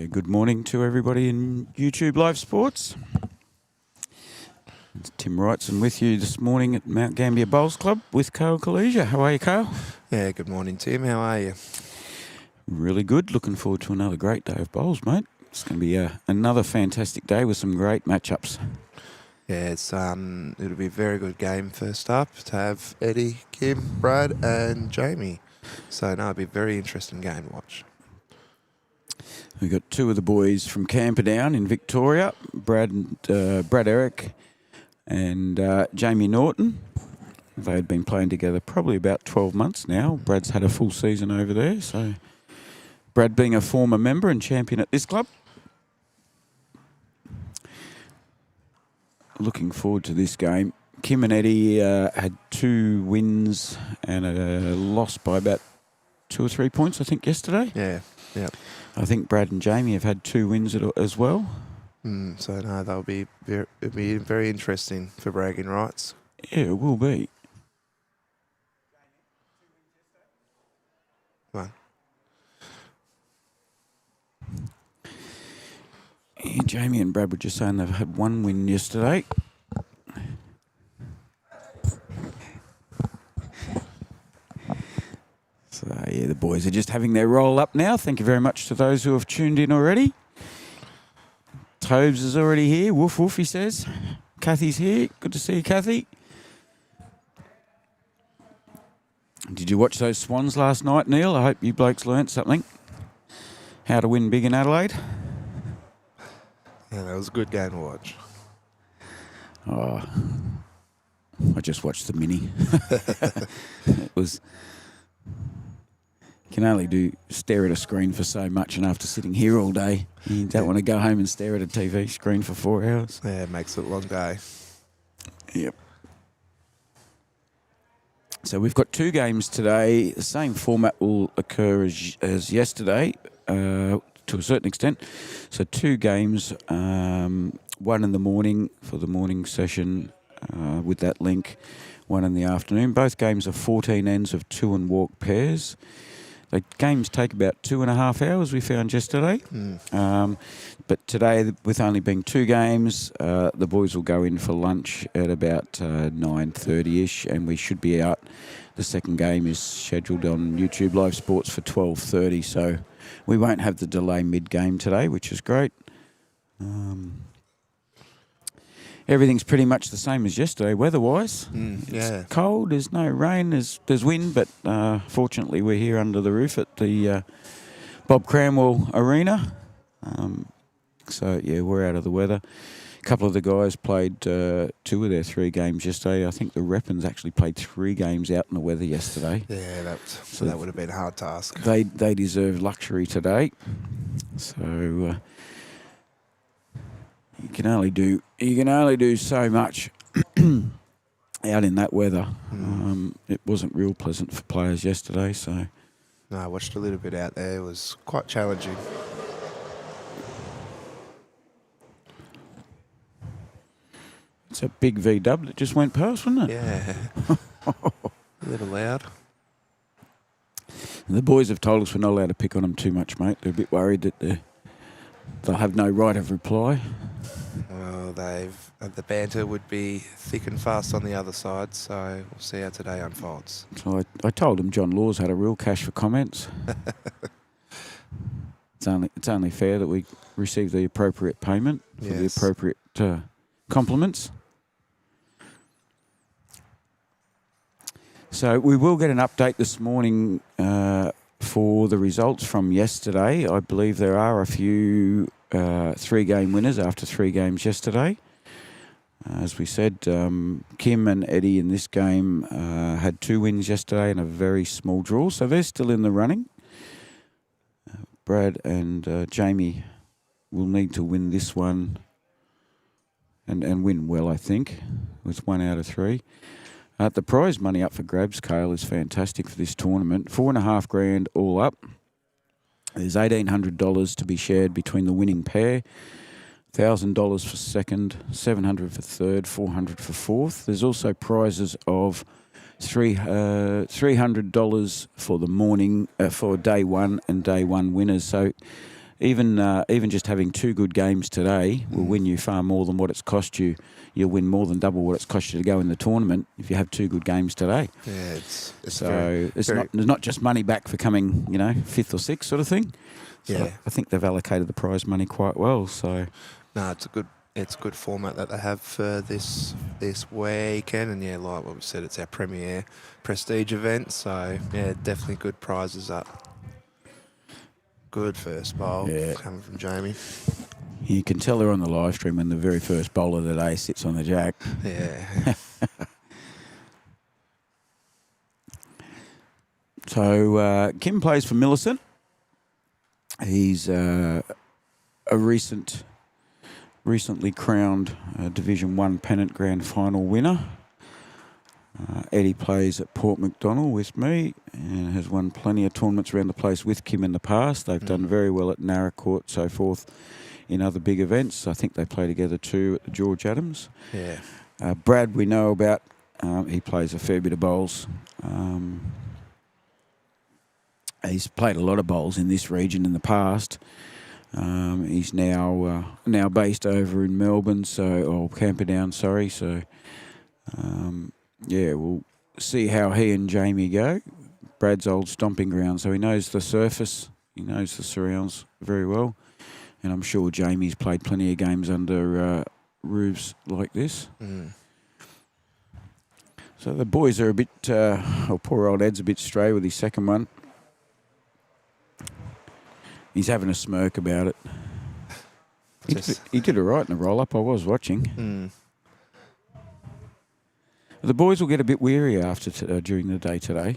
Good morning to everybody in Youtubelivesports. It's Tim Wrightson with you this morning at Mount Gambier Bowls Club with Carl Collegia. How are you, Carl? Yeah, good morning, Tim. How are you? Really good. Looking forward to another great day of bowls, mate. It's going to be another fantastic day with some great matchups. Yeah, it'll be a very good game first up to have Eddie, Kim, Brad and Jamie. So, no, it'll be a very interesting game to watch. We've got two of the boys from Camperdown in Victoria, Brad Eric and Jamie Norton. They had been playing together probably about 12 months now. Brad's had a full season over there, so Brad being a former member and champion at this club. Looking forward to this game. Kim and Eddie had 2 wins and a loss by about 2 or 3 points, I think, yesterday. Yeah. I think Brad and Jamie have had 2 wins as well. So, no, it'll be very interesting for bragging rights. Yeah, it will be. Come on. Yeah, Jamie and Brad were just saying they've had 1 win yesterday. So, yeah, the boys are just having their roll up now. Thank you very much to those who have tuned in already. Tobes is already here. Woof, woof, he says. Kathy's here. Good to see you, Kathy. Did you watch those Swans last night, Neil? I hope you blokes learnt something. How to win big in Adelaide. Yeah, that was a good game to watch. Oh, I just watched the mini. It was... You can only stare at a screen for so much, and after sitting here all day, you don't want to go home and stare at a TV screen for 4 hours. Yeah, it makes it a long day. Yep. So we've got 2 games today. The same format will occur as yesterday, to a certain extent. So 2 games, one in the morning for the morning session with that link, one in the afternoon. Both games are 14 ends of 2 and walk pairs. The games take about 2.5 hours, we found yesterday. But today, with only being 2 games, the boys will go in for lunch at about 9:30ish, and we should be out. The second game is scheduled on Youtubelivesports for 12:30, so we won't have the delay mid-game today, which is great. Everything's pretty much the same as yesterday, weather-wise. Yeah. It's cold, there's no rain, there's wind, but fortunately we're here under the roof at the Bob Cranwell Arena. So, yeah, we're out of the weather. A couple of the guys played 2 of their 3 games yesterday. I think the Reppins actually played 3 games out in the weather yesterday. Yeah, that would have been a hard task. They deserve luxury today. So... You can only do so much out in that weather. It wasn't real pleasant for players yesterday, so... No, I watched a little bit out there. It was quite challenging. It's a big V-dub that just went past, wasn't it? Yeah. A little loud. The boys have told us we're not allowed to pick on them too much, mate. They're a bit worried that they'll have no right of reply. Well, the banter would be thick and fast on the other side, so we'll see how today unfolds. So I told them John Laws had a real cash for comments. It's only fair that we receive the appropriate payment for the appropriate compliments. So we will get an update this morning for the results from yesterday. I believe there are a few 3-game winners after 3 games yesterday. As we said, Kim and Eddie in this game had 2 wins yesterday and a very small draw, so they're still in the running. Brad and Jamie will need to win this one and win well, I think, with 1 out of 3. The prize money up for grabs, Cale, is fantastic for this tournament. $4,500 all up. There's $1,800 to be shared between the winning pair. $1,000 for second, $700 for third, $400 for fourth. There's also prizes of $300 for the morning for day 1 and day 1 winners. So even just having 2 good games today will win you far more than what it's cost you. You'll win more than double what it's cost you to go in the tournament if you have 2 good games today. Yeah, it's so there's not just money back for coming, 5th or 6th sort of thing. So Yeah. I think they've allocated the prize money quite well. So no, it's a good format that they have for this weekend, and yeah, like what we said, it's our premier prestige event. So yeah, definitely good prizes up. Good first bowl coming from Jamie. You can tell they're on the live stream when the very first bowler of the day sits on the jack. Yeah. So Kim plays for Millicent. He's a recently crowned Division 1 pennant grand final winner. Eddie plays at Port MacDonnell with me and has won plenty of tournaments around the place with Kim in the past. They've done very well at Narracourt, so forth, in other big events. I think they play together too at the George Adams. Yeah. Brad we know about. He plays a fair bit of bowls. He's played a lot of bowls in this region in the past. He's now based over in Melbourne, or Camperdown, sorry. So, yeah, we'll see how he and Jamie go. Brad's old stomping ground, so he knows the surface, he knows the surrounds very well. And I'm sure Jamie's played plenty of games under roofs like this. So the boys are a bit, poor old Ed's a bit stray with his second one. He's having a smirk about it. He did all right in the roll-up. I was watching. The boys will get a bit weary after during the day today.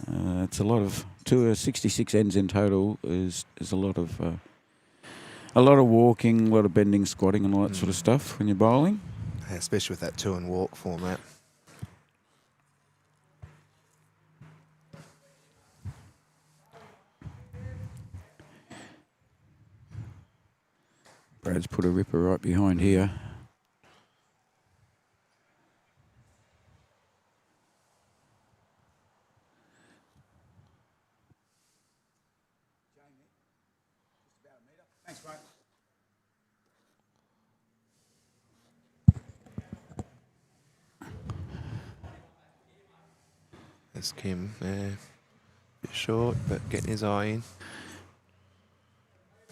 It's a lot of 66 ends in total. Is a lot of walking, a lot of bending, squatting, and all that sort of stuff when you're bowling. Yeah, especially with that 2 and walk format. Brad's put a ripper right behind here. Thanks, mate. There's Kim there. Bit short, but getting his eye in.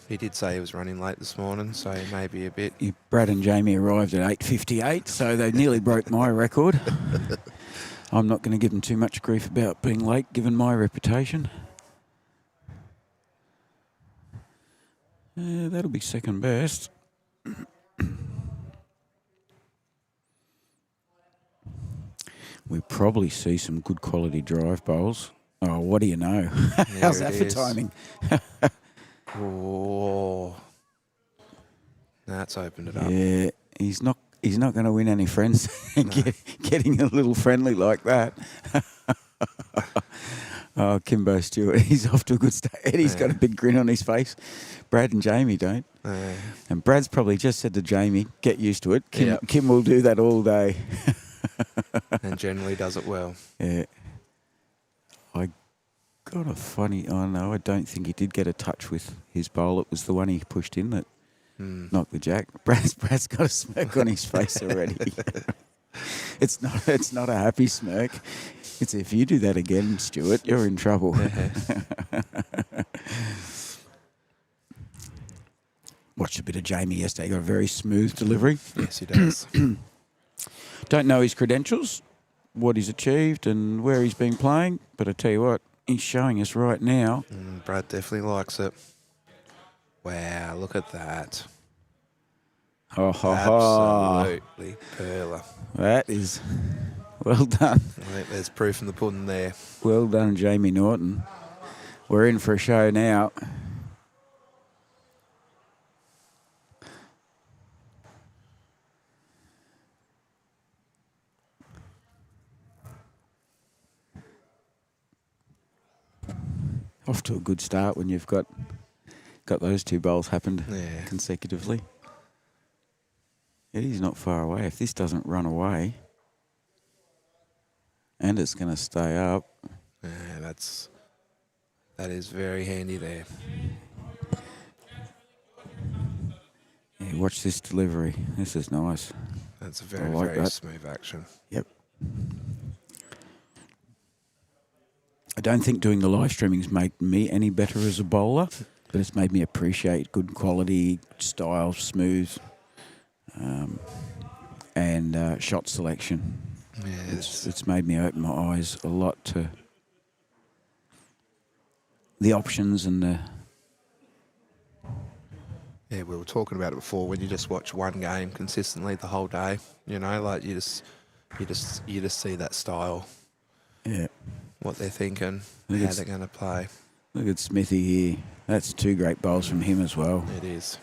He did say he was running late this morning, so he may be a bit... Brad and Jamie arrived at 8:58, so they nearly broke my record. I'm not going to give them too much grief about being late, given my reputation. That'll be second best. We probably see some good quality drive bowls. Oh, what do you know? How's that for timing? Oh, that's opened it up. Yeah, he's not going to win any friends getting a little friendly like that. Oh, Kimbo Stewart, he's off to a good start. Eddie's got a big grin on his face. Brad and Jamie don't. And Brad's probably just said to Jamie, get used to it. Kim will do that all day. And generally does it well. Yeah. I got a funny... Oh, no, I don't think he did get a touch with his bowl. It was the one he pushed in that knocked the jack. Brad's got a smirk on his face already. It's not a happy smirk. It's if you do that again, Stuart, you're in trouble. Watched a bit of Jamie yesterday. Got a very smooth delivery. Yes, he does. Don't know his credentials, what he's achieved and where he's been playing, but I tell you what, he's showing us right now. Brad definitely likes it. Wow, look at that. Absolutely perler. That is well done. I think there's proof in the pudding there. Well done, Jamie Norton. We're in for a show now. Off to a good start when you've got those 2 bowls happened consecutively. Eddie's not far away. If this doesn't run away, and it's going to stay up. Yeah, that is very handy there. You watch this delivery. This is nice. That's a very, like very that. smooth action. Yep. I don't think doing the live streaming's made me any better as a bowler, but it's made me appreciate good quality, style, smooth, and shot selection. Yeah, It's made me open my eyes a lot to the options and the... Yeah, we were talking about it before. When you just watch one game consistently the whole day, you know, like you just see that style, Yeah. what they're thinking, Look how at they're going to play. Look at Smithy here. That's 2 great bowls from him as well. It is.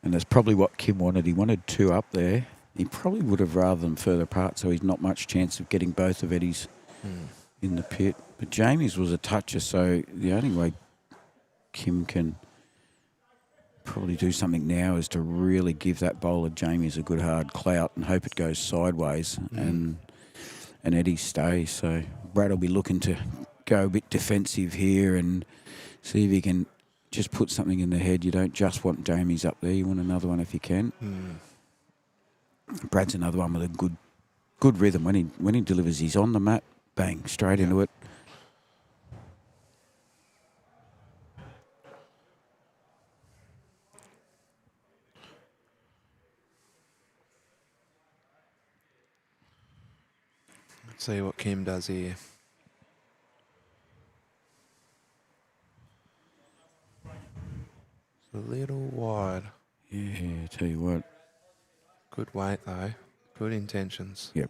And that's probably what Kim wanted. He wanted 2 up there. He probably would have rather them further apart, so he's not much chance of getting both of Eddie's in the pit. But Jamie's was a toucher, so the only way Kim can probably do something now is to really give that bowler Jamie's a good hard clout and hope it goes sideways and Eddie stays. So Brad will be looking to go a bit defensive here and see if he can just put something in the head. You don't just want Jamie's up there. You want another one if you can. Brad's another one with a good rhythm. When he delivers, he's on the mat, bang, straight into it. Let's see what Kim does here. It's a little wide. Yeah, tell you what. Good weight though. Good intentions. Yep.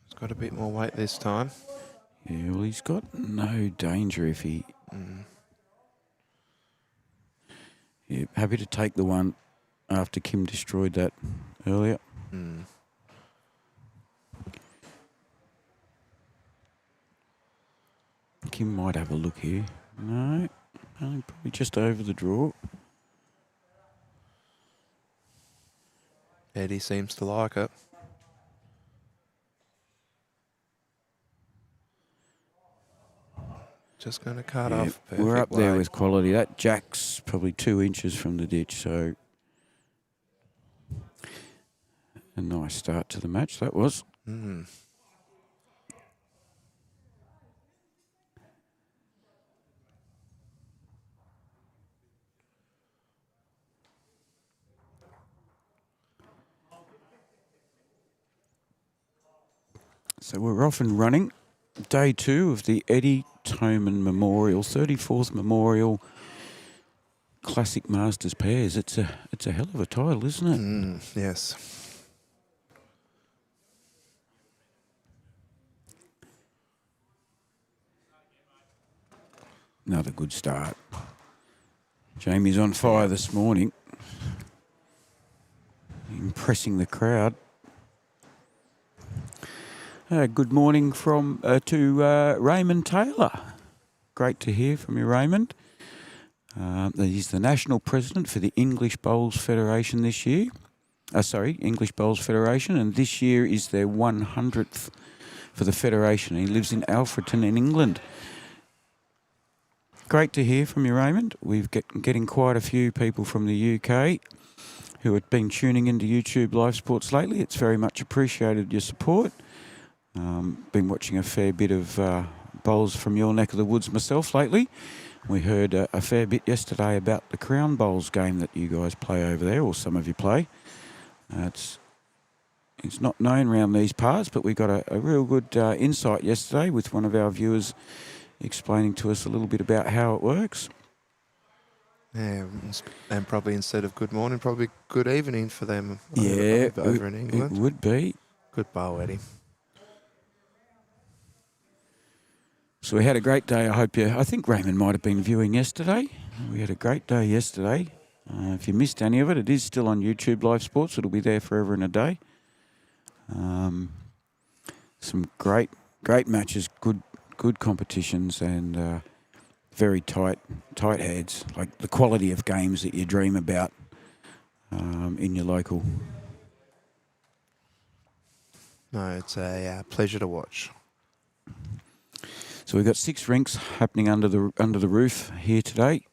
It's got a bit more weight this time. Yeah, well, he's got no danger if he... Yeah, happy to take the one after Kim destroyed that earlier. Kim might have a look here. No, probably just over the draw. Eddie seems to like it. Just going to cut Yeah, off. Perfect we're up there weight. with quality. That jack's probably 2 inches from the ditch, so a nice start to the match that was. So we're off and running. Day 2 of the Eddie Toman Memorial, 34th Memorial Classic Masters Pairs. It's a hell of a title, isn't it? Yes. Another good start. Jamie's on fire this morning. Impressing the crowd. Good morning to Raymond Taylor. Great to hear from you, Raymond. He's the national president for the English Bowls Federation this year. English Bowls Federation, and this year is their 100th for the federation. He lives in Alfreton in England. Great to hear from you, Raymond. We've getting quite a few people from the UK who have been tuning into YouTube Live Sports lately. It's very much appreciated, your support. Been watching a fair bit of bowls from your neck of the woods myself lately. We heard a fair bit yesterday about the Crown Bowls game that you guys play over there, or some of you play. It's not known around these parts, but we got a real good insight yesterday with one of our viewers explaining to us a little bit about how it works. Yeah, and probably instead of good morning, probably good evening for them Yeah, over in England. It would be. Good bowl, Eddie. So we had a great day. I think Raymond might have been viewing yesterday. We had a great day yesterday. If you missed any of it, it is still on YouTube Live Sports. It'll be there forever and a day. Some great matches, good competitions, and very tight heads. Like the quality of games that you dream about in your local. No, it's a pleasure to watch. So we've got 6 rinks happening under the roof here today.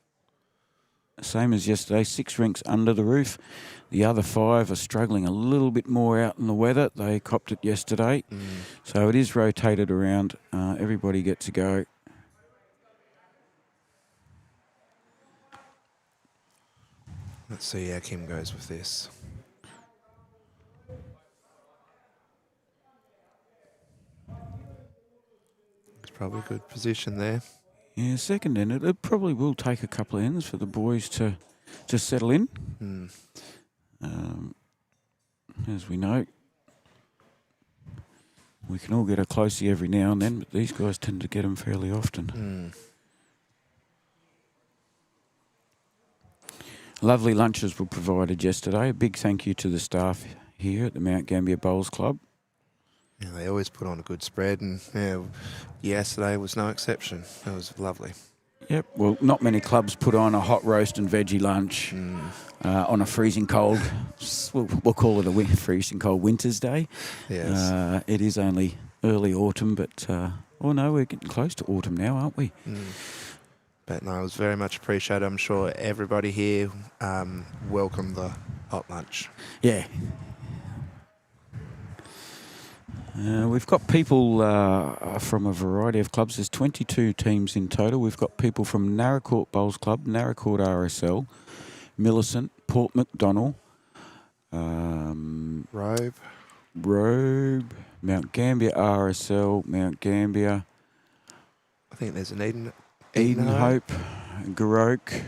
Same as yesterday, 6 rinks under the roof. The other 5 are struggling a little bit more out in the weather. They copped it yesterday. So it is rotated around. Everybody gets a go. Let's see how Kim goes with this. It's probably a good position there. Yeah, second end. It probably will take a couple of ends for the boys to just settle in. As we know, we can all get a closey every now and then, but these guys tend to get them fairly often. Lovely lunches were provided yesterday. A big thank you to the staff here at the Mount Gambier Bowls Club. Yeah, they always put on a good spread, and yesterday was no exception. It was lovely. Yep, well, not many clubs put on a hot roast and veggie lunch on a freezing cold, we'll call it a freezing cold winter's day. Yes. It is only early autumn, but, oh no, we're getting close to autumn now, aren't we? But no, it was very much appreciated. I'm sure everybody here welcomed the hot lunch. Yeah. We've got people from a variety of clubs. There's 22 teams in total. We've got people from Narracourt Bowls Club, Narracourt RSL, Millicent, Port McDonnell, Robe, Mount Gambier RSL, Mount Gambier. I think there's an Eden Hope, Garoke,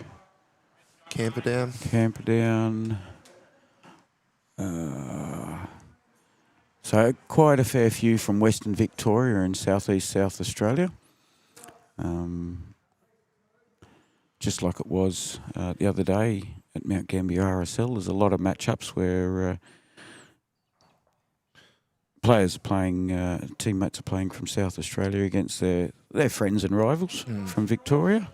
Camperdown. So quite a fair few from Western Victoria and southeast South Australia. Just like it was the other day at Mount Gambier RSL, there's a lot of matchups where players are playing, teammates are playing from South Australia against their friends and rivals from Victoria.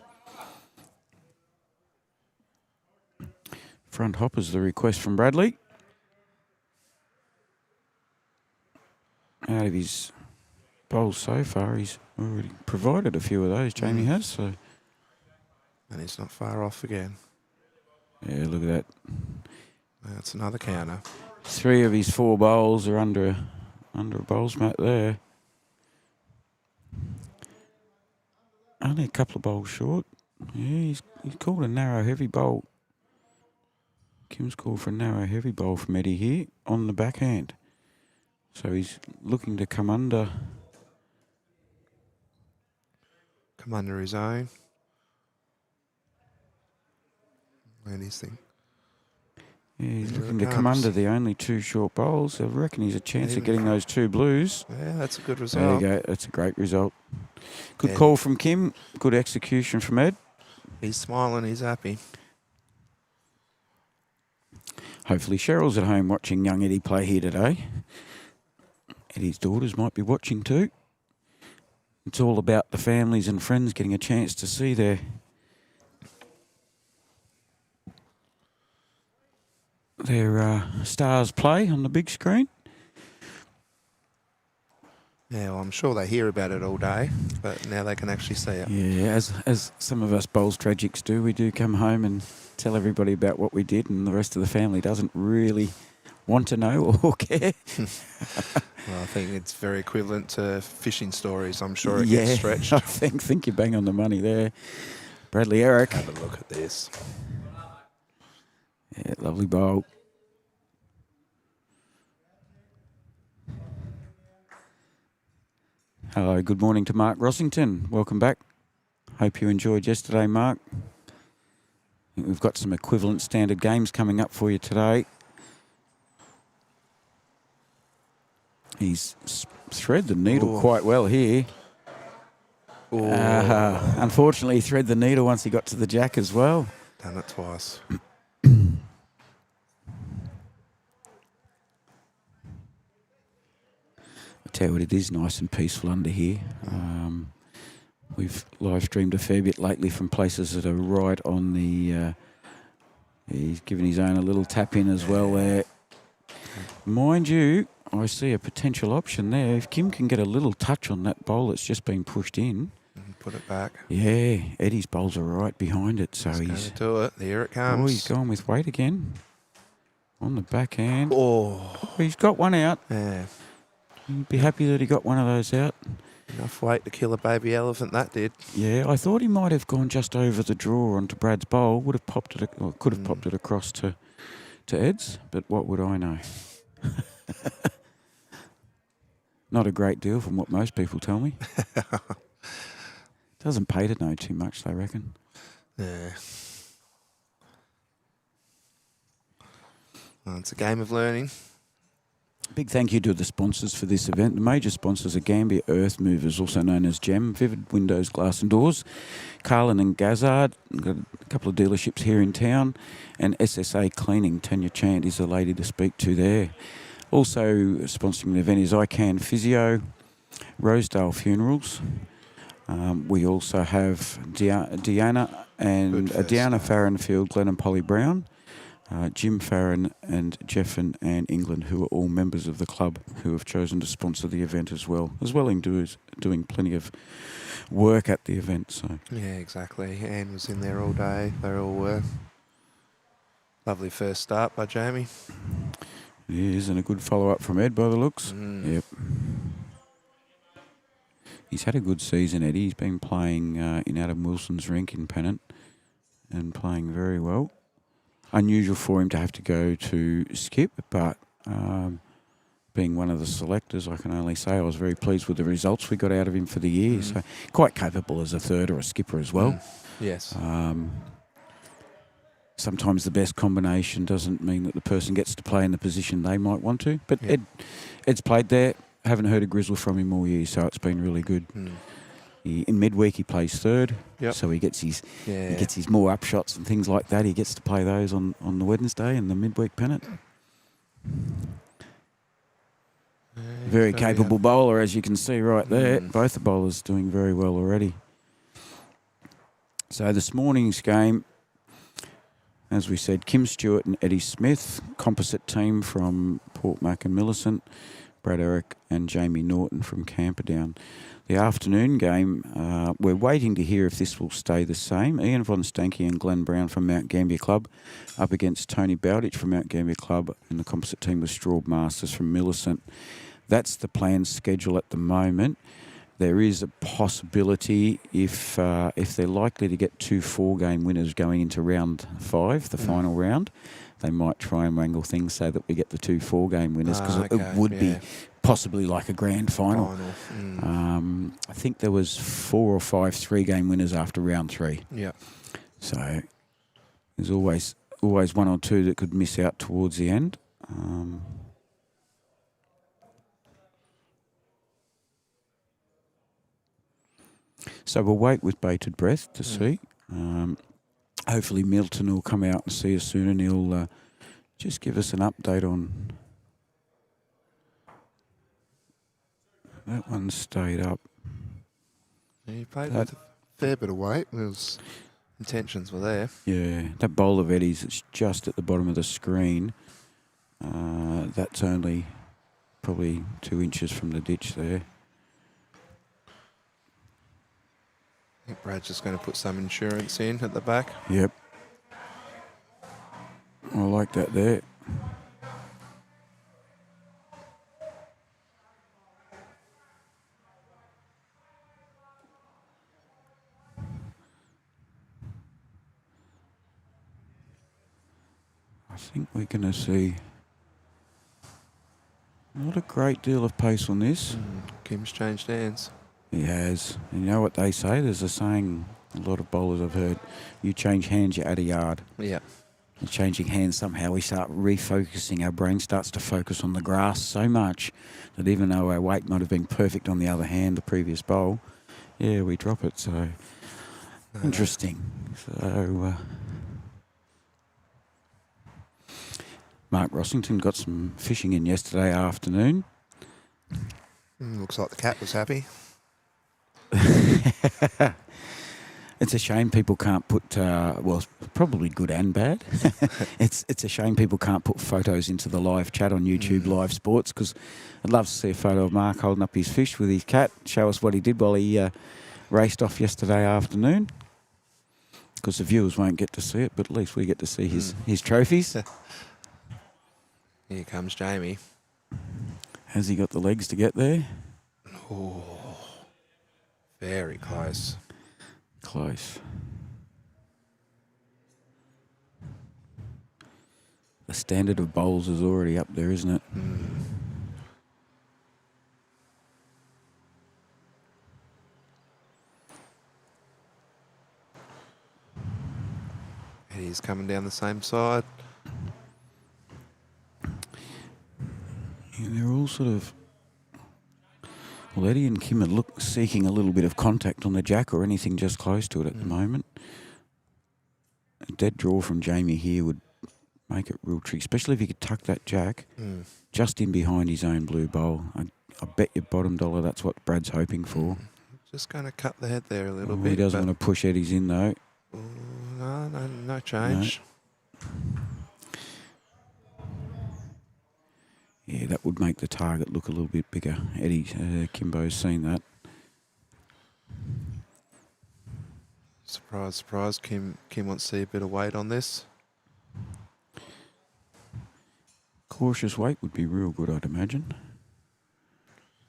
Front hopper's the request from Bradley. Out of his bowls so far, he's already provided a few of those, Jamie has. So, And he's not far off again. yeah, look at that. That's another counter. 3 of his 4 bowls are under a bowls mat there. Only a couple of bowls short. Yeah, he's called a narrow heavy bowl. Kim's called for a narrow heavy bowl from Eddie here on the backhand. So he's looking to come under his own. And his thing. Yeah, he's Here looking it to come comes. under the only 2 short bowls. I reckon he's a chance of getting those 2 blues. Yeah, that's a good There result. you go. That's a great result. Good Yeah. call from Kim. Good execution from Ed. He's smiling, he's happy. Hopefully Cheryl's at home watching young Eddie play here today. Eddie's daughters might be watching too. It's all about the families and friends getting a chance to see their stars play on the big screen. Yeah, well, I'm sure they hear about it all day, but now they can actually see it. Yeah, as some of us bowls tragics do, we do come home and tell everybody about what we did, and the rest of the family doesn't really want to know or care. Well, I think it's very equivalent to fishing stories. I'm sure it gets stretched. I think you bang on the money there. Bradley Eric. Have a look at this. Yeah, lovely bowl. Hello, good morning to Mark Rossington. Welcome back. Hope you enjoyed yesterday, Mark. We've got some equivalent standard games coming up for you today. He's thread the needle quite well here. Unfortunately, he thread the needle once he got to the jack as well. Done it twice. I tell you what, it is nice and peaceful under here. We've live streamed a fair bit lately from places that are right on the... he's given his own a little tap in as well there. Mind you, I see a potential option there. If Kim can get a little touch on that bowl that's just been pushed in. Put it back. Yeah, Eddie's bowls are right behind it, so He's going he's... to do it. Here it comes. Oh, he's going with weight again. On the backhand. Oh. He's got one out. Yeah. He'd be happy that he got one of those out. Enough weight to kill a baby elephant, that did. Yeah, I thought he might have gone just over the draw onto Brad's bowl. Would have popped it, or could have popped it across to Ed's, but what would I know? Not a great deal from what most people tell me. Doesn't pay to know too much, they reckon. Yeah. Well, it's a game of learning. Big thank you to the sponsors for this event. The major sponsors are Gambier Earth Movers, also known as GEM, Vivid Windows, Glass and Doors, Carlin and Gazzard, got a couple of dealerships here in town, and SSA Cleaning. Tanya Chant is the lady to speak to there. Also sponsoring the event is ICANN Physio, Rosedale Funerals. We also have Deanna Farrenfield, Glenn and Polly Brown, Jim Farron and Jeff and Anne England, who are all members of the club who have chosen to sponsor the event as well in doing plenty of work at the event. So Yeah, exactly. Anne was in there all day. They all were. Lovely first start by Jamie. it is, and a good follow-up from Ed by the looks. Yep. He's had a good season, Eddie. He's been playing in Adam Wilson's rink in Pennant and playing very well. Unusual for him to have to go to skip, but being one of the selectors, I can only say I was very pleased with the results we got out of him for the year. So quite capable as a third or a skipper as well. Yes. Sometimes the best combination doesn't mean that the person gets to play in the position they might want to. But Ed's played there. Haven't heard a grizzle from him all year, so it's been really good. In midweek he plays third, so he gets his more upshots and things like that. He gets to play those on the Wednesday in the midweek pennant. Very capable bowler, as you can see right there. Both the bowlers doing very well already. So this morning's game, as we said, Kim Stewart and Eddie Smith, composite team from Port Mac and Millicent, Brad Eric and Jamie Norton from Camperdown. The afternoon game, we're waiting to hear if this will stay the same. Ian Von Stanky and Glenn Brown from Mount Gambier Club up against Tony Bowditch from Mount Gambier Club, and the composite team with Straub Masters from Millicent. That's the planned schedule at the moment. There is a possibility if they're likely to get 2 4-game winners going into round 5, the final round, they might try and wrangle things so that we get the 2 4-game winners, because it would be possibly like a grand final. I think there was 4 or 5 3-game winners after round 3. Yeah. So there's always 1 or 2 that could miss out towards the end. So we'll wait with bated breath to see. Hopefully Milton will come out and see us soon, and he'll just give us an update on... That one stayed up. Yeah, he played with a fair bit of weight. His intentions were there. Yeah, that bowl of Eddie's that's just at the bottom of the screen, that's only probably 2 inches from the ditch there. I think Brad's just going to put some insurance in at the back. Yep. I like that there. I think we're going to see not a great deal of pace on this. Kim's changed hands. He has. And you know what they say? There's a saying, a lot of bowlers I've heard, you change hands, you add a yard. Yeah. And changing hands, somehow we start refocusing. Our brain starts to focus on the grass so much that even though our weight might have been perfect on the other hand, the previous bowl, we drop it. So, interesting. So, Mark Rossington got some fishing in yesterday afternoon. Looks like the cat was happy. It's a shame people can't put, well, probably good and bad. It's a shame people can't put photos into the live chat on YouTube Live Sports, because I'd love to see a photo of Mark holding up his fish with his cat, show us what he did while he raced off yesterday afternoon. Because the viewers won't get to see it, but at least we get to see his trophies. Here comes Jamie. Has he got the legs to get there? Oh, very close. Close. The standard of bowls is already up there, isn't it? He's coming down the same side. Yeah, they're all sort of... Well, Eddie and Kim are seeking a little bit of contact on the jack or anything just close to it at the moment. A dead draw from Jamie here would make it real tricky, especially if he could tuck that jack just in behind his own blue bowl. I bet you bottom dollar that's what Brad's hoping for. Just going to cut the head there a little Oh, bit. he doesn't want to push Eddie's in, though. No change. Yeah, that would make the target look a little bit bigger. Eddie, Kimbo's seen that. Surprise, surprise. Kim wants to see a bit of weight on this. Cautious weight would be real good, I'd imagine.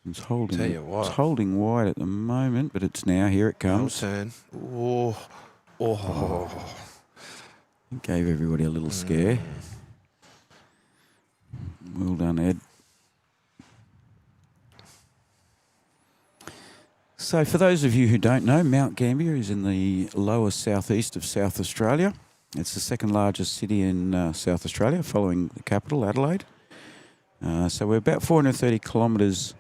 It's holding. Tell you what. It's holding wide at the moment, but it's now. Here it comes. Turn. Oh. Gave everybody a little scare. Well done, Ed. So for those of you who don't know, Mount Gambier is in the lower southeast of South Australia. It's the second largest city in South Australia, following the capital, Adelaide. So we're about 430 kilometres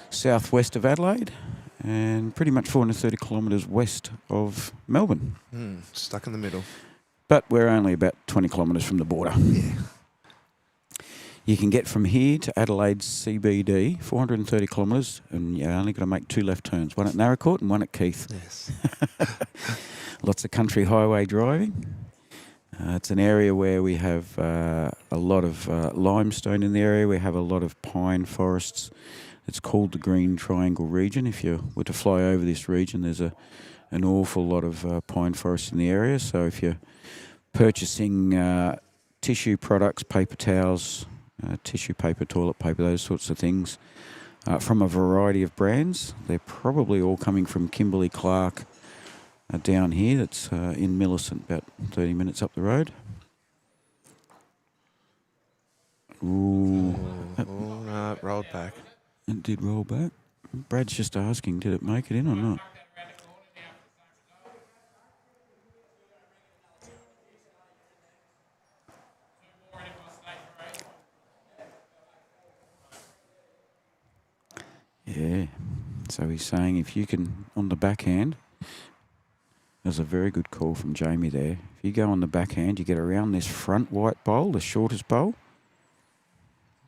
southwest of Adelaide and pretty much 430 kilometres west of Melbourne. Stuck in the middle. But we're only about 20 kilometres from the border. Yeah. You can get from here to Adelaide CBD, 430 kilometres, and you're only going to make 2 left turns, one at Narracourt and one at Keith. Yes. Lots of country highway driving. It's an area where we have a lot of limestone in the area. We have a lot of pine forests. It's called the Green Triangle region. If you were to fly over this region, there's an awful lot of pine forests in the area. So if you're purchasing tissue products, paper towels, tissue paper, toilet paper, those sorts of things, from a variety of brands, they're probably all coming from Kimberley-Clark down here. That's in Millicent, about 30 minutes up the road. Ooh. No, it rolled back. It did roll back. Brad's just asking, did it make it in or not? Yeah. So he's saying if you can, on the backhand, there's a very good call from Jamie there. If you go on the backhand, you get around this front white bowl, the shortest bowl.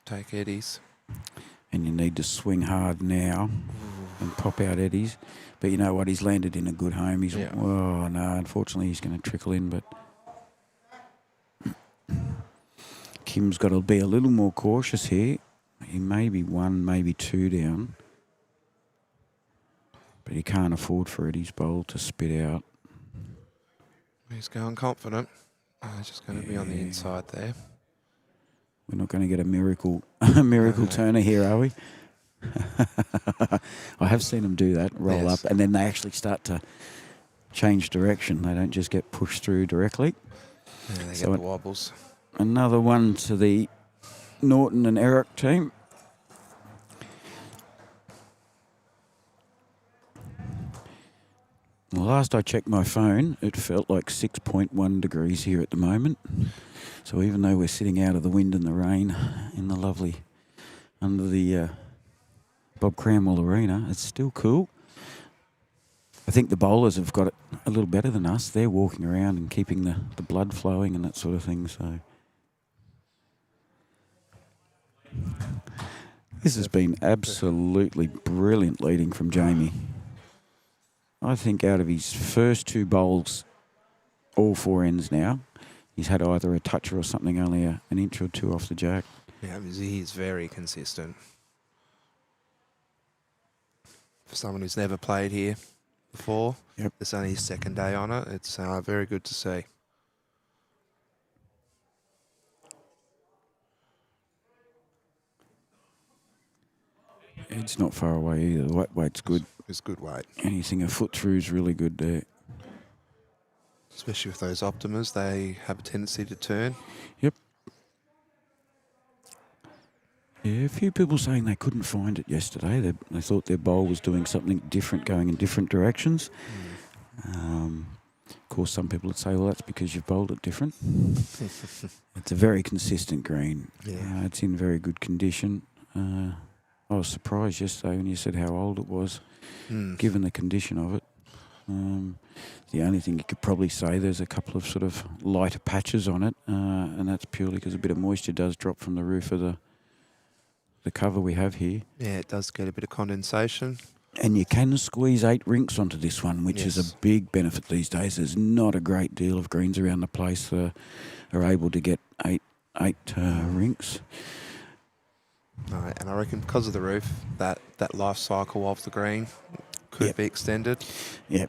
Take Eddie's. And you need to swing hard now and pop out Eddie's. But you know what? He's landed in a good home. Oh, no, unfortunately he's going to trickle in. But Kim's got to be a little more cautious here. He may be 1, maybe 2 down. But he can't afford for Eddie's bowl to spit out. He's going confident. He's just going to be on the inside there. We're not going to get a miracle turner here, are we? I have seen them do that, roll up, and then they actually start to change direction. They don't just get pushed through directly. Yeah, they get the wobbles. Another one to the Norton and Eric team. The last I checked my phone, it felt like 6.1 degrees here at the moment. So even though we're sitting out of the wind and the rain in the lovely, under the Bob Cranwell Arena, it's still cool. I think the bowlers have got it a little better than us. They're walking around and keeping the blood flowing and that sort of thing. So this has been absolutely brilliant leading from Jamie. I think out of his first 2 bowls, all 4 ends now, he's had either a toucher or something only an inch or 2 off the jack. Yeah, he's very consistent. For someone who's never played here before, Yep. it's only his second day on it. It's very good to see. It's not far away either. The weight's good. It's good weight. Anything a foot through is really good there. Especially with those Optimas, they have a tendency to turn. Yep. Yeah, a few people saying they couldn't find it yesterday. They thought their bowl was doing something different, going in different directions. Of course, some people would say, well, that's because you've bowled it different. It's a very consistent green. Yeah. It's in very good condition. I was surprised yesterday when you said how old it was, given the condition of it. The only thing you could probably say, there's a couple of sort of lighter patches on it, and that's purely because a bit of moisture does drop from the roof of the cover we have here. Yeah, it does get a bit of condensation. And you can squeeze 8 rinks onto this one, which is a big benefit these days. There's not a great deal of greens around the place that are able to get eight rinks. No, and I reckon because of the roof, that life cycle of the green could be extended. Yeah,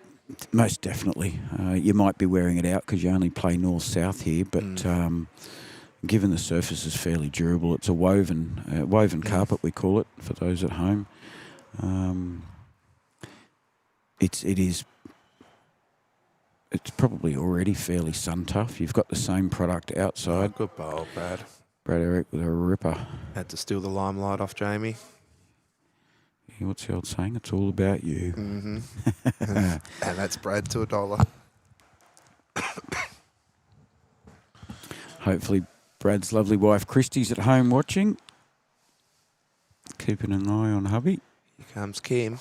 most definitely. You might be wearing it out because you only play north-south here, but given the surface is fairly durable, it's a woven carpet, we call it, for those at home. It's probably already fairly sun tough. You've got the same product outside. Good bowl, Brad. Brad Eric with a ripper. Had to steal the limelight off Jamie. Yeah, what's the old saying? It's all about you. Mm-hmm. And that's Brad to $1. Hopefully Brad's lovely wife Christy's at home watching. Keeping an eye on hubby. Here comes Kim.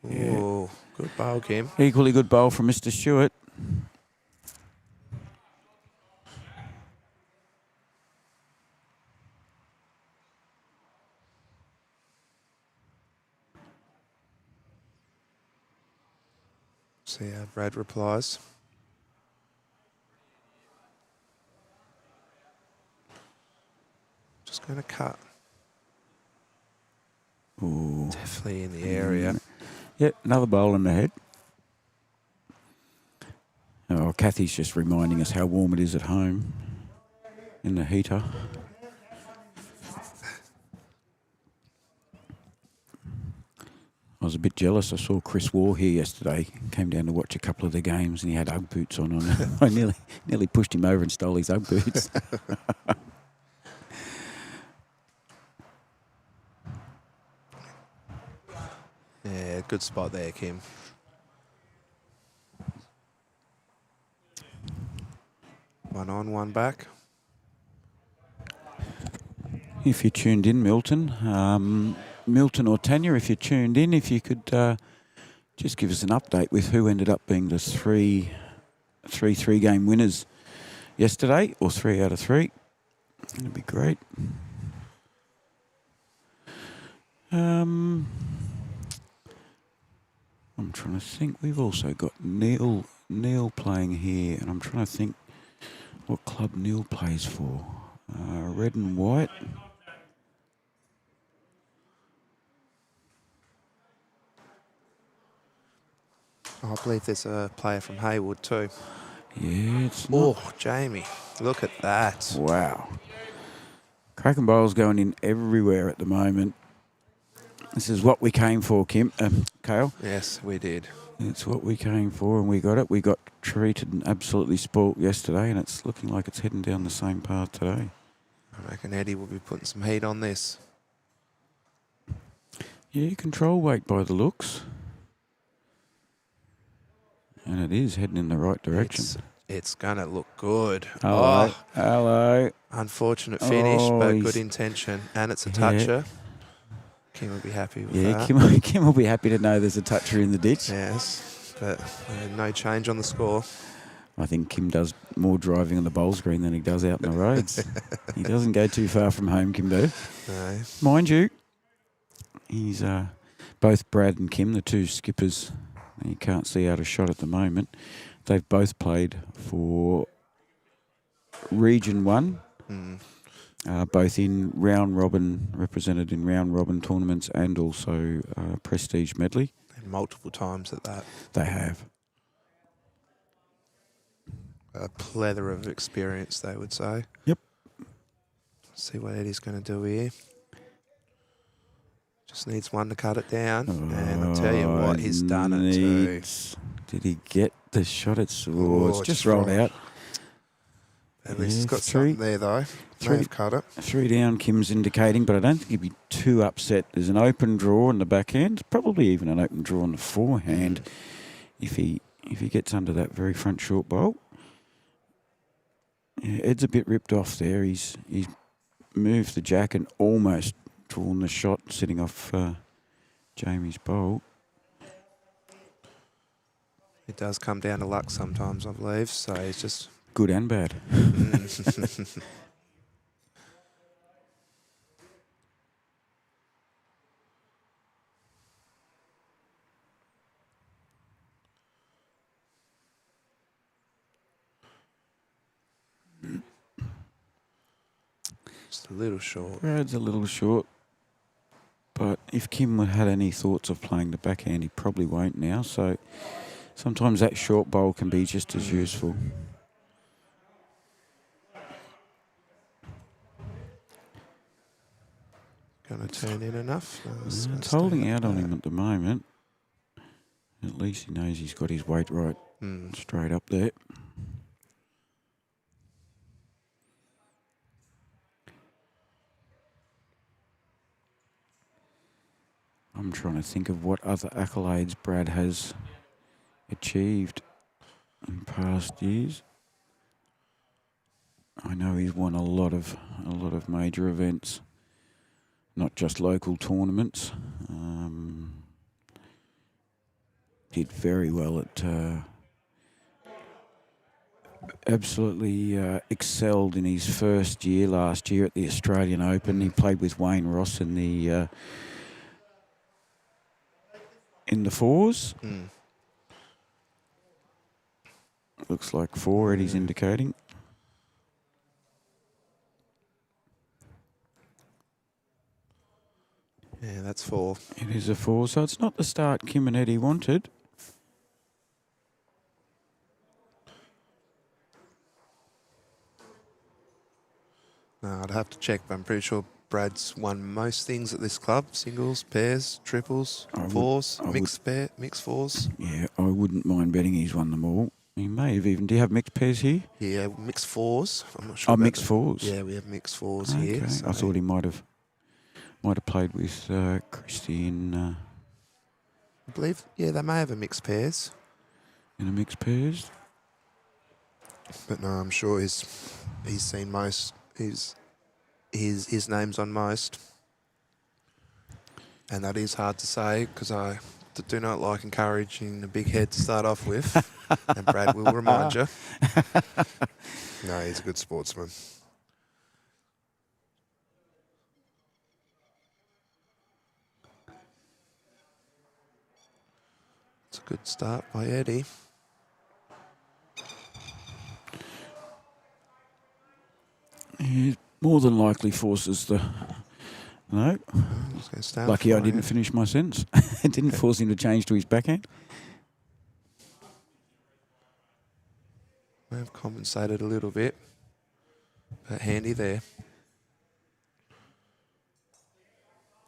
Yeah. Ooh, good bowl, Kim. Equally good bowl from Mr. Stewart. See how Brad replies. Just going to cut. Ooh. Definitely in the area. Yeah, another bowl in the head. Oh, Kathy's just reminding us how warm it is at home in the heater. I was a bit jealous. I saw Chris Waugh here yesterday. Came down to watch a couple of the games, and he had Ugg boots on. I nearly pushed him over and stole his Ugg boots. Yeah, good spot there, Kim. One on, one back. If you tuned in, Milton. Milton or Tanya, if you tuned in, if you could just give us an update with who ended up being the three-game winners yesterday, or 3 out of 3. That'd be great. I'm trying to think. We've also got Neil playing here, and I'm trying to think what club Neil plays for. Red and white. Oh, I believe there's a player from Haywood too. Yeah, it's not. Oh, Jamie, look at that. Wow. Cracking bowls going in everywhere at the moment. This is what we came for, Kale. Yes, we did. It's what we came for, and we got it. We got treated and absolutely spoilt yesterday, and it's looking like it's heading down the same path today. I reckon Eddie will be putting some heat on this. Yeah, control weight by the looks. And it is heading in the right direction. It's going to look good. Hello. Oh, Hello. unfortunate finish, but he's- good intention. And it's a toucher. Kim will be happy with that. Kim will be happy to know there's a toucher in the ditch. Yes, but no change on the score. I think Kim does more driving on the bowls green than he does out in the roads. He doesn't go too far from home, Kimbo. No. Mind you, he's both Brad and Kim, the two skippers You can't see out a shot at the moment. They've both played for Region 1, both in round robin, represented in round robin tournaments and also Prestige Medley. And multiple times at that. They have. A plethora of experience, they would say. Yep. See what Eddie's going to do here. Just needs one to cut it down. And I'll tell you what, he's done it too. Did he get the shot? It's just rolled out. At least he's got something there, though. May have cut it. 3 down, Kim's indicating, but I don't think he'd be too upset. There's an open draw in the backhand, probably even an open draw in the forehand if he gets under that very front short bowl. Yeah, Ed's a bit ripped off there. He's moved the jack and almost drawn the shot sitting off Jamie's bowl. It does come down to luck sometimes, I believe, so he's just... Good and bad. Just a little short. Brad's a little short. But if Kim had any thoughts of playing the backhand, he probably won't now. So sometimes that short bowl can be just as useful. Going to turn in enough? No, It's holding out on him at the moment. At least he knows he's got his weight right straight up there. I'm trying to think of what other accolades Brad has achieved in past years. I know he's won a lot of major events, not just local tournaments. Did very well at absolutely excelled in his first year last year at the Australian Open. He played with Wayne Ross in the fours. Looks like 4, Eddie's indicating. Yeah, that's 4. It is a 4, so it's not the start Kim and Eddie wanted. No, I'd have to check, but I'm pretty sure Brad's won most things at this club. Singles, pairs, triples, fours, mixed fours. Yeah, I wouldn't mind betting he's won them all. He may have even... Do you have mixed pairs here? Yeah, mixed fours. I'm not sure. Oh, mixed fours? Yeah, we have mixed fours here. So. I thought he might have played with Christy in... I believe, yeah, they may have a mixed pairs. In a mixed pairs? But no, I'm sure he's seen most... His name's on most. And that is hard to say because I do not like encouraging a big head to start off with. And Brad will remind you. No, he's a good sportsman. It's a good start by Eddie. He more than likely forces the... No. Lucky I didn't finish my sentence. It didn't force him to change to his backhand. May have compensated a little bit. But handy there.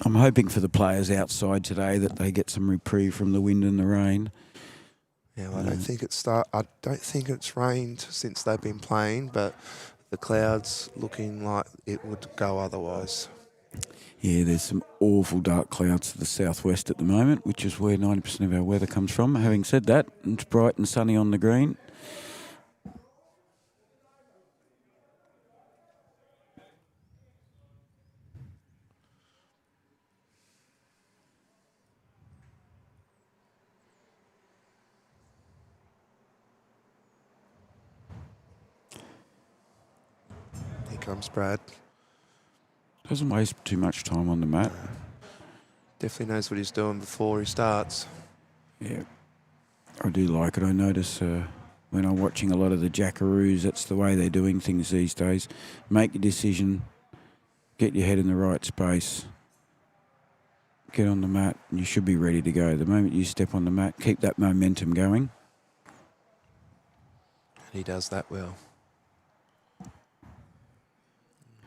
I'm hoping for the players outside today that they get some reprieve from the wind and the rain. Yeah, well, I don't think it's rained since they've been playing, but the clouds looking like it would go otherwise. Yeah, there's some awful dark clouds to the southwest at the moment, which is where 90% of our weather comes from. Having said that, it's bright and sunny on the green. Here comes Brad. Doesn't waste too much time on the mat. Definitely knows what he's doing before he starts. Yeah. I do like it. I notice when I'm watching a lot of the jackaroos, that's the way they're doing things these days. Make your decision, get your head in the right space, get on the mat, and you should be ready to go. The moment you step on the mat, keep that momentum going. He does that well.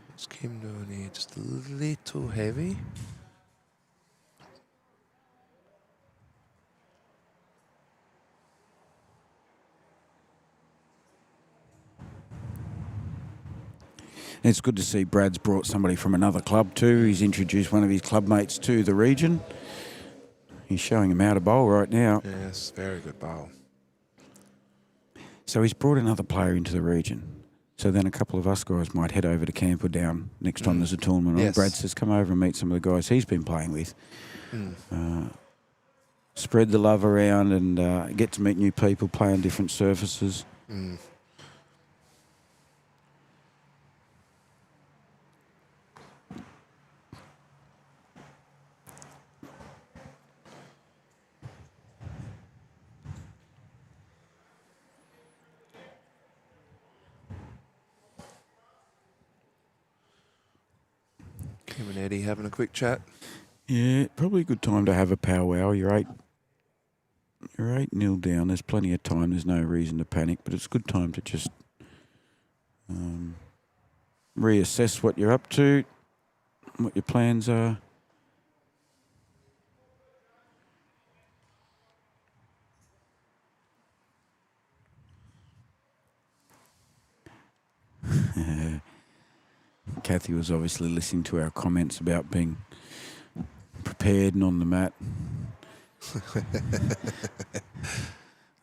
What's Kim doing here? Just a little heavy. It's good to see Brad's brought somebody from another club too. He's introduced one of his club mates to the region. He's showing him how to bowl right now. Yes, very good bowl. So he's brought another player into the region. So then a couple of us guys might head over to camp or down next time there's a tournament. Yes. Brad says, come over and meet some of the guys he's been playing with. Spread the love around and get to meet new people, play on different surfaces. Kim and Eddie having a quick chat. Yeah, probably a good time to have a powwow. You're 8-0 down. There's plenty of time. There's no reason to panic, but it's a good time to just reassess what you're up to, what your plans are. Kathy was obviously listening to our comments about being prepared and on the mat.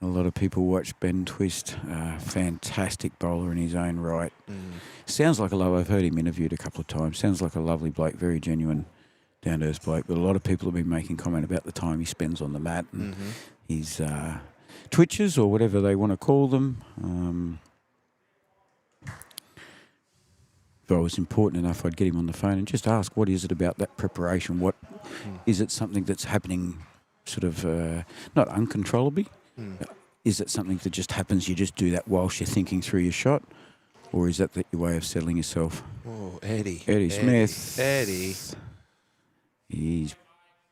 A lot of people watch Ben Twist, fantastic bowler in his own right. Sounds like I've heard him interviewed a couple of times. Sounds like a lovely bloke, very genuine, down-to-earth bloke. But a lot of people have been making comment about the time he spends on the mat and his twitches or whatever they want to call them. If I was important enough, I'd get him on the phone and just ask, what is it about that preparation? What is it something that's happening sort of not uncontrollably? Is it something that just happens, you just do that whilst you're thinking through your shot? Or is that your way of settling yourself? Oh, Eddie Smith. Eddie. He's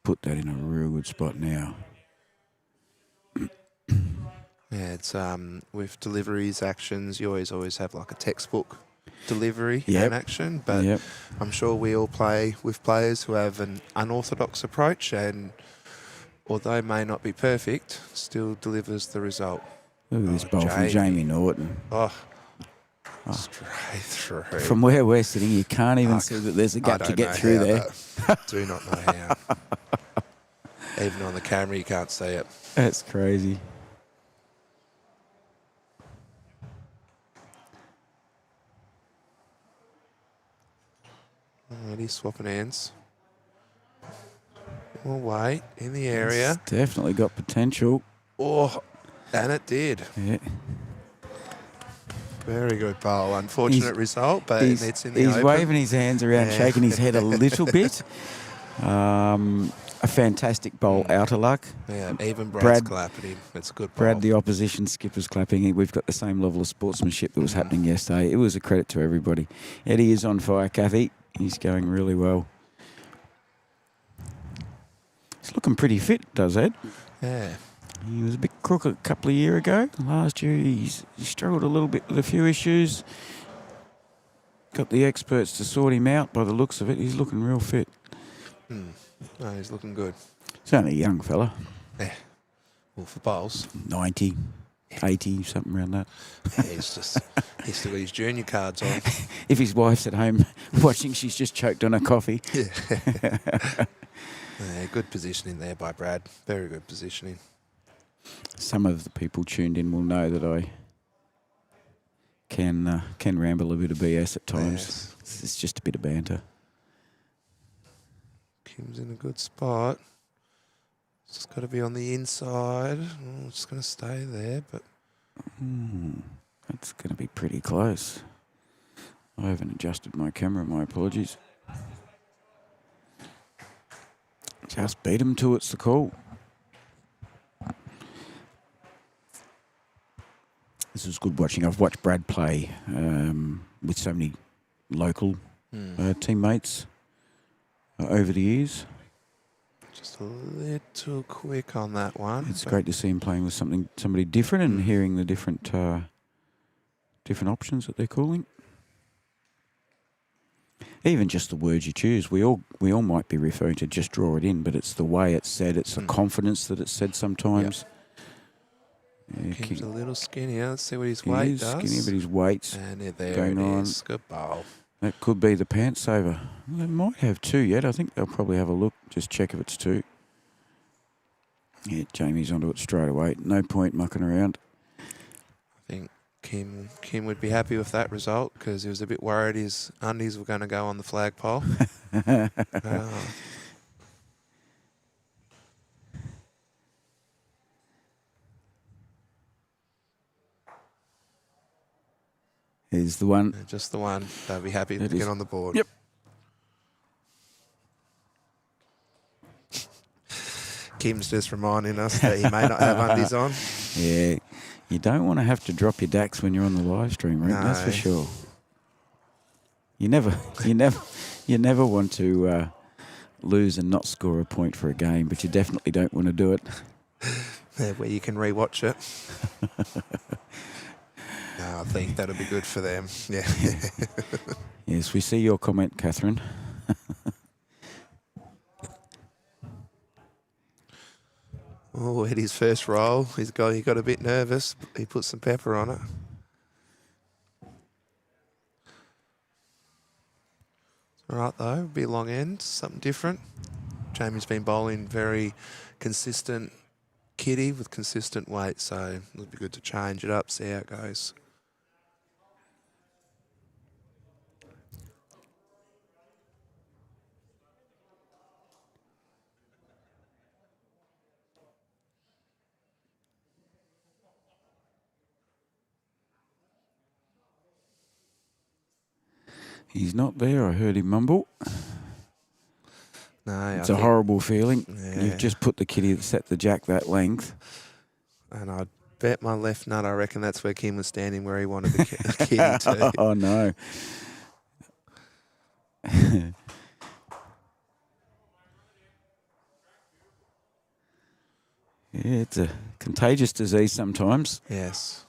put that in a real good spot now. Yeah, it's with deliveries, actions, you always have like a textbook delivery and action, but I'm sure we all play with players who have an unorthodox approach and although may not be perfect, still delivers the result. Look at this bowl from Jamie Norton. Straight through. From where we're sitting, you can't even see that there's a gap to get through there. Do not know how. Even on the camera, you can't see it. That's crazy. Alrighty, swapping hands. Well, wait, in the area. It's definitely got potential. Oh, and it did. Yeah. Very good bowl. Unfortunate result, but it's in the open. He's waving his hands around, shaking his head a little bit. A fantastic bowl out of luck. Yeah, even Brad's clapping him. It's a good bowl. Brad, the opposition skipper's clapping. We've got the same level of sportsmanship that was happening yesterday. It was a credit to everybody. Eddie is on fire, Kathy. He's going really well. He's looking pretty fit, does Ed? Yeah. He was a bit crooked a couple of years ago. Last year he struggled a little bit with a few issues. Got the experts to sort him out by the looks of it. He's looking real fit. No, he's looking good. He's only a young fella. Yeah. Well, for bowls. 90, 80, something around that. Yeah, he's still got his junior cards on. If his wife's at home watching, she's just choked on her coffee. Yeah. Good positioning there by Brad. Very good positioning. Some of the people tuned in will know that I can ramble a bit of BS at times. Yes. It's just a bit of banter. Kim's in a good spot. It's just got to be on the inside. Oh, it's going to stay there, but that's going to be pretty close. I haven't adjusted my camera. My apologies. Just beat him to it's the call. This is good watching. I've watched Brad play with so many local teammates over the years. Just a little quick on that one. It's great to see him playing with somebody different and hearing the different options that they're calling. Even just the words you choose, we all might be referring to just draw it in, but it's the way it's said, it's the confidence that it's said sometimes. Yeah, Kim's a little skinnier. Let's see what his he weight is does. skinny, but his weight's And there going it on. is. Good bowl. That could be the pants saver. They might have 2 yet. I think they'll probably have a look, just check if it's 2. Yeah, Jamie's onto it straight away. No point mucking around. I think Kim would be happy with that result because he was a bit worried his undies were going to go on the flagpole. Here's the one. Just the one. They'll be happy to get on the board. Yep. Kim's just reminding us that he may not have undies on. Yeah, you don't want to have to drop your dacks when you're on the live stream, right? No. That's for sure. You never want to lose and not score a point for a game, but you definitely don't want to do it. Yeah, where you can rewatch it. No, I think that'll be good for them. Yeah. Yes, we see your comment, Catherine. Oh, hit his first roll. He got a bit nervous. He put some pepper on it. All right, though. Be long end, something different. Jamie's been bowling very consistent kitty with consistent weight, so it'll be good to change it up, see how it goes. He's not there. I heard him mumble. No, It's a horrible feeling. Yeah. You've just put the kitty that set the jack that length. And I'd bet my left nut, I reckon that's where Kim was standing, where he wanted the kitty to. Oh, no. Yeah, it's a contagious disease sometimes. Yes.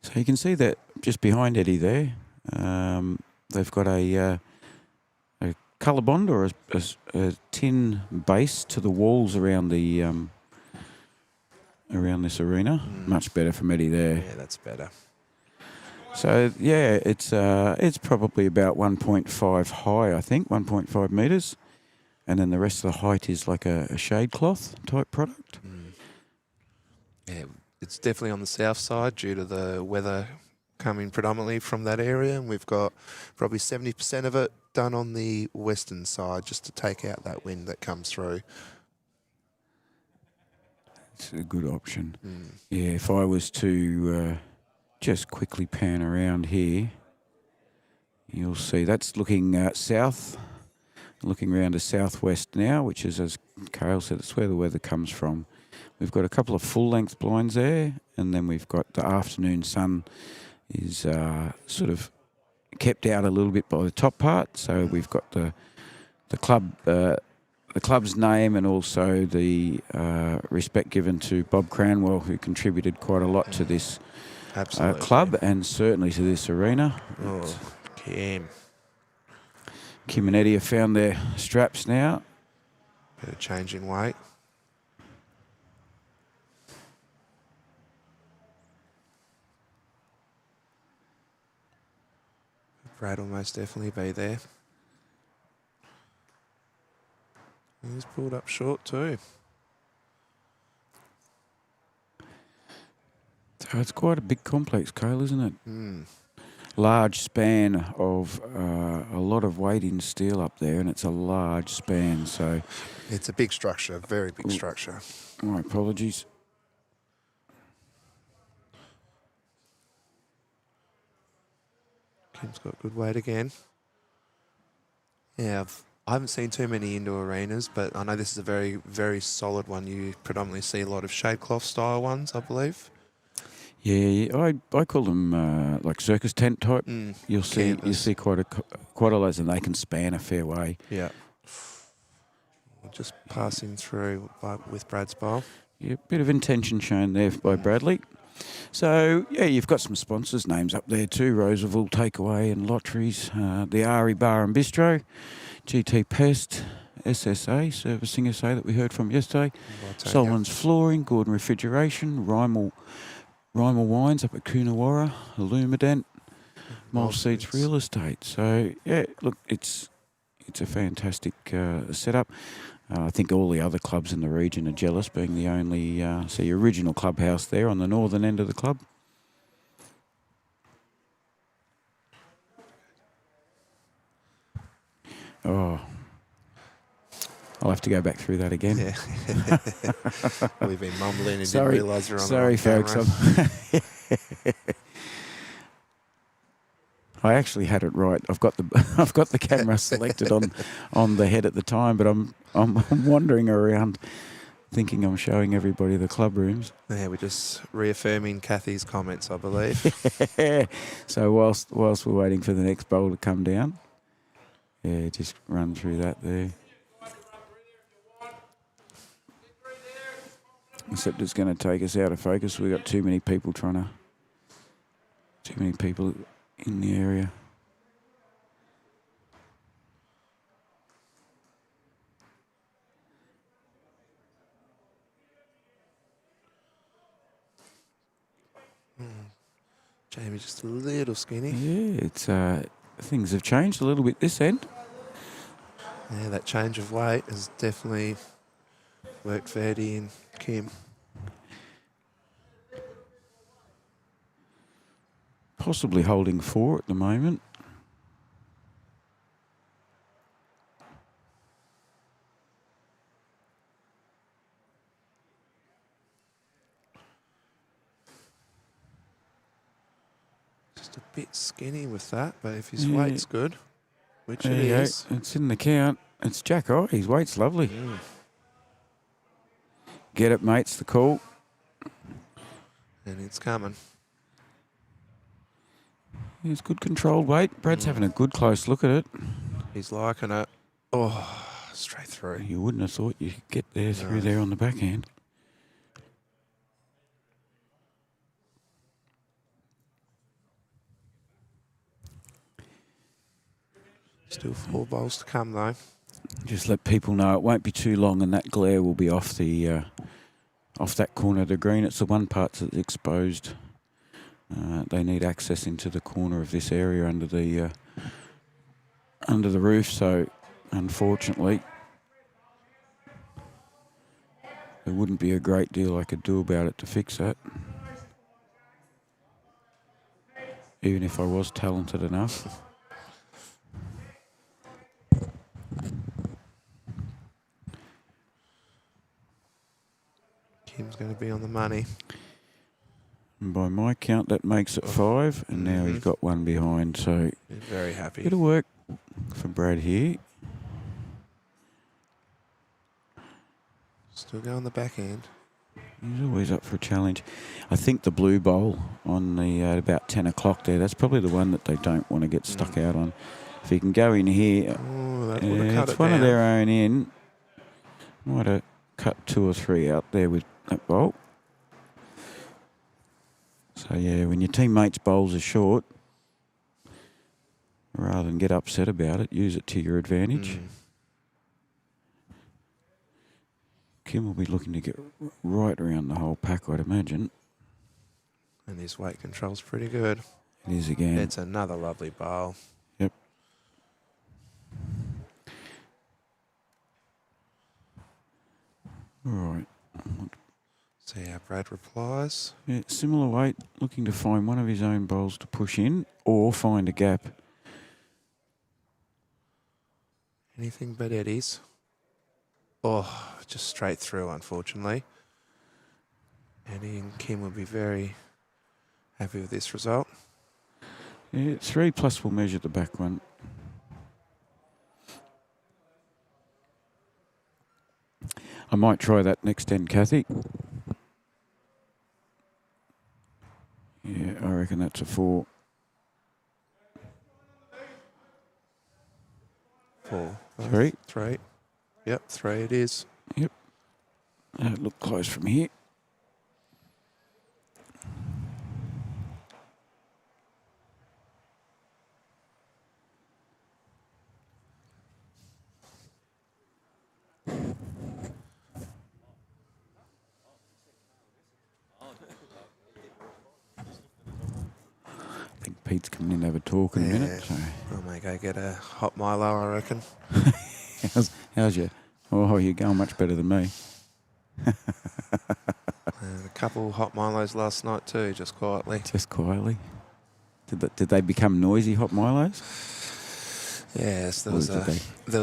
So you can see that just behind Eddie there, they've got a colour bond or a tin base to the walls around the around this arena. Much better from Eddie there. Yeah, that's better. So yeah, it's probably about 1.5 high, I think, 1.5 metres, and then the rest of the height is like a shade cloth type product. Yeah, it's definitely on the south side due to the weather coming predominantly from that area, and we've got probably 70% of it done on the western side just to take out that wind that comes through. It's a good option. Yeah, if I was to just quickly pan around here, you'll see that's looking south, looking around to southwest now, which is, as Cale said, it's where the weather comes from. We've got a couple of full-length blinds there, and then we've got the afternoon sun is sort of kept out a little bit by the top part. So we've got the club's name and also the respect given to Bob Cranwell, who contributed quite a lot to this club and certainly to this arena. Oh, Kim. Kim and Eddie have found their straps now. Bit of change in weight. Brad will most definitely be there. He's pulled up short too. So it's quite a big complex, Cale, isn't it? Large span of a lot of weight in steel up there, and it's a large span. So it's a big structure, very big structure. My apologies. Kim's got good weight again. Yeah, I haven't seen too many indoor arenas, but I know this is a very, very solid one. You predominantly see a lot of shade cloth style ones, I believe. Yeah, I call them like circus tent type. You'll Campers. see quite a lot of those, and they can span a fair way. Yeah. Just passing through with Brad's bowl. Yeah, bit of intention shown there by Bradley. So, yeah, you've got some sponsors' names up there too. Roosevelt Takeaway and Lotteries, the Ari Bar and Bistro, GT Pest, SSA, Servicing SA that we heard from yesterday, Solomons Flooring, Gordon Refrigeration, Rymal Wines up at Coonawarra, Illumident, Mole Seeds Real Estate. So, yeah, look, it's a fantastic setup. I think all the other clubs in the region are jealous, being the only original clubhouse there on the northern end of the club. Oh, I'll have to go back through that again. Yeah. We've been mumbling and didn't realise we're on Sorry, folks. I actually had it right. I've got the camera selected on the head at the time, but I'm wandering around thinking I'm showing everybody the club rooms. Yeah, we're just reaffirming Kathy's comments, I believe. So whilst we're waiting for the next bowl to come down, yeah, just run through that there. Except it's going to take us out of focus. We've got too many people in the area. Jamie just a little skinny. Yeah, it's things have changed a little bit this end. Yeah, that change of weight has definitely worked for Eddie and Kim. Possibly holding 4 at the moment. Just a bit skinny with that, but if his weight's good, which it is. It's in the count. It's Jack Eye. His weight's lovely. Get it, mate's the call. And it's coming. It's good controlled weight. Brad's having a good close look at it. He's liking it. Oh, straight through. You wouldn't have thought you could get there through there on the backhand. Still 4 bowls to come though. Just let people know it won't be too long, and that glare will be off the off that corner of the green. It's the one part that's exposed. They need access into the corner of this area under the roof. So, unfortunately, there wouldn't be a great deal I could do about it to fix that, even if I was talented enough. Kim's going to be on the money. And by my count, that makes it 5, and now he's got one behind. So, very happy. Bit of work for Brad here. Still going the backhand. He's always up for a challenge. I think the blue bowl on the about 10 o'clock there, that's probably the one that they don't want to get stuck out on. If he can go in here, it's one of their own in. Might have cut 2 or 3 out there with that bowl. So, yeah, when your teammates' bowls are short, rather than get upset about it, use it to your advantage. Kim will be looking to get right around the whole pack, I'd imagine. And his weight control's pretty good. It is again. It's another lovely bowl. Yep. All right. See how Brad replies. Yeah, similar weight, looking to find one of his own bowls to push in or find a gap. Anything but Eddie's. Oh, just straight through, unfortunately. Eddie and Kim will be very happy with this result. Yeah, 3 plus we'll measure the back one. I might try that next end, Kathy. Yeah, I reckon that's a 4. 4. 3. 3. Yep, 3 it is. Yep. Look close from here. I think Pete's coming in to have a talk in a minute. So. I may go get a hot Milo, I reckon. how's you? Oh, you're going much better than me. A couple hot Milos last night too, just quietly. Just quietly. Did they become noisy hot Milos? Yes, there was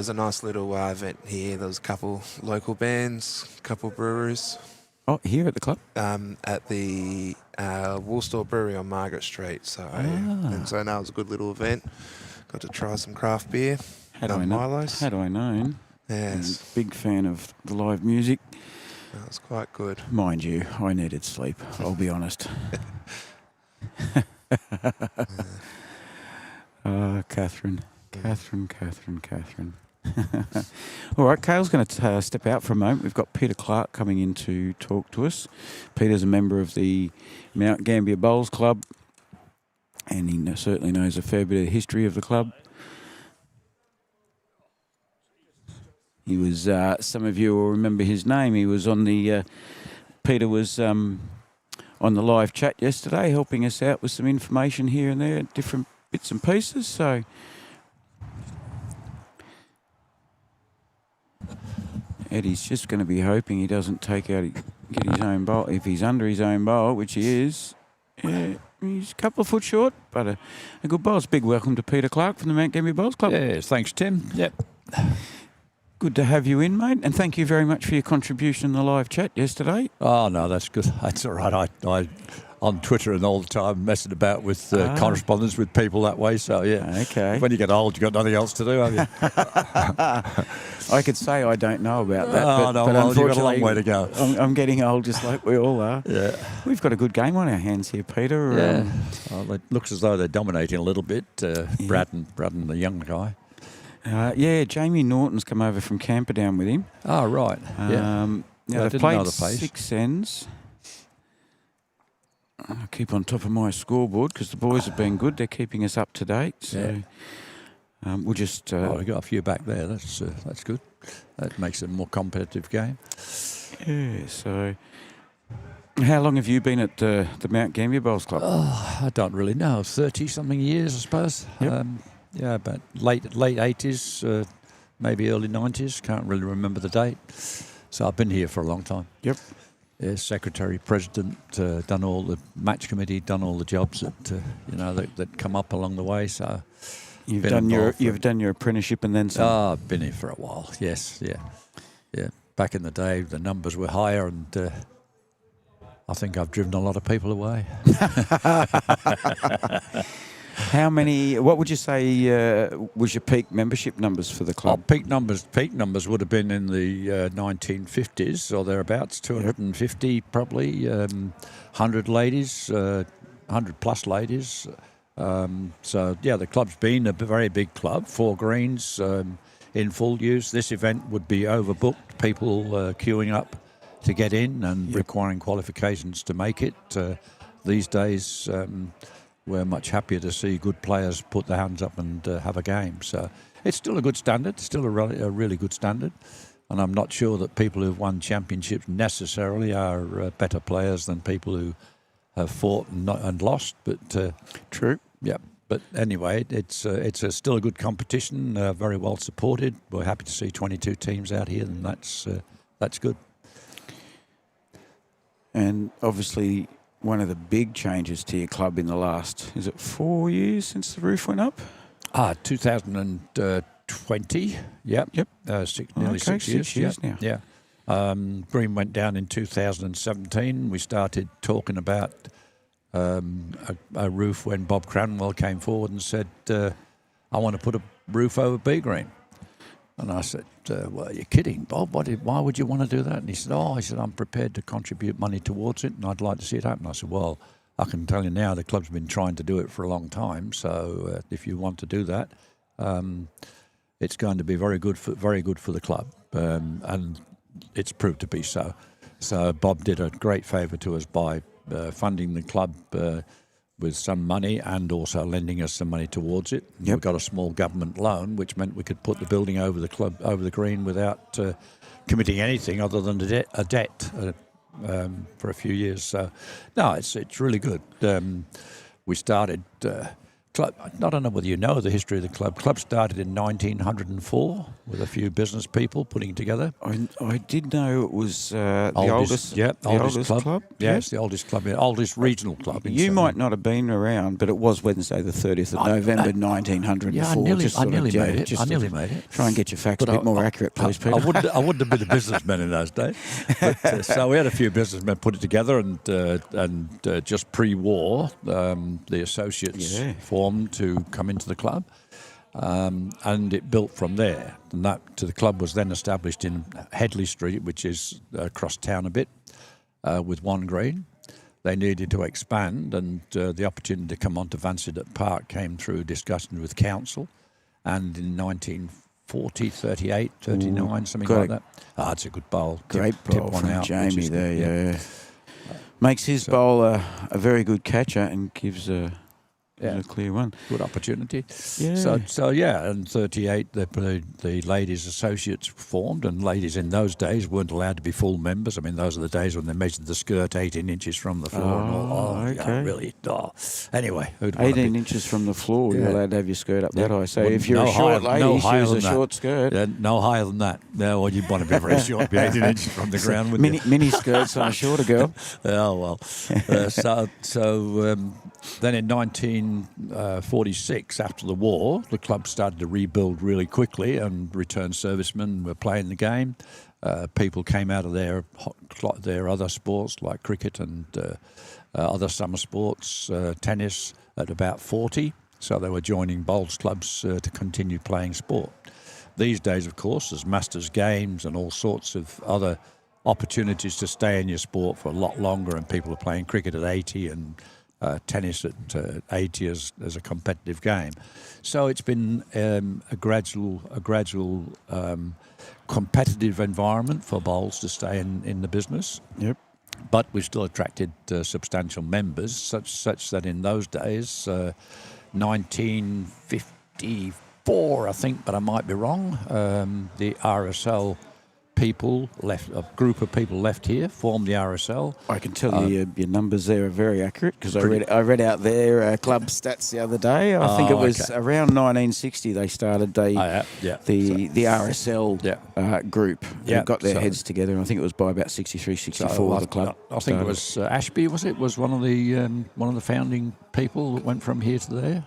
a nice little event here. There was a couple local bands, a couple brewers. Oh, here at the club? At the Woolstore Brewery on Margaret Street. So it was a good little event. Got to try some craft beer. Had I known? Yes. I'm a big fan of the live music. That was quite good. Mind you, I needed sleep, I'll be honest. Catherine. All right, Cale's going to step out for a moment. We've got Peter Clark coming in to talk to us. Peter's a member of the Mount Gambier Bowls Club, and he certainly knows a fair bit of the history of the club. He was, some of you will remember his name. He was on the, Peter was on the live chat yesterday, helping us out with some information here and there, different bits and pieces. So, Eddie's just going to be hoping he doesn't get his own bowl. If he's under his own bowl, which he is, he's a couple of foot short, but a good bowl. It's a big welcome to Peter Clark from the Mount Gambier Bowls Club. Yes, thanks, Tim. Yep. Good to have you in, mate, and thank you very much for your contribution in the live chat yesterday. Oh, no, that's good. That's all right. I on Twitter and all the time messing about with correspondence with people that way, so yeah. Okay. When you get old, you've got nothing else to do, have you? I could say I don't know about that, but unfortunately, you've got a long way to go. I'm getting old just like we all are. Yeah. We've got a good game on our hands here, Peter. Yeah. Well, it looks as though they're dominating a little bit, Braddon, the young guy. Jamie Norton's come over from Camperdown with him. Oh, right. They've played 6 ends. I keep on top of my scoreboard because the boys have been good. They're keeping us up to date. So we'll just... we've got a few back there. That's good. That makes it a more competitive game. Yeah, so... How long have you been at the Mount Gambier Bowls Club? Oh, I don't really know. 30-something years, I suppose. Yep. About late 80s, maybe early 90s. Can't really remember the date. So I've been here for a long time. Yep. Yeah, secretary, president, done all the match committee, done all the jobs that come up along the way. So you've done your apprenticeship and then some. Oh, I've been here for a while. Yes, yeah. Back in the day, the numbers were higher, and I think I've driven a lot of people away. How many? What would you say was your peak membership numbers for the club? Peak numbers would have been in the 1950s or thereabouts. 250 probably, 100 ladies, 100 plus ladies. The club's been a very big club. 4 greens in full use. This event would be overbooked. People queuing up to get in and requiring qualifications to make it. These days. We're much happier to see good players put their hands up and have a game. So it's still a good standard, still a really good standard. And I'm not sure that people who've won championships necessarily are better players than people who have fought and lost. But true. Yeah. But anyway, it's still a good competition, very well supported. We're happy to see 22 teams out here, and that's good. And obviously, one of the big changes to your club in the last, is it 4 years since the roof went up? 2020. Yep. Nearly 6 years. 6 years now. Yeah. Green went down in 2017. We started talking about a roof when Bob Cranwell came forward and said, I want to put a roof over B Green. And I said, well, you're kidding, Bob. Why would you want to do that? And he said, I'm prepared to contribute money towards it, and I'd like to see it happen. I said, well, I can tell you now the club's been trying to do it for a long time. So if you want to do that, it's going to be very good for the club. And it's proved to be so. So Bob did a great favour to us by funding the club with some money and also lending us some money towards it. Yep. We got a small government loan, which meant we could put the building over the green without committing anything other than a debt for a few years. So, no, it's really good. We started. Club, I don't know whether you know the history of the club. Club started in 1904 with a few business people putting together. I did know it was the oldest club. Yeah, it's the oldest club, oldest regional club. You might not have been around, but it was Wednesday the 30th of November 1904. Yeah, I nearly made it. Try and get your facts a bit more accurate, please, Peter. I wouldn't have been a businessman in those days. But, so we had a few businessmen put it together, and just pre-war, the associates formed to come into the club. And it built from there. And the club was then established in Headley Street, which is across town a bit, with one green. They needed to expand, and the opportunity to come onto Vansittart Park came through discussions with council. And in 1940, 38, 39, something like that. It's a good bowl. Great bowl from out, Jamie there, yeah. Makes his bowl a very good catcher and gives a clear one. Good opportunity. Yeah. So in 38, the ladies' associates formed, and ladies in those days weren't allowed to be full members. I mean, those are the days when they measured the skirt 18 inches from the floor. Anyway. 18 inches from the floor, you're allowed to have your skirt up that high. So if you're a short lady, she was a short skirt. Yeah, no higher than that. No, well, you'd want to be very short, be 18 inches from the ground. Mini skirts on a shorter girl. Then in 1946, after the war, the club started to rebuild really quickly, and returned servicemen were playing the game. People came out of their other sports like cricket and other summer sports, tennis, at about 40. So they were joining bowls clubs to continue playing sport. These days, of course, there's masters games and all sorts of other opportunities to stay in your sport for a lot longer, and people are playing cricket at 80 and tennis at 80 as a competitive game. So it's been a gradual competitive environment for bowls to stay in the business. Yep. But we've still attracted substantial members, such that in those days, 1954, I think, but I might be wrong, the RSL people left, a group of people left here, formed the RSL. I can tell you your numbers there are very accurate, because I read out their club stats the other day. I think it was around 1960 they started the RSL group. They got their heads together, and I think it was by about 63, 64 the club. I think it was Ashby, was it? Was one of the founding people that went from here to there?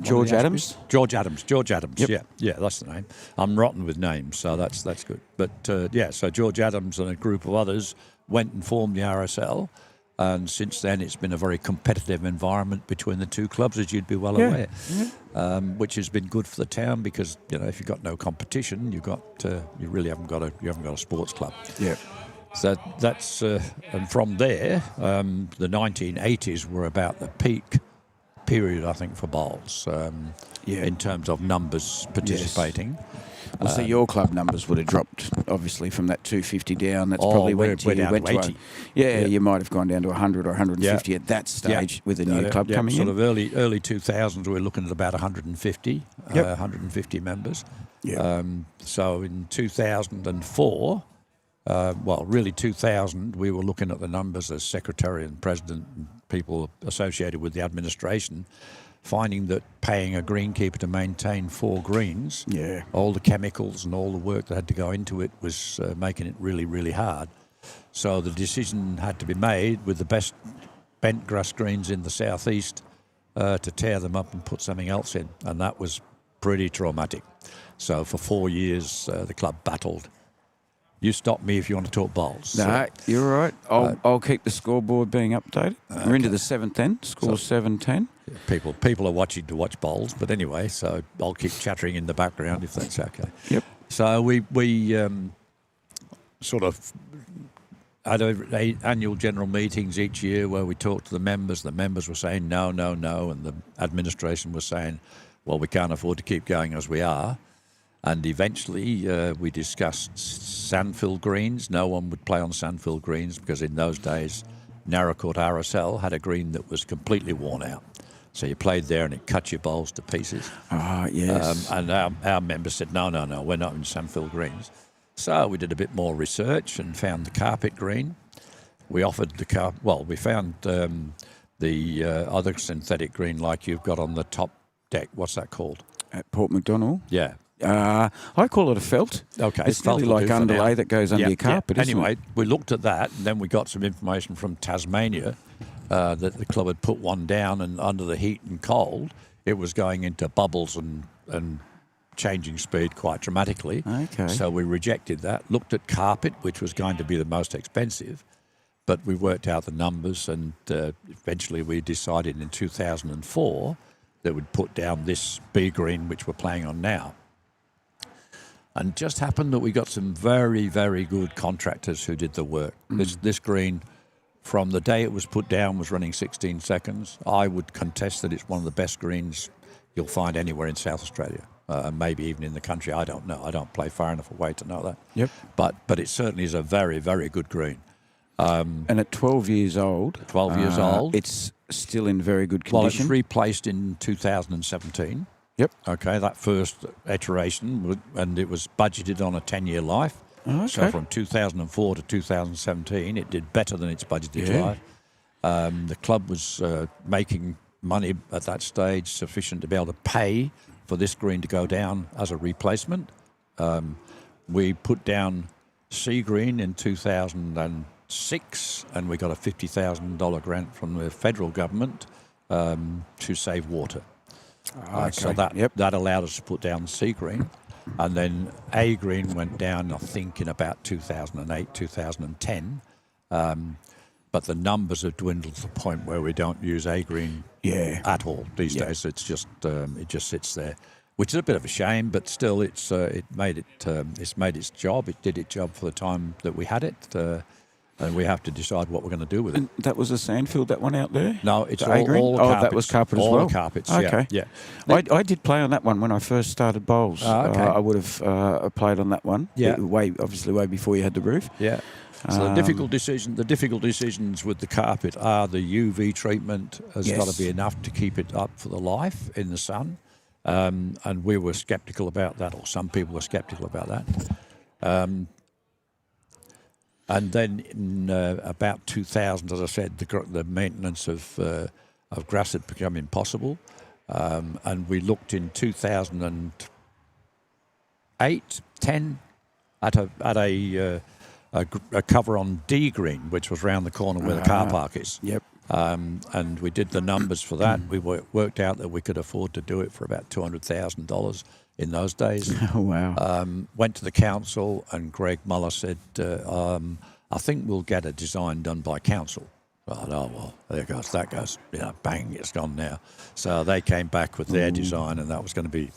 George Adams. George Adams. Yep. Yeah, that's the name. I'm rotten with names, so that's good. But so George Adams and a group of others went and formed the RSL, and since then it's been a very competitive environment between the two clubs, as you'd be well aware, which has been good for the town, because if you've got no competition, you really haven't got a sports club. Yeah. So that's and from there, the 1980s were about the peak period, I think, for bowls in terms of numbers participating. Yes. Well, so your club numbers would have dropped, obviously, from that 250 down. That's probably went to 80. You might have gone down to 100 or 150 at that stage with a new club coming in. Sort of early 2000s, we were looking at about 150 members. Yep. So in 2004, 2000, we were looking at the numbers as secretary and president and people associated with the administration, finding that paying a greenkeeper to maintain 4 greens, all the chemicals and all the work that had to go into it was making it really, really hard. So the decision had to be made with the best bent grass greens in the southeast to tear them up and put something else in, and that was pretty traumatic. So for 4 years, the club battled. You stop me if you want to talk bowls. No, you're right. I'll keep the scoreboard being updated. We're into the 7th end. Score 7-10. People are watching to watch bowls, but anyway, so I'll keep chattering in the background if that's okay. Yep. So we sort of had annual general meetings each year where we talked to the members. The members were saying no, no, no, and the administration was saying, well, we can't afford to keep going as we are. And eventually we discussed sand-filled greens. No one would play on sand-filled greens because in those days, narrow court RSL had a green that was completely worn out. So you played there and it cut your bowls to pieces. Ah, yes. And our members said, no, no, no, we're not in sand-filled greens. So we did a bit more research and found the carpet green. We offered we found the other synthetic green like you've got on the top deck. What's that called? At Port McDonnell? Yeah. I call it a felt. Okay. It's nearly like underlay that goes under your carpet, isn't Anyway, it? we looked at that, and then we got some information from Tasmania that the club had put one down, and under the heat and cold, it was going into bubbles and changing speed quite dramatically. Okay. So we rejected that, looked at carpet, which was going to be the most expensive, but we worked out the numbers, and eventually we decided in 2004 that we'd put down this B green, which we're playing on now. And just happened that we got some very, very good contractors who did the work. This green, from the day it was put down, was running 16 seconds. I would contest that it's one of the best greens you'll find anywhere in South Australia, maybe even in the country. I don't know. I don't play far enough away to know that. Yep. But it certainly is a very, very good green. And at 12 years old... 12 years old. It's still in very good condition. Well, it was replaced in 2017. Yep. Okay, that first iteration, and it was budgeted on a 10-year life. Oh, okay. So from 2004 to 2017, it did better than its budgeted life. The club was making money at that stage sufficient to be able to pay for this green to go down as a replacement. We put down sea green in 2006, and we got a $50,000 grant from the federal government to save water. Okay. So that allowed us to put down the sea green. And then A green went down, I think, in about 2008, 2010. But the numbers have dwindled to the point where we don't use A green at all these days. It's just it just sits there, which is a bit of a shame. But still, it's made its job. It did its job for the time that we had it. And we have to decide what we're going to do with it. And that was a sandfield, that one out there? No, it's the all carpets. That was carpet as all well? The carpets, okay. Yeah. I did play on that one when I first started bowls. Okay. I would have played on that one. Yeah. Obviously way before you had the roof. Yeah. So the difficult decisions with the carpet are the UV treatment has got to be enough to keep it up for the life in the sun. And we were sceptical about that, or some people were sceptical about that. And then in about 2000, as I said, the maintenance of grass had become impossible. And we looked in 2008, 10 at a cover on D green, which was round the corner where the car park is. Yep. And we did the numbers for that. We worked out that we could afford to do it for about $200,000 in those days. Oh, wow. Went to the council, and Greg Muller said, I think we'll get a design done by council. Oh, well, there goes, that goes, bang, it's gone now. So they came back with their design, and that was going to be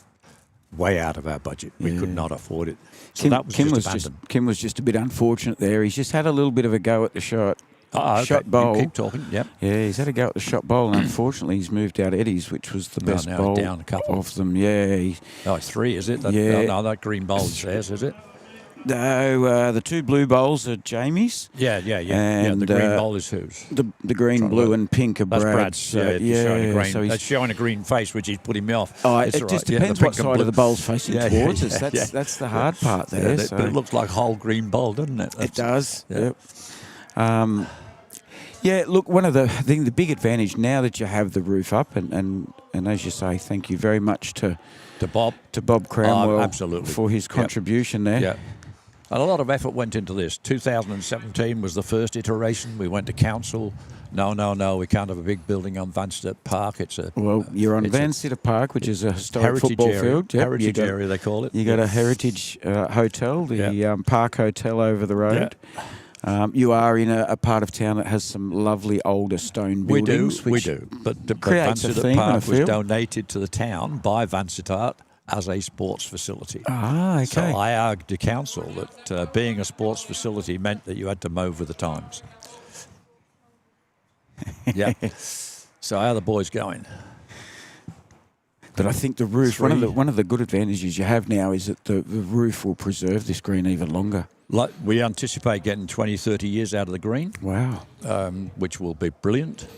way out of our budget. We could not afford it. So that was abandoned. Kim was just a bit unfortunate there. He's just had a little bit of a go at the shot. Shot bowl. You keep talking, yep. Yeah, he's had a go at the shot bowl, and unfortunately he's moved out Eddie's, which was the best bowl down a couple of them. Yeah. It's 3, is it? That green bowl is theirs, is it? No, the 2 blue bowls are Jamie's. Yeah. And, the green bowl is whose? The green, blue, and pink are Brad's. That's showing a green face, which is putting me off. It just depends what side of the bowl's facing towards us. That's the hard part there. But it looks like a whole green bowl, doesn't it? It does. Yep. Look, the big advantage now that you have the roof up, and as you say, thank you very much to Bob Cranwell absolutely. For his contribution there. Yeah. And a lot of effort went into this. 2017 was the first iteration. We went to council. No, we can't have a big building on Vansittart Park. You're on Vansittart Park, which is a historic football field. Yep. Heritage area, they call it. You got a heritage hotel, the Park Hotel over the road. You are in a part of town that has some lovely older stone buildings. We do. But creates a Vansittart theme and a Park was feel. donated to the town by Vansittart as a sports facility. Ah, okay. So I argued to council that being a sports facility meant that you had to move with the times. Yeah. So how are the boys going? But I think the roof, one of the good advantages you have now is that the roof will preserve this green even longer. Like we anticipate getting 20, 30 years out of the green. Wow. Which will be brilliant.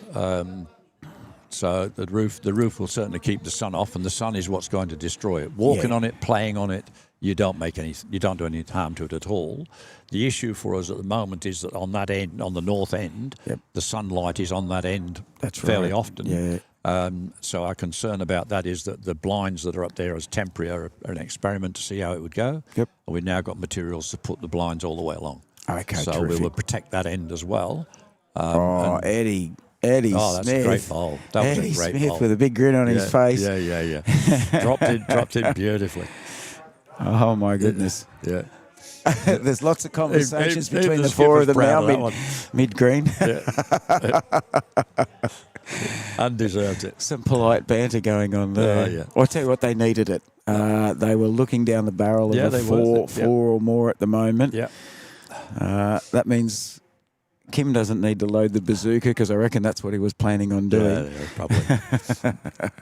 So the roof will certainly keep the sun off, and the sun is what's going to destroy it. Walking on it, playing on it, you don't do any harm to it at all. The issue for us at the moment is that on that end, on the north end, the sunlight is on that end fairly often. Yeah. So our concern about that is that the blinds that are up there as temporary are an experiment to see how it would go. Yep. We've now got materials to put the blinds all the way along. Okay, so terrific. we will protect that end as well. Eddie that's Smith. a great bowl. That was Eddie a great Smith bowl. with a big grin on his face. Yeah. dropped it beautifully. Oh my goodness. Yeah. There's lots of conversations Even between the the four of them skipper's now, proud of that mid-green. Undeserved it. Some polite banter going on there. Yeah. I'll tell you what, they needed it. They were looking down the barrel of four or more at the moment. Yeah. That means Kim doesn't need to load the bazooka because I reckon that's what he was planning on doing. Yeah, probably.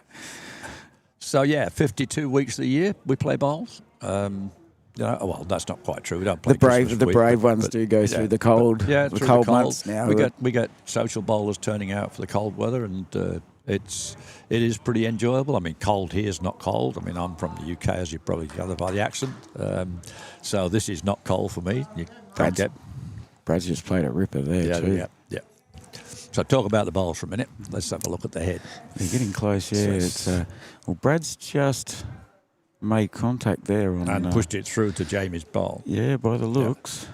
So 52 weeks a year we play bowls. Well, that's not quite true. We don't play The brave ones do go through the cold. Yeah, the cold months now. We get social bowlers turning out for the cold weather, and it is pretty enjoyable. I mean, cold here is not cold. I mean, I'm from the UK, as you probably gather by the accent. So this is not cold for me. Brad's just played a ripper there too. Yeah. So talk about the bowls for a minute. Let's have a look at the head. You're getting close, yeah. Well, Brad's just made contact there and pushed it through to Jamie's bowl. Yeah, by the looks.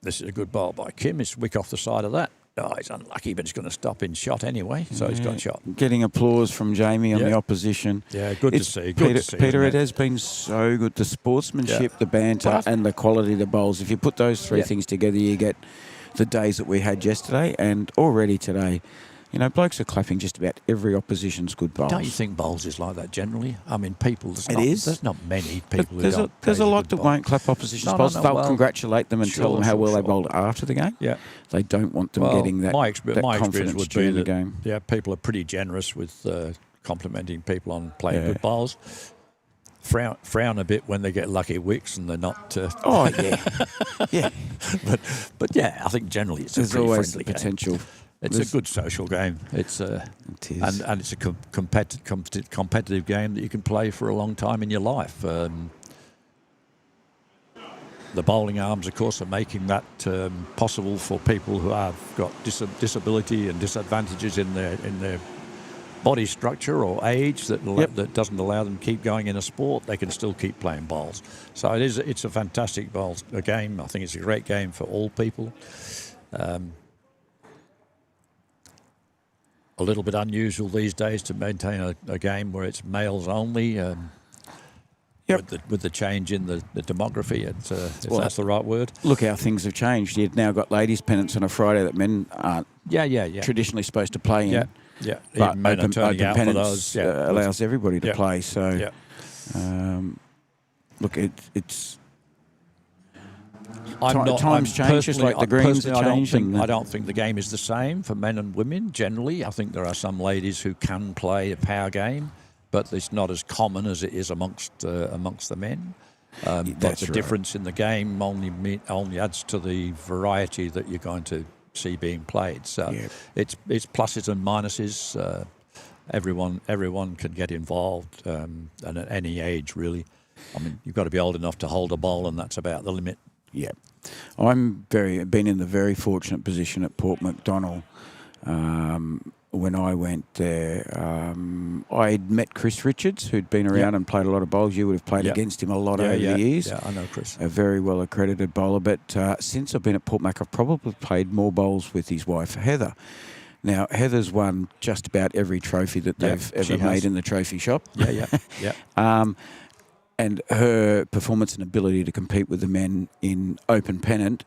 This is a good bowl by Kim. It's wick off the side of that. Oh, he's unlucky, but he's going to stop in shot anyway, so he's got shot. Getting applause from Jamie on the opposition. Yeah, good to see. Peter, it has been so good. The sportsmanship, the banter, and the quality of the bowls. If you put those three things together, you get the days that we had yesterday and already today. You know, blokes are clapping just about every opposition's good bowls. Don't you think bowls is like that generally? I mean, people... Is. There's not many people who don't There's a lot that won't clap opposition's bowls. They'll congratulate them and tell them how well they bowled after the game. Yeah. They don't want them getting that my experience would be during the that, game. Yeah, people are pretty generous with complimenting people on playing good bowls. Frown a bit when they get lucky wicks and they're not... Yeah. But yeah, I think generally it's There's a pretty always friendly the potential. game. It's a good social game. It is. And it's a competitive game that you can play for a long time in your life. The bowling arms, of course, are making that possible for people who have got disability and disadvantages in their body structure or age that doesn't allow them to keep going in a sport. They can still keep playing bowls. So it's a fantastic game. I think it's a great game for all people. A little bit unusual these days to maintain a game where it's males only. With the change in the demography, if that's the right word. Look how things have changed. You've now got ladies' pennants on a Friday that men aren't traditionally supposed to play in. Yeah. But men are turning out for those. Allows everybody to play. So, look, it's... Times change, just like the greens are changing. I don't think the game is the same for men and women generally. I think there are some ladies who can play a power game, but it's not as common as it is amongst the men. But the difference in the game only adds to the variety that you're going to see being played. So it's pluses and minuses. Everyone can get involved, and at any age really. I mean, you've got to be old enough to hold a bowl, and that's about the limit. Yeah, been in the very fortunate position at Port Macdonald. When I went there, I'd met Chris Richards, who'd been around and played a lot of bowls. You would have played against him a lot over the years. Yeah, I know Chris. A very well accredited bowler. But since I've been at Port Mac, I've probably played more bowls with his wife, Heather. Now, Heather's won just about every trophy that they've ever made in the trophy shop. Yeah. And her performance and ability to compete with the men in open pennant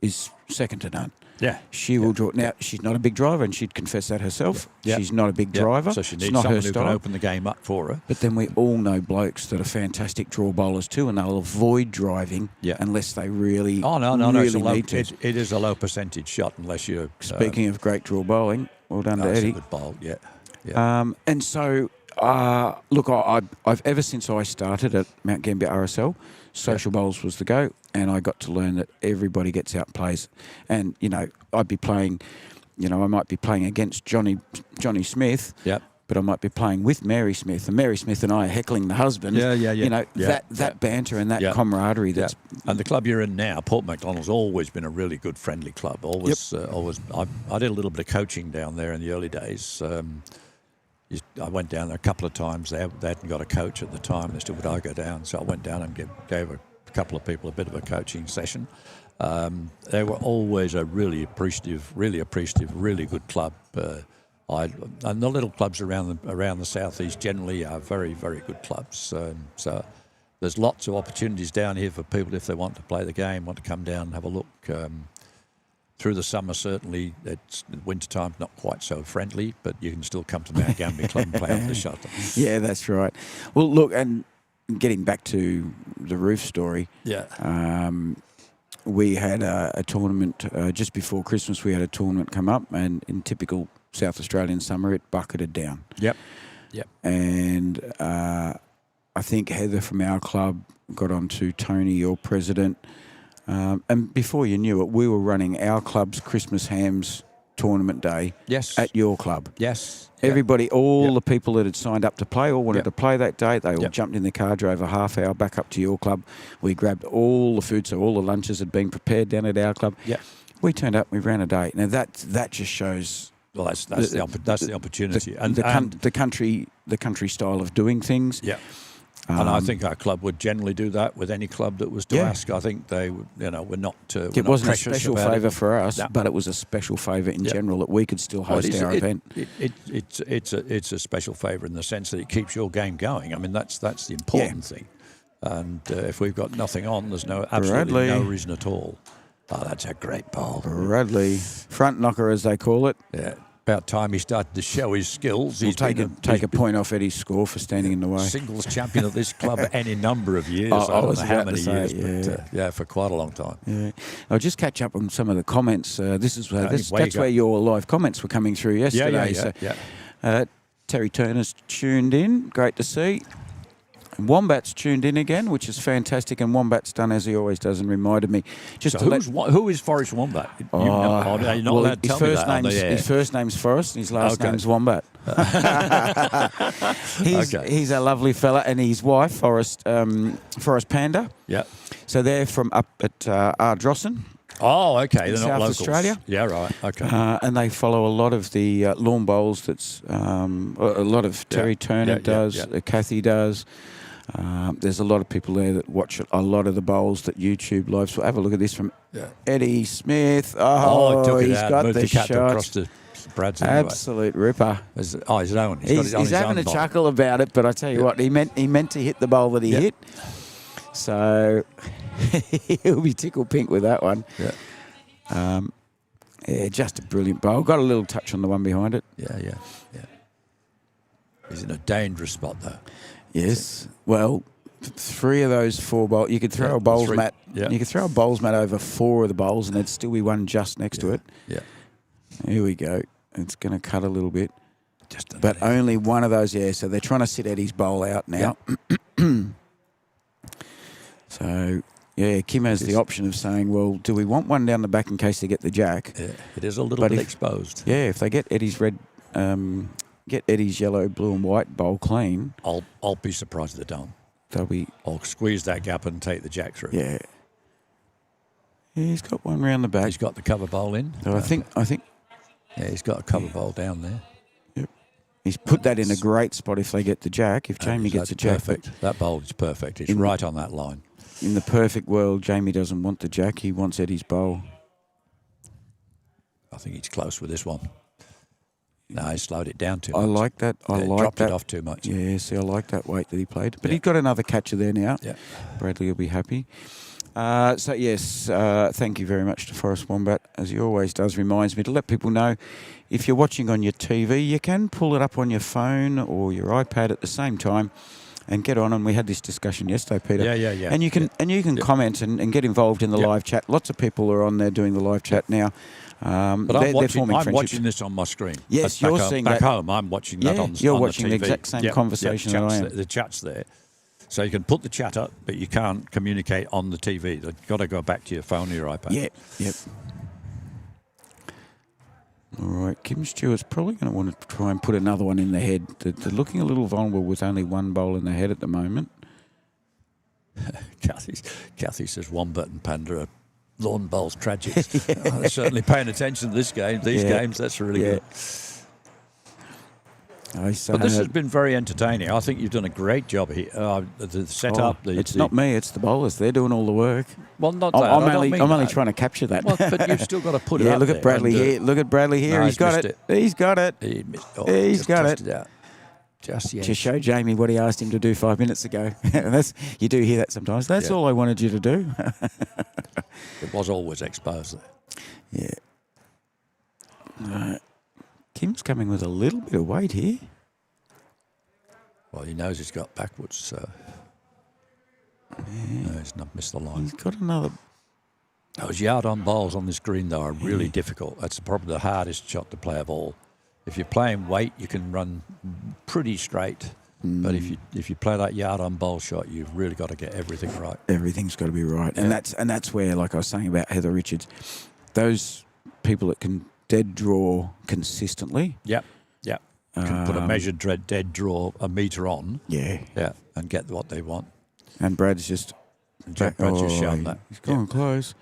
is second to none. Yeah. She will draw. Now, she's not a big driver, and she'd confess that herself. Yeah. She's not a big Yeah. driver. So she It's needs not someone her who style. can open the game up for her. But then we all know blokes that are fantastic draw bowlers too, and they'll avoid driving unless they really, No. really It's a low, need to. it is a low percentage shot unless you're... Speaking of great draw bowling, well done to that's a Eddie. good bowl, yeah. And so, look, I've ever since I started at Mount Gambier RSL, social bowls was the go, and I got to learn that everybody gets out and plays. And, you know, I'd be playing, you know, I might be playing against Johnny Smith, but I might be playing with Mary Smith, and Mary Smith and I are heckling the husband. Yeah. You know, that banter and that camaraderie. That's And the club you're in now, Port Macdonald's always been a really good, friendly club. Always. I did a little bit of coaching down there in the early days. I went down there a couple of times. They hadn't got a coach at the time. They still would I go down. So I went down and gave a couple of people a bit of a coaching session. They were always a really appreciative, really good club. And the little clubs around the southeast generally are very, very good clubs. So there's lots of opportunities down here for people if they want to play the game, want to come down and have a look. Through the summer, certainly, it's wintertime, not quite so friendly, but you can still come to Mount Gambier Club and play off the shuttle. Yeah, that's right. Well, look, and getting back to the roof story, we had a tournament just before Christmas. We had a tournament come up, and in typical South Australian summer, it bucketed down. Yep. And I think Heather from our club got on to Tony, your president. And before you knew it, we were running our club's Christmas Hams tournament day at your club. Yes. Everybody, all the people that had signed up to play, all wanted to play that day. They all jumped in the car, drove a half hour back up to your club. We grabbed all the food, so all the lunches had been prepared down at our club. We turned up, we ran a day. Now that just shows. Well, that's the opportunity, the country style of doing things. Yeah. And I think our club would generally do that with any club that was to ask. I think they, we're not. It wasn't a special favour for us, but it was a special favour in general that we could still host our event. It's a special favour in the sense that it keeps your game going. I mean, that's the important thing. And if we've got nothing on, there's absolutely no reason at all. Oh, that's a great bowl. Bradley, front knocker as they call it. Yeah. About time he started to show his skills. He'll take a point off Eddie's score for standing in the way. Singles champion of this club any number of years. I don't know how many years, but for quite a long time. Yeah. I'll just catch up on some of the comments. That's where your live comments were coming through yesterday. Terry Turner's tuned in. Great to see. Wombat's tuned in again, which is fantastic, and Wombat's done as he always does and reminded me. Who is Forrest Wombat? You're not allowed to tell me that on the air. His first name's Forrest, and his last name's Wombat. He's a lovely fella, and his wife, Forrest Panda. Yeah. So they're from up at Ardrossan. Oh, okay. They're South not locals. Australia. Yeah, right. Okay. And they follow a lot of the lawn bowls. That's a lot of Terry Turner does. Kathy does. There's a lot of people there that watch a lot of the bowls that YouTube live. So have a look at this from Eddie Smith. He's got the shot across to Brad's anyway. Absolute ripper. He's own. He's having a chuckle about it, but I tell you what, he meant to hit the bowl that he hit. So he'll be tickled pink with that one. Just a brilliant bowl. Got a little touch on the one behind it. Yeah. He's in a dangerous spot though. Yes. Well, 3 of those 4 bowls. You could throw a bowls mat. Yeah. You could throw a bowls mat over 4 of the bowls, and there'd still be one just next to it. Yeah. Here we go. It's going to cut a little bit, but only one of those. Yeah. So they're trying to sit Eddie's bowl out now. So Kim has the option of saying, "Well, do we want one down the back in case they get the jack?" Yeah. It is a little bit exposed. Yeah. If they get Eddie's red. Get Eddie's yellow, blue and white bowl clean. I'll be surprised if they don't. I'll squeeze that gap and take the jack through. Yeah. He's got one round the back. He's got the cover bowl in. So I think. Yeah, he's got a cover bowl down there. Yep. He's put that in a great spot if they get the jack. If Jamie gets a jack, perfect. That bowl is perfect. It's right on that line. In the perfect world, Jamie doesn't want the jack. He wants Eddie's bowl. I think he's close with this one. No, he slowed it down too much. I like that. Dropped it off too much. Yeah, see, I like that weight that he played. But he's got another catcher there now. Yeah. Bradley will be happy. So yes, thank you very much to Forrest Wombat, as he always does. Reminds me to let people know, if you're watching on your TV, you can pull it up on your phone or your iPad at the same time and get on. And we had this discussion yesterday, Peter. Yeah. And you can comment and get involved in the live chat. Lots of people are on there doing the live chat now. But I'm watching this on my screen. Yes, you're seeing back that. home. I'm watching that on you're on watching the the TV. exact same conversation that I am. The chat's there. So you can put the chat up, but you can't communicate on the TV. You've got to go back to your phone or your iPad. Yep. All right, Kim Stewart's probably going to want to try and put another one in the head. They're looking a little vulnerable with only one bowl in the head at the moment. Kathy says Wombat and Panda are lawn bowls tragics. They're certainly paying attention to this game. These games, that's really good. But this has been very entertaining. I think you've done a great job here. The setup. It's not me. It's the bowlers. They're doing all the work. Well, not I'm that. I'm only trying to capture that. Well, but you've still got to put it up look at Bradley here. Look at Bradley here. No, He's got it. He's got it. He's got it. To show Jamie what he asked him to do 5 minutes ago. You do hear that sometimes. That's all I wanted you to do. It was always exposed there. Yeah. Kim's coming with a little bit of weight here. Well, he knows he's got backwards, so no, he's not missed the line. He's got another. Those yard-on bowls on this green, though, are really difficult. That's probably the hardest shot to play of all. If you're playing weight, you can run pretty straight. But if you play that yard-on bowl shot, you've really got to get everything right. Everything's got to be right, and that's where, like I was saying about Heather Richards, those people that can dead draw consistently. Yep. Can put a measured dead draw a metre on. Yeah, and get what they want. And Brad's just Brad's just shown that. He's gone close.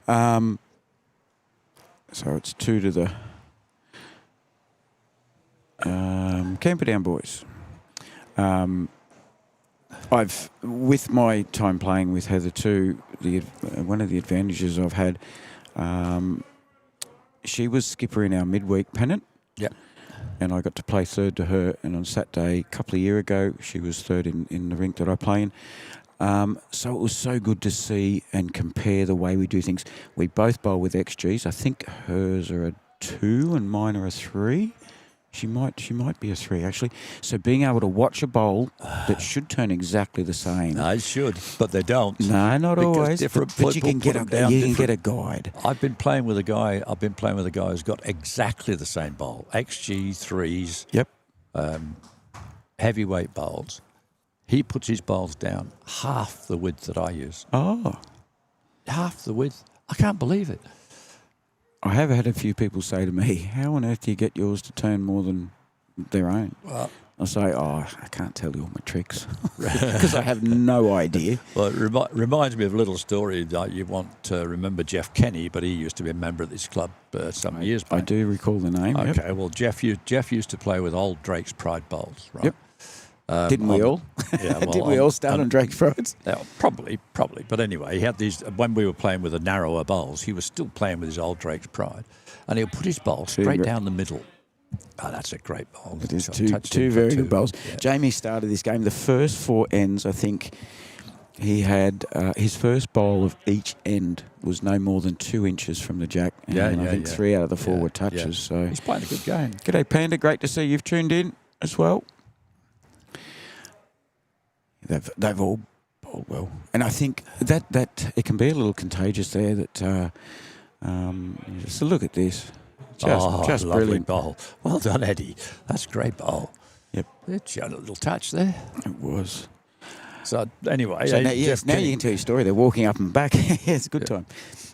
So it's 2 to the Camperdown boys. I've, with my time playing with Heather too, one of the advantages I've had, she was skipper in our midweek pennant. Yep. And I got to play third to her. And on Saturday, a couple of years ago, she was third in the rink that I play in. So it was so good to see and compare the way we do things. We both bowl with XGs. I think hers are a 2 and mine are a 3. She might be a 3, actually. So being able to watch a bowl that should turn exactly the same. No, it should, but they don't. No, not always. But you can get a guide. I've been playing with a guy who's got exactly the same bowl. XG 3s. Yep. Heavyweight bowls. He puts his bowls down half the width that I use. Oh. Half the width. I can't believe it. I have had a few people say to me, how on earth do you get yours to turn more than their own? Well, I'll say, I can't tell you all my tricks because I have no idea. Well, it reminds me of a little story that you want to remember Jeff Kenny, but he used to be a member of this club some years back. I do recall the name. Okay, yep. Well, Jeff used to play with old Drake's Pride bowls, right? Yep. Didn't we all? Yeah, well, didn't we all start on Drake's Prides? Probably. But anyway, he had these. When we were playing with the narrower bowls, he was still playing with his old Drake's Pride, and he'll put his bowl straight down the middle. Oh, that's a great bowl. It is two very good bowls. Yeah. Jamie started this game. The first 4 ends, I think, he had his first bowl of each end was no more than 2 inches from the jack, and I think 3 out of the 4 were touches. Yeah. So he's playing a good game. G'day, Panda. Great to see you've tuned in as well. They've all bowled well, and I think that it can be a little contagious there. That so look at this, just lovely brilliant bowl. Well done, Eddie. That's a great bowl. Yep, it showed a little touch there. It was. So anyway, so now you can tell your story. They're walking up and back. It's a good time.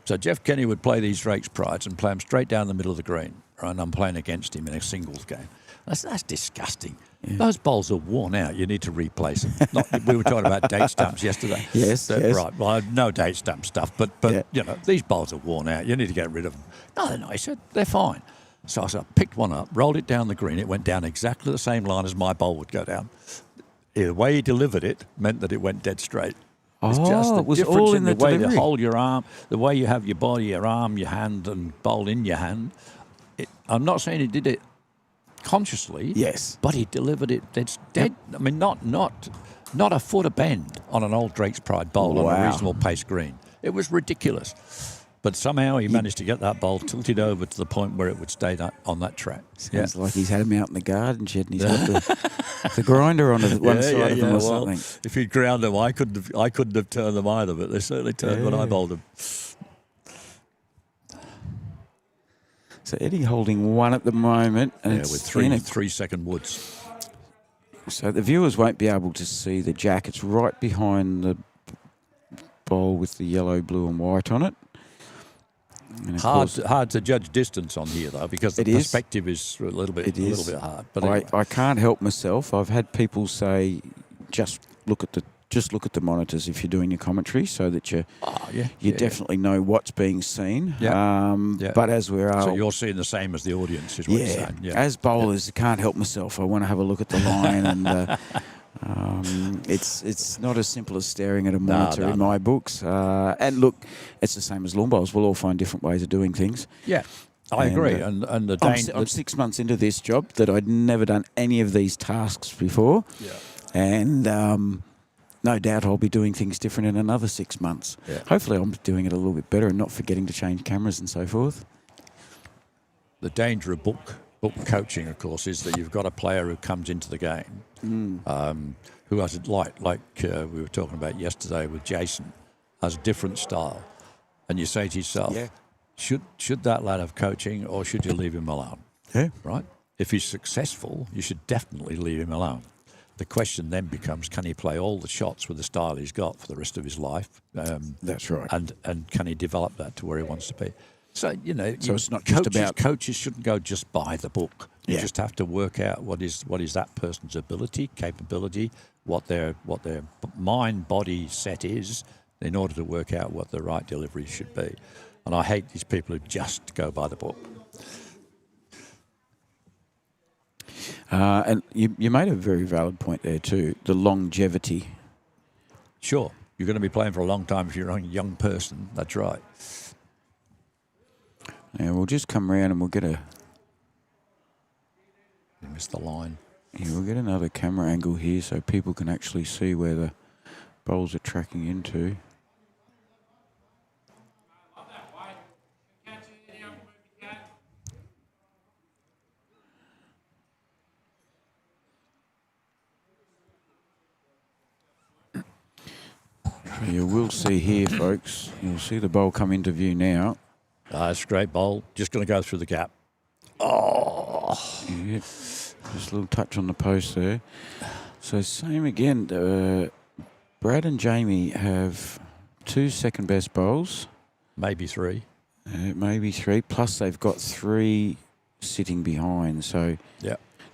So Jeff Kenny would play these Drake's Prides and play them straight down the middle of the green. Right, and I'm playing against him in a singles game. That's disgusting. Yeah. Those bowls are worn out. You need to replace them. We were talking about date stamps yesterday. Yes. Right. Well, no date stamp stuff, but you know, these bowls are worn out. You need to get rid of them. No, they're not. He said, they're fine. So I picked one up, rolled it down the green. It went down exactly the same line as my bowl would go down. The way he delivered it meant that it went dead straight. It's just the it was difference all in the the way delivery. you hold your arm, the way you have your body, your arm, your hand, and bowl in your hand. I'm not saying he did it consciously, yes, but he delivered it. It's dead. I mean, not a foot of bend on an old Drake's Pride bowl on a reasonable pace green. It was ridiculous. But somehow he managed to get that ball tilted over to the point where it would stay on that track. Sounds like he's had him out in the garden shed and he's got the grinder on one side of him or something. If he'd ground them, I couldn't have turned them either, but they certainly turned when I bowled them. So Eddie holding one at the moment. And with 3-second woods. So the viewers won't be able to see the jack. It's right behind the bowl with the yellow, blue and white on it. And hard to judge distance on here though, because the perspective is a little bit hard. But anyway. I can't help myself. I've had people say, just look at the monitors if you're doing your commentary, so that you definitely know what's being seen. But as so you're seeing the same as the audience, is what you're saying. Yeah. As bowlers, I can't help myself. I want to have a look at the line and. It's not as simple as staring at a monitor in my books. And look, it's the same as lawn bowls. We'll all find different ways of doing things. Yeah, I agree. And I'm 6 months into this job that I'd never done any of these tasks before. Yeah. And no doubt I'll be doing things different in another 6 months. Yeah. Hopefully I'm doing it a little bit better and not forgetting to change cameras and so forth. The danger of book coaching, of course, is that you've got a player who comes into the game who has, like we were talking about yesterday with Jason, has a different style. And you say to yourself, should that lad have coaching or should you leave him alone? Yeah. Right? If he's successful, you should definitely leave him alone. The question then becomes, can he play all the shots with the style he's got for the rest of his life? That's right. And can he develop that to where he wants to be? So, it's not just about... Coaches shouldn't go just by the book. You just have to work out what is that person's ability, capability, what their mind-body set is in order to work out what the right delivery should be. And I hate these people who just go by the book. And you made a very valid point there too, the longevity. Sure. You're going to be playing for a long time if you're a young person. That's right. Yeah, we'll just come round and we'll get You missed the line. Yeah, we'll get another camera angle here so people can actually see where the bowls are tracking into. So you will see here, folks. You'll see the bowl come into view now. It's a great bowl. Just going to go through the gap. Oh. Yeah, just a little touch on the post there. So same again. Brad and Jamie have 2 second best bowls. Maybe 3. Maybe 3. Plus they've got 3 sitting behind. So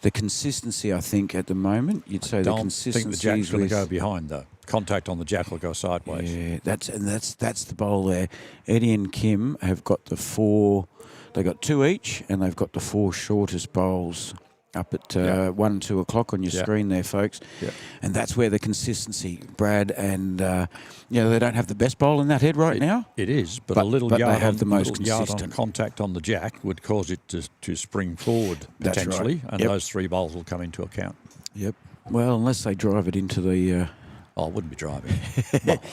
the consistency, I think, at the moment, you'd say the consistency. I think the jack's going to go behind though. Contact on the jack will go sideways. Yeah, that's the bowl there. Eddie and Kim have got the 4. They got 2 each, and they've got the 4 shortest bowls up at 1 and 2 o'clock on your screen there, folks. Yeah. And that's where the consistency, Brad, and they don't have the best bowl in that head right now. It is, but a little yard, have the most consistent. On contact on the jack would cause it to spring forward potentially, and those 3 bowls will come into account. Yep. Well, unless they drive it into the. I wouldn't be driving.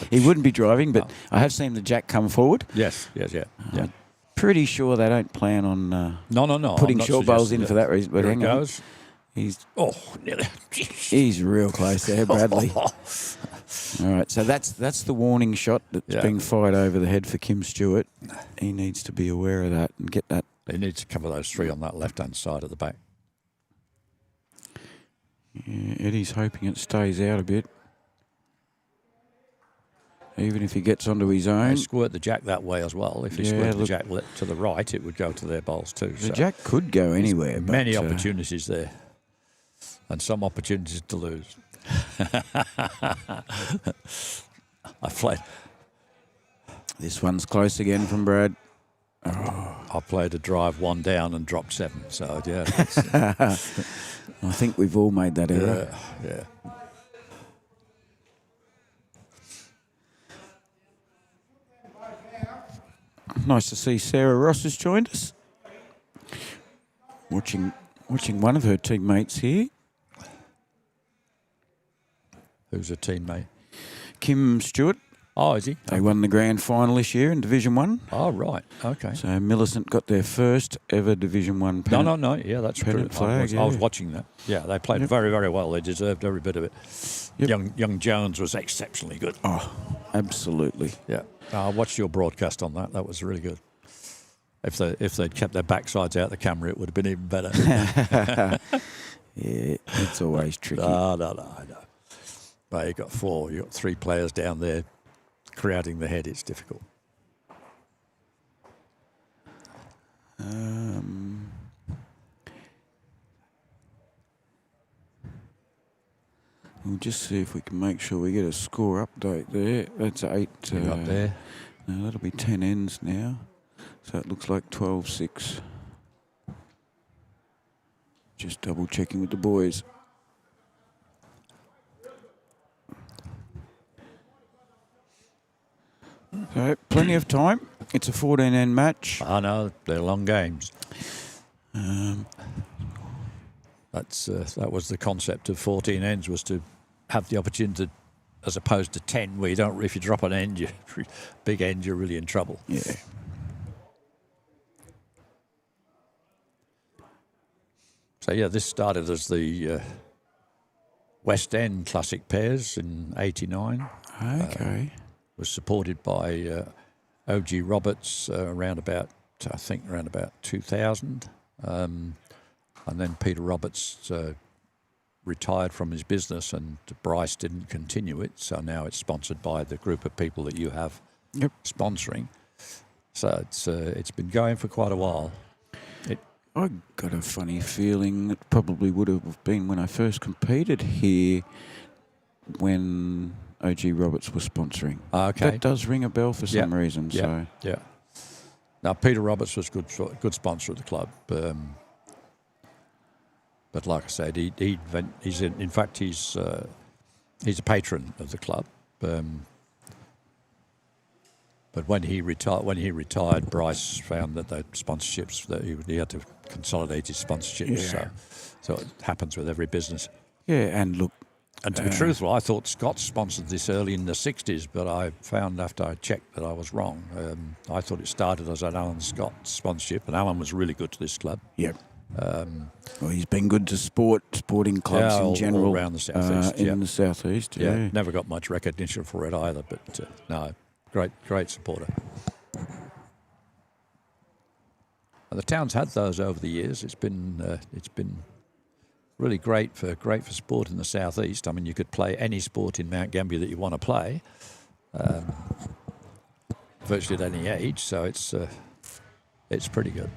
He wouldn't be driving, but I have seen the jack come forward. Yes. Pretty sure they don't plan on no putting short bowls in for that reason. But hang on. Nearly. He's real close there, Bradley. All right, so that's the warning shot that's being fired over the head for Kim Stewart. He needs to be aware of that and get that. He needs to cover those 3 on that left-hand side of the back. Yeah, Eddie's hoping it stays out a bit. Even if he gets onto his own. They squirt the jack that way as well. If he squirt the jack to the right, it would go to their bowls too. The jack could go anywhere. Many opportunities there. And some opportunities to lose. I played. This one's close again from Brad. I played a drive 1 down and dropped 7. So, yeah. I think we've all made that error. Yeah. Nice to see Sarah Ross has joined us. Watching one of her teammates here. Who's a teammate? Kim Stewart. Oh, is he? They won the grand final this year in Division 1. Oh, right. Okay. So Millicent got their first ever Division 1 pennant. No. Yeah, that's true. Pennant flag, I was yeah. watching that. Yeah, they played very, very well. They deserved every bit of it. Yep. Young Jones was exceptionally good. Oh, absolutely. Yeah. I watched your broadcast on that. That was really good. If they'd kept their backsides out the camera, it would have been even better. Yeah, it's always tricky. No, I know. But you got three players down there crowding the head. It's difficult. We'll just see if we can make sure we get a score update there. That's 8. Up there. No, that'll be 10 ends now. So it looks like 12-6. Just double checking with the boys. So plenty of time. It's a 14-end match. I know, they're long games. That was the concept of 14 ends, was to have the opportunity to, as opposed to 10, where you don't. If you drop an end, big end, you're really in trouble. Yeah. So yeah, this started as the West End Classic Pairs in '89. Okay. Was supported by O.G. Roberts around about 2000, and then Peter Roberts retired from his business, and Bryce didn't continue it. So now it's sponsored by the group of people that you have sponsoring. So it's been going for quite a while. I got a funny feeling it probably would have been when I first competed here, when O.G. Roberts was sponsoring. Okay. That does ring a bell for some reason. Yeah. So Yeah. Now Peter Roberts was good sponsor of the club, but like I said, he's a patron of the club. But when he retired, Bryce found that the sponsorships, that he had to consolidate his sponsorships. Yeah. So it happens with every business. yeah, and look, And to be truthful, I thought Scott sponsored this early in the 60s, but I found after I checked that I was wrong. I thought it started as an Alan Scott sponsorship, and Alan was really good to this club. yeah. Well, he's been good to sporting clubs in general all around the southeast. in the southeast. Yeah. Never got much recognition for it either, but no, great supporter. And the town's had those over the years. It's been really great for sport in the southeast. I mean, you could play any sport in Mount Gambier that you want to play, virtually at any age. So it's pretty good.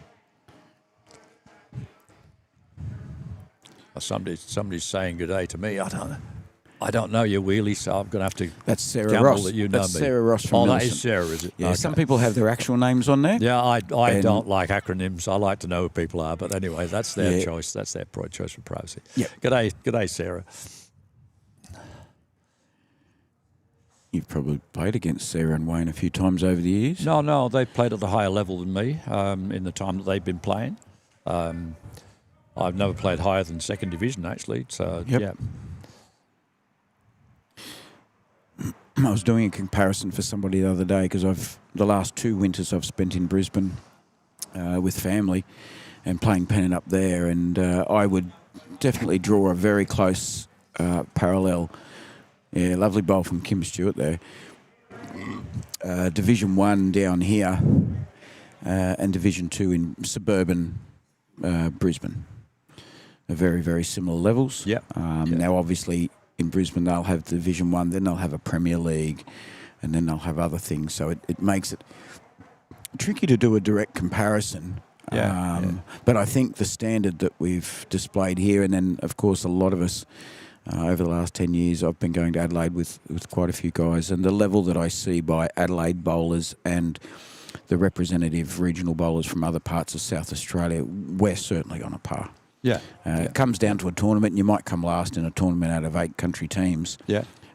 Somebody's saying good day to me. I don't know you, Wheelie, so I'm going to have to. That's Sarah gamble Ross. That you know That's me. Sarah Ross from Oh, that Millicent. is Sarah, is it? Yeah, Okay. some people have their actual names on there. Yeah, I don't like acronyms. I like to know who people are. But anyway, that's their choice. That's their choice for privacy. Yeah. Good day, Sarah. You've probably played against Sarah and Wayne a few times over the years. No, they've played at a higher level than me in the time that they've been playing. I've never played higher than second division, actually. So, yeah. I was doing a comparison for somebody the other day because the last 2 winters I've spent in Brisbane with family and playing pennant up there, and I would definitely draw a very close parallel. Yeah, lovely bowl from Kim Stewart there. Division 1 down here and Division 2 in suburban Brisbane. They're very, very similar levels. Now, obviously, in Brisbane, they'll have Division 1, then they'll have a Premier League, and then they'll have other things. So it makes it tricky to do a direct comparison. But I think the standard that we've displayed here, and then, of course, a lot of us over the last 10 years, I've been going to Adelaide with quite a few guys, and the level that I see by Adelaide bowlers and the representative regional bowlers from other parts of South Australia, we're certainly on a par. It comes down to a tournament, and you might come last in a tournament out of 8 country teams.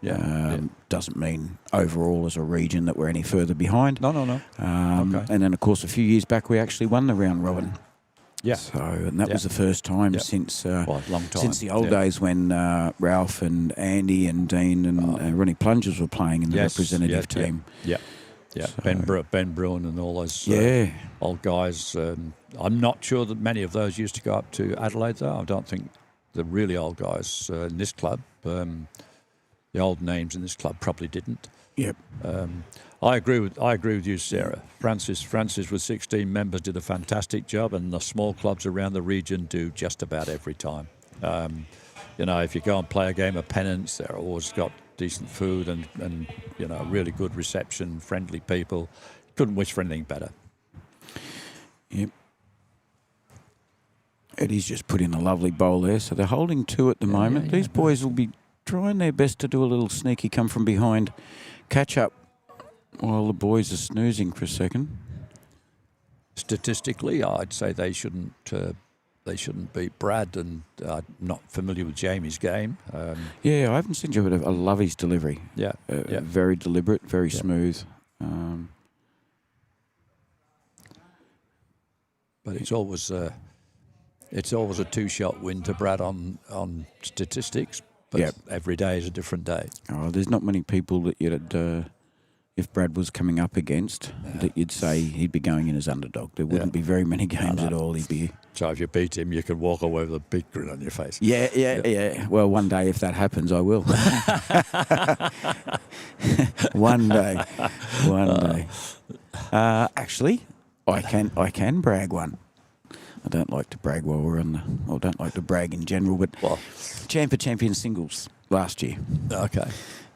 Doesn't mean overall as a region that we're any further behind. No. Okay. And then, of course, a few years back, we actually won the round robin Yeah. So, and that was the first time since Long time. since the old days when Ralph and Andy and Dean and Ronnie Plungers were playing in the representative team. Yeah. Yeah. So, Ben Bruin and all those old guys. I'm not sure that many of those used to go up to Adelaide, though. I don't think the really old guys in this club, the old names in this club, probably didn't. Yep. I agree with you, Sarah. Francis with 16 members did a fantastic job, and the small clubs around the region do just about every time. If you go and play a game of pennants, they're always got decent food and really good reception, friendly people. Couldn't wish for anything better. Yep. Eddie's just put in a lovely bowl there. So they're holding 2 at the moment. These boys will be trying their best to do a little sneaky come from behind, catch up while the boys are snoozing for a second. Statistically, I'd say they shouldn't beat Brad, and I'm not familiar with Jamie's game. I haven't seen you, but I love his delivery. Very deliberate, very smooth. But it's always a 2-shot win to Brad on statistics. But every day is a different day. Oh, there's not many people that you'd, if Brad was coming up against, that you'd say he'd be going in as underdog. There wouldn't be very many games at all. He'd be. So if you beat him, you can walk away with a big grin on your face. Yeah. Well, one day if that happens, I will. One day. Actually, I can brag one. I don't like to brag while we're don't like to brag in general, but champion singles last year. Okay.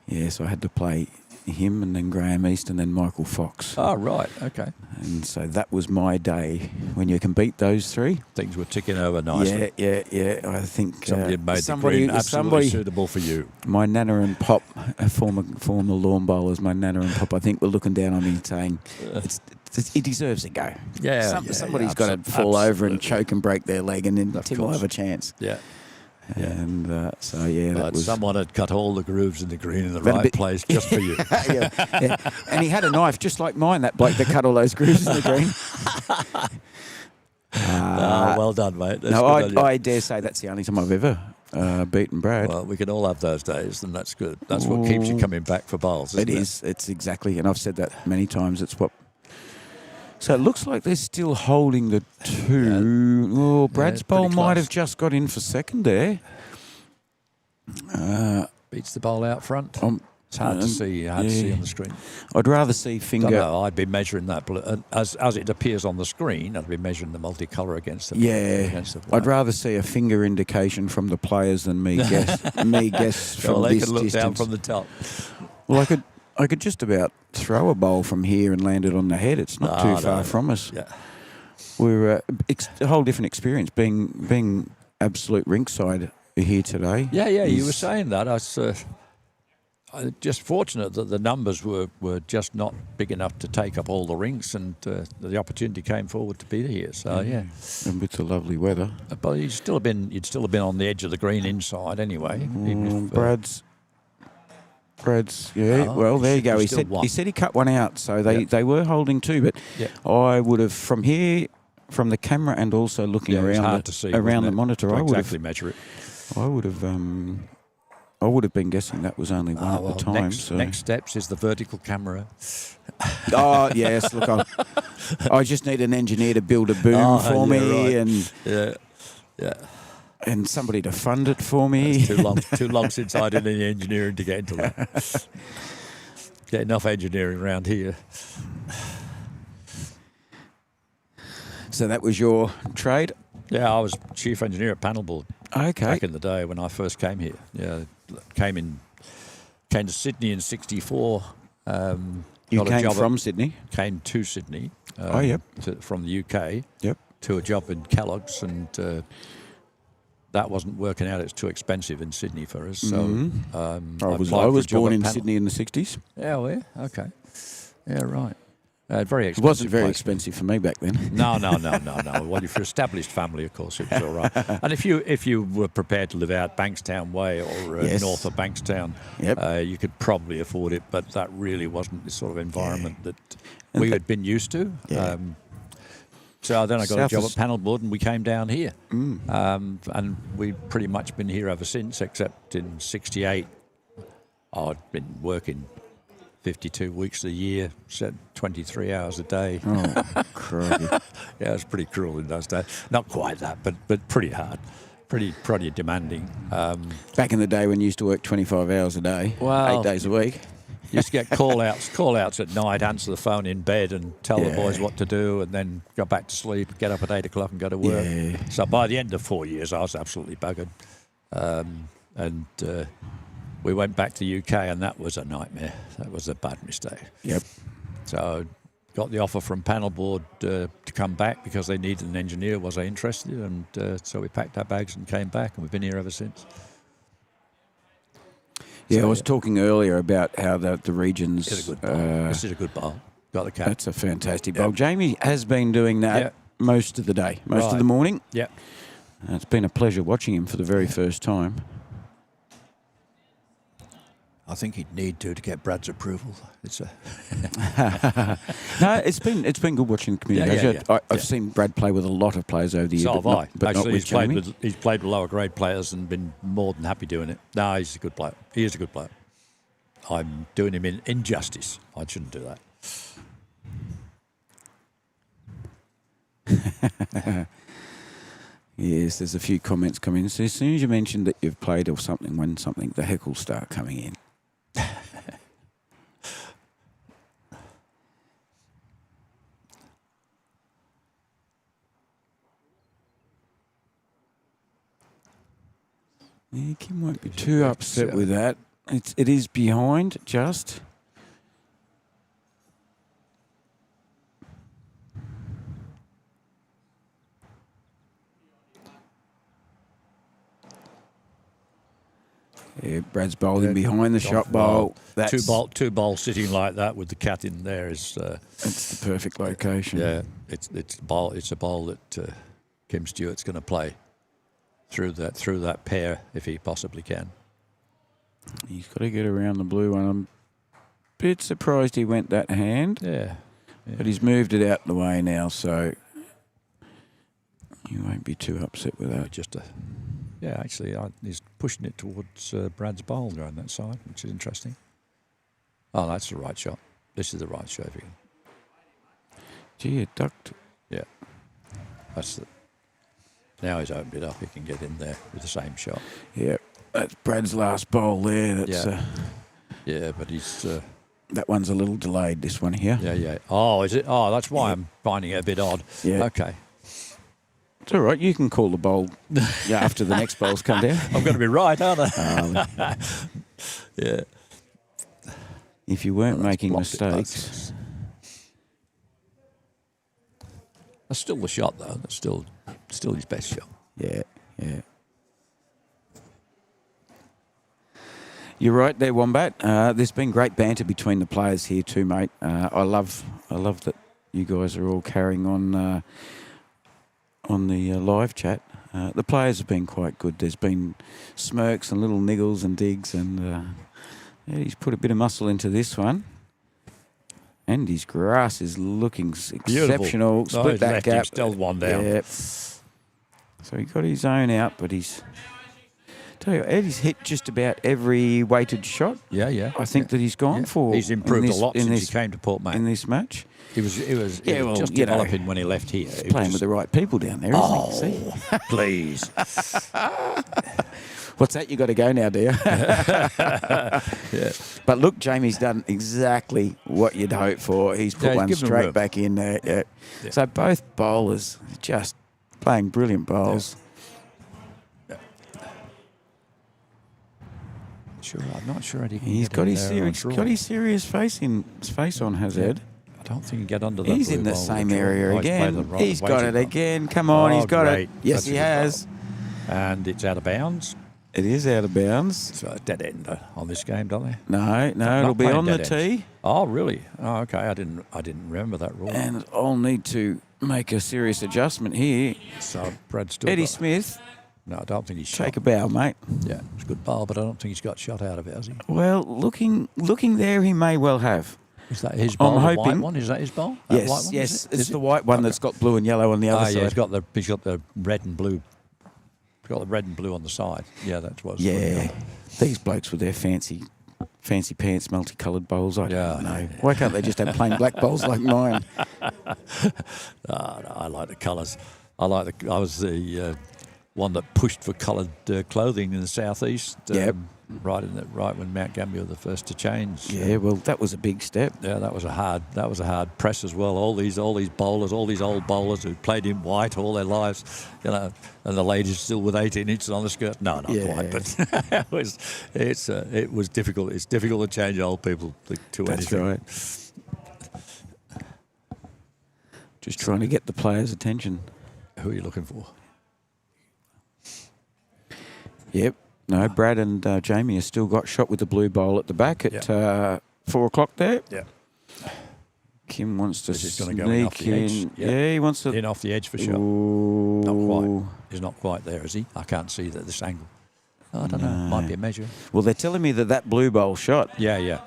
Yeah, so I had to play him and then Graham East and then Michael Fox. Oh, right. Okay. And so that was my day. When you can beat those 3. Things were ticking over nicely. Yeah. I think somebody had made the green absolutely suitable for you. My Nana and Pop, former lawn bowlers, my Nana and Pop, I think were looking down on me saying, he deserves a go. Somebody's got to fall over and choke and break their leg, and then Tim will have a chance. Yeah. And that was... Someone had cut all the grooves in the green in the right place just for you. And he had a knife just like mine, that bloke that cut all those grooves in the green. Well done, mate. I dare say that's the only time I've ever beaten Brad. Well, we can all have those days, and that's good. That's what keeps you coming back for bowls, isn't it? It is. It's exactly, and I've said that many times. It's what... So it looks like they're still holding the 2. Brad's bowl might have just got in for second there. Beats the bowl out front. It's hard to see on the screen. I'd rather see finger... No, I'd be measuring that. As it appears on the screen, I'd be measuring the multicolour against the... I'd rather see a finger indication from the players than me guess from they this can look distance. down from the top. Well, I could just about throw a bowl from here and land it on the head. It's not too far from us. Yeah. We're a whole different experience being absolute rink side here today. Yeah. You were saying that. I was just fortunate that the numbers were just not big enough to take up all the rinks, and the opportunity came forward to be here. So and with the lovely weather. But you'd still have been on the edge of the green inside anyway. Brad's, well, there you go. He said he cut one out, so they were holding 2. But I would have, from here, from the camera, and also looking around the monitor, I would have measure it. I would have been guessing that was only one at the time. Next steps is the vertical camera. Oh yes, look, I just need an engineer to build a boom for me, right. and somebody to fund it for me. It's too long since I did any engineering to get into that. Get enough engineering around here. So that was your trade? Yeah, I was chief engineer at Panelboard. Okay. Back in the day when I first came here. Yeah, came to Sydney in '64. You came from Sydney? Came to Sydney. From the UK. Yep. To a job in Kellogg's, and that wasn't working out. It's too expensive in Sydney for us. So I was born in Sydney in the 60s. Yeah, well, okay. Yeah, right. Very expensive. It wasn't very expensive for me back then. No. Well, if you're established family, of course, it was all right. And if you were prepared to live out Bankstown Way or north of Bankstown, you could probably afford it. But that really wasn't the sort of environment that we had been used to. Yeah. So then I got a South job is- at paddleboard, and we came down here. And we've pretty much been here ever since, except in '68. I'd been working 52 weeks a year, said 23 hours a day. Oh, crikey. Yeah, it was pretty cruel in those days. Not quite that, but pretty hard, pretty demanding. Back in the day when you used to work 25 hours a day, Well, 8 days a week. Used to get call-outs at night, answer the phone in bed and tell the Yeah. boys what to do, and then go back to sleep, get up at 8 o'clock and go to work. Yeah. So by the end of 4 years, I was absolutely buggered. We went back to the UK, and that was a nightmare. That was a bad mistake. Yep. So got the offer from Panelboard to come back because they needed an engineer. Was I interested? And so we packed our bags and came back, and we've been here ever since. Yeah, So, I was talking earlier about how the regions. This is a good bowl. This is a good bowl. Got the cat. That's a fantastic bowl. Jamie has been doing that Yeah. most of the day, most of Right. the morning. Yeah. It's been a pleasure watching him for the very first time. I think he'd need to get Brad's approval. It's a No, it's been good watching the community. Yeah. I've seen Brad play with a lot of players over the years, so but have not, I. but not Actually, with Jamie. he's played with lower grade players and been more than happy doing it. No, he's a good player. He is a good player. I'm doing him in injustice. I shouldn't do that. Yes, there's a few comments coming in. So as soon as you mentioned that you've played or something, when something, the heckles start coming in. Yeah, Kim won't be too upset with that. It is behind just. Yeah, Brad's bowling behind the shot bowl. That's Two bowls sitting like that with the cat in there is that's the perfect location. yeah. It's a bowl that Kim Stewart's going to play through that pair if he possibly can. He's got to get around the blue one. I'm a bit surprised he went that hand, Yeah. but he's moved it out the way now, so you won't be too upset with that. Actually, he's pushing it towards Brad's bowl going that side, which is interesting. Oh, that's the right shot. This is the right shot. Gee, it ducked. Yeah. Now he's opened it up. He can get in there with the same shot. Yeah, that's Brad's last bowl there. That's Yeah, but he's... that one's a little delayed, this one here. Yeah. Oh, is it? Oh, that's why I'm finding it a bit odd. Yeah. Okay. It's all right. You can call the bowl after the next bowl's come down. I'm going to be right, aren't I? Yeah. If you weren't making Blocked it, mistakes. That's still the shot, though. That's still his best shot. Yeah. You're right there, Wombat. There's been great banter between the players here too, mate. I love that you guys are all carrying on the live chat. The players have been quite good. There's been smirks and little niggles and digs, and he's put a bit of muscle into this one. And his grass is looking exceptional. Beautiful. Split that gap. Still one down. Yep. So he got his own out, but he's... Tell you, Ed, he's hit just about every weighted shot. Yeah. I think that he's gone for. He's improved in this, a lot in since this, he came to Port Maine. in this match. He was just you know, developing when he left here. He Playing with the right people down there, isn't he? See? Please. What's that? You got to go now, dear. Yeah. But look, Jamie's done exactly what you'd hope for. He's put Yeah, he's one given him straight room. back in there. Yeah. Yeah. So both bowlers just playing brilliant bowls. I'm not sure he can He's get got in his there serious, on draw. got his serious face on, has Ed. I don't think he can get under that. He's blue in the ball with same draw. area Oh, he's played the again. right He's got weighted it ball. again. Come on, he's got great. it. Yes, That's a he good has. ball. And it's out of bounds. It is out of bounds. So a dead end on this game, don't they? No, it'll be playing on the dead tee. ends. Oh, really? Oh, okay. I didn't remember that rule. And I'll need to make a serious adjustment here. So Brad still Eddie got- Smith, No, I don't think he's shot. take a bow, mate. Yeah, it's a good ball, but I don't think he's got shot out of it, has he? Well, looking there, he may well have. Is that his bowl? I'm The white hoping. one? Is that his bowl? That Yes, white one, yes. is it? It's Is the it? white one that's got blue and yellow on the other side. Yeah, he's got the red and blue. He's got the red and blue on the side. Yeah, that's what's Yeah. These blokes with their fancy pants, multicoloured bowls. I don't know. Why can't they just have plain black bowls like mine? No, I like the colours. I was the one that pushed for coloured clothing in the southeast. Yep. Right when Mount Gambier were the first to change. Yeah, well, that was a big step. Yeah, that was a hard press as well. All these bowlers, all these old bowlers who played in white all their lives, and the ladies still with 18 inches on the skirt. No, not quite, but it was difficult. It's difficult to change old people to That's anything. right. Just trying to get the players' attention. Who are you looking for? Yep. No, Brad and Jamie have still got shot with the blue bowl at the back at 4 o'clock there. Yeah. Kim wants to This is sneak gonna go in off the edge. in. Yeah. Yeah, he wants to. In off the edge for sure. Ooh. Not quite. He's not quite there, is he? I can't see that this angle. I don't know. Might be a measure. Well, they're telling me that blue bowl shot, Yeah.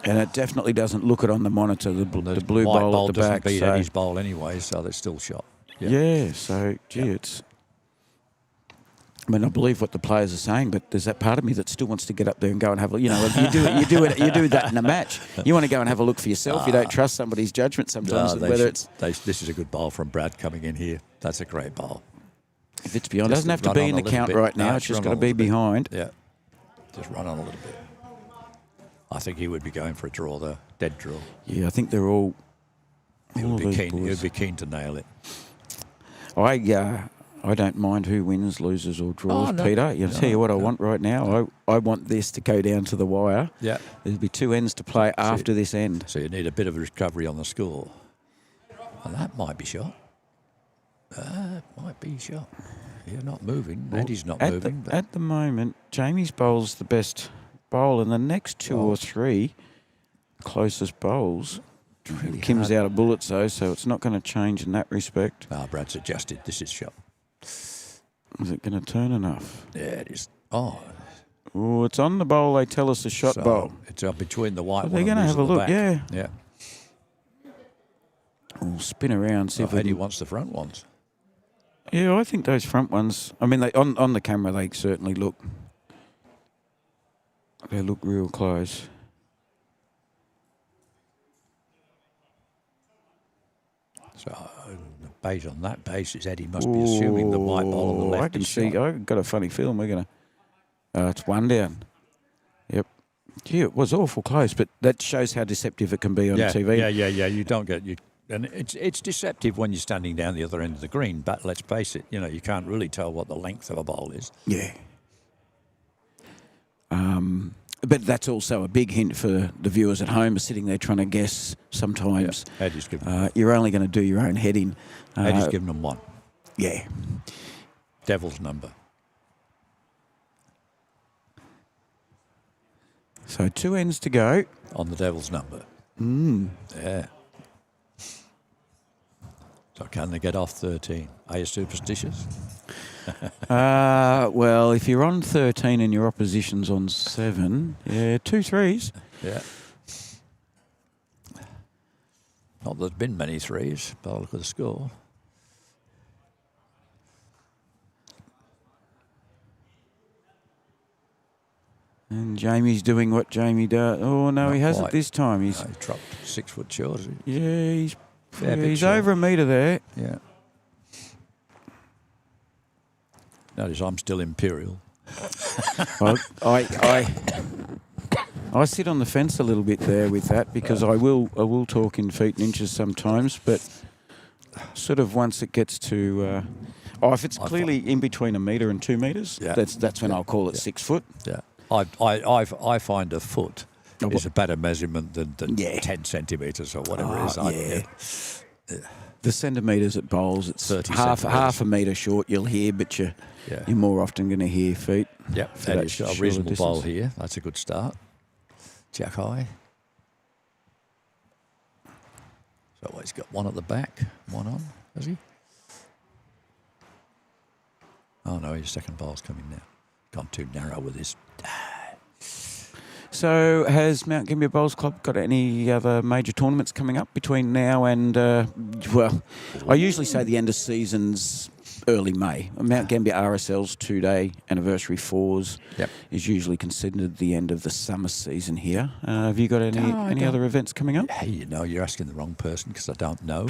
and it definitely doesn't look it on the monitor, the blue white bowl at the doesn't back. beat So, Eddie's bowl anyway, so they're still shot. yeah, so, gee, it's... I mean, I believe what the players are saying, but there's that part of me that still wants to get up there and go and have a, you do that in a match. You want to go and have a look for yourself. You don't trust somebody's judgment sometimes. This is a good bowl from Brad coming in here. That's a great bowl. If it's beyond, it Just doesn't have to run be on in a the little count bit. right No, now. it's It's just run got to on a be little bit. behind. Yeah, just run on a little bit. I think he would be going for a draw, though. Dead draw. Yeah, I think they're all. He all would be those keen. He boys. would be keen to nail it. I don't mind who wins, loses or draws, Oh, no. Peter. I'll tell you what I No. want right now. I want this to go down to the wire. Yeah. There'll be 2 ends to play after this end. So you need a bit of a recovery on the score. Well, that might be shot. Might be shot. You're not moving. Eddie's not moving. But At the moment, Jamie's bowl's the best bowl, and the next 2 or 3 closest bowls. really Kim's hard. out of bullets though, so it's not going to change in that respect. Brad's adjusted. This is shot. Is it going to turn enough? Yeah, it is. Oh, Oh, it's on the bowl. They tell us the shot so bowl. it's up between the white But one. they're and gonna these have a at the look, back. yeah. Yeah. We'll spin around, see if we Eddie can- wants the front ones. Yeah, I think those front ones. I mean, on the camera they certainly look. They look real close. So the base on that basis, Eddie must be assuming the white ball on the left I can is see. shot. I've got a funny feeling we're gonna. It's 1 down. Yep. Gee, it was awful close, but that shows how deceptive it can be on TV. Yeah. You don't get you, and it's deceptive when you're standing down the other end of the green. But let's face it, you can't really tell what the length of a ball is. Yeah. But that's also a big hint for the viewers at home, are sitting there trying to guess. Sometimes Eddie's given you're only going to do your own heading. Eddie's given them one. Yeah. Devil's number. So 2 ends to go. On the devil's number. Yeah. So can they get off 13? Are you superstitious? Well, if you're on 13 and your opposition's on 7, 2 threes. Yeah. Not that there's been many threes, but I'll look at the score. And Jamie's doing what Jamie does. Oh, no, Not he hasn't quite. this time. He's He dropped 6 foot short, is he? Yeah, Fair bit he's short. over a metre there. Yeah. Notice I'm still imperial. I sit on the fence a little bit there with that because I will talk in feet and inches sometimes, but sort of once it gets to if it's clearly in between a metre and 2 metres, Yeah. that's when I'll call it 6 foot. Yeah. I find a foot Oh, is a better measurement than Yeah. 10 centimetres or whatever it is. The centimetres at bowls, it's 30 half centimetres. a metre short. You'll hear, but you're more often going to hear feet. Yep, for that that is a shorter reasonable bowl distance. here. That's a good start. Jack high. So he's got one at the back, one on, has he? Oh no, his second bowl's coming now. Gone too narrow with his. So has Mount Gambier Bowls Club got any other major tournaments coming up between now and, well, I usually say the end of season's early May. Mount Gambier RSL's 2-day anniversary fours is usually considered the end of the summer season here. Have you got any other events coming up? Hey, you're asking the wrong person because I don't know.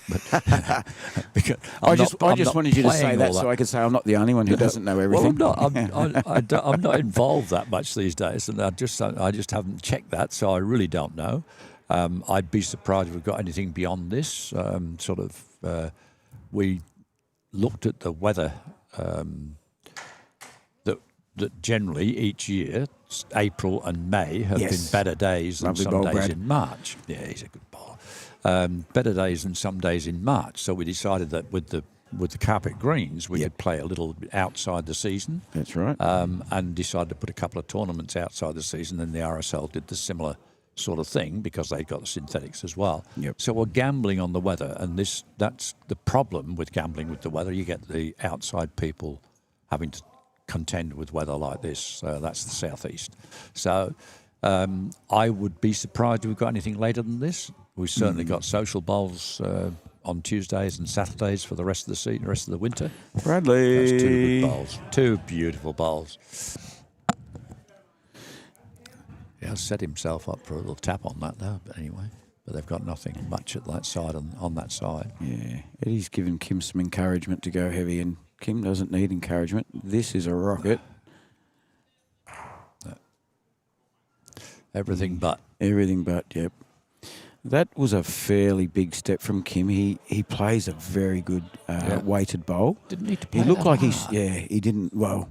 But because I just wanted you to say that so I could say I'm not the only one who doesn't know everything. Well, I'm not involved that much these days, and I just haven't checked that, so I really don't know. I'd be surprised if we've got anything beyond this. We looked at the weather that generally each year, April and May have been better days than some days in March. Yeah, he's a good bowler. Better days than some days in March. So we decided that with the carpet greens, we could play a little bit outside the season. That's right. And decided to put a couple of tournaments outside the season. Then the RSL did the similar sort of thing because they got the synthetics as well. Yep. So we're gambling on the weather, and that's the problem with gambling with the weather. You get the outside people having to contend with weather like this. That's the southeast. So I would be surprised if we've got anything later than this. We've certainly got social bowls on Tuesdays and Saturdays for the rest of the season, the rest of the winter. Bradley. That's 2 good bowls. 2 beautiful bowls. He has set himself up for a little tap on that though, but anyway. But they've got nothing much at that side on that side. Yeah, Eddie's given Kim some encouragement to go heavy, and Kim doesn't need encouragement. This is a rocket. Everything but. Everything but, yep. That was a fairly big step from Kim. He plays a very good weighted bowl. Didn't need to play He looked that like hard. he didn't, well,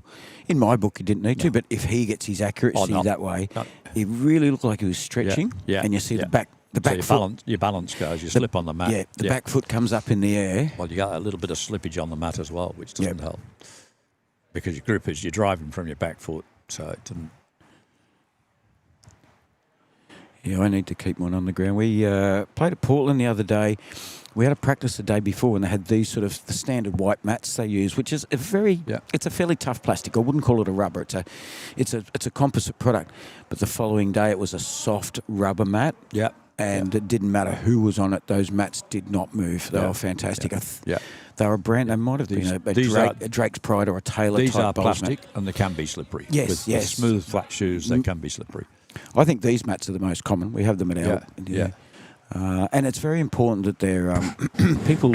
in my book he didn't need to, but if he gets his accuracy that way, he really looked like he was stretching. Yeah. And you see the back so foot. your balance goes, you slip on the mat. Yeah, the back foot comes up in the air. Well, you got a little bit of slippage on the mat as well, which doesn't help. Because your grip is, you're driving from your back foot, so it didn't. Yeah, I need to keep one on the ground. We played at Portland the other day. We had a practice the day before, and they had these sort of the standard white mats they use, which is a it's a fairly tough plastic. I wouldn't call it a rubber. It's a composite product. But the following day, it was a soft rubber mat. Yeah. And it didn't matter who was on it; those mats did not move. They were fantastic. They were a brand. They might have been a Drake's Pride or a Taylor. These type are plastic, mat. and they can be slippery. Yes, with smooth, flat shoes, they can be slippery. I think these mats are the most common. We have them at our and it's very important that they're people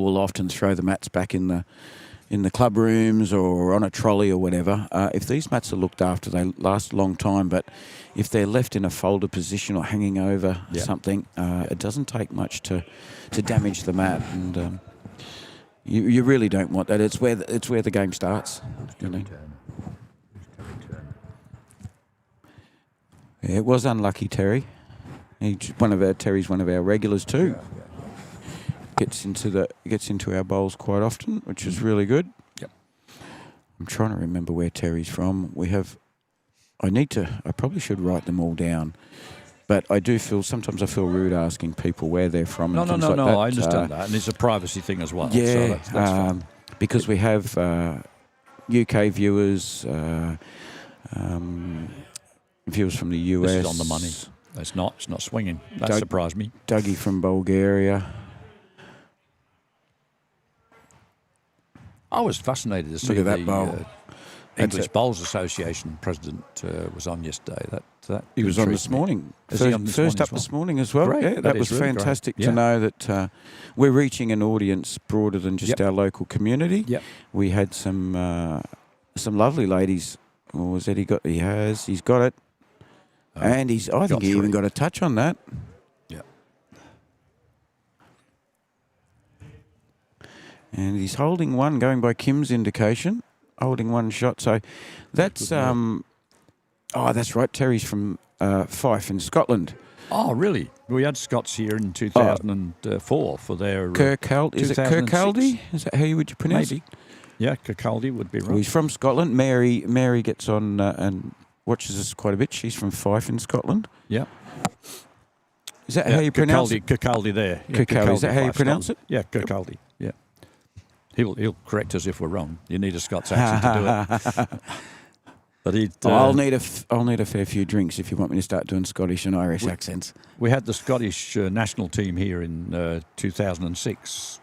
will often throw the mats back in the club rooms or on a trolley or whatever. If these mats are looked after, they last a long time. But if they're left in a folded position or hanging over something, it doesn't take much to damage the mat, and you really don't want that. It's where the game starts. You know. Yeah, it was unlucky, Terry. Terry's one of our regulars too. Gets into our bowls quite often, which is really good. Yep. I'm trying to remember where Terry's from. I probably should write them all down. But sometimes I feel rude asking people where they're from. No, and things like that. I understand that. And it's a privacy thing as well. Yeah, so that's fine. because we have UK viewers, viewers from the US. This is on the money. It's not swinging. That surprised me. Dougie from Bulgaria. I was fascinated to see Look at that bowl. English Bowls Association president was on yesterday. That he was on this intrigued me. morning. Is he on First up this morning as well. Great. Yeah, that was is really fantastic great. to know that we're reaching an audience broader than just our local community. Yep. We had some lovely ladies. Or was Eddie got? He's got it. And I think he even got a touch on that. Yeah. And he's holding one, going by Kim's indication, holding one shot. So that's that's right. Terry's from Fife in Scotland. Oh, really? We had Scots here in 2004 for their Kirkcaldy. Is it Kirkcaldy? Is that how you would pronounce it? Yeah, Kirkcaldy would be right. Well, he's from Scotland. Mary gets on and watches us quite a bit. She's from Fife in Scotland. Yeah. Is that how you pronounce it? Kirkcaldy there. Yeah, Kirkcaldy. Is that how you pronounce it? Yeah, Kirkcaldy. Yeah. He'll correct us if we're wrong. You need a Scots accent to do it. But I'll need a fair few drinks if you want me to start doing Scottish and Irish accents. we had the Scottish national team here in 2006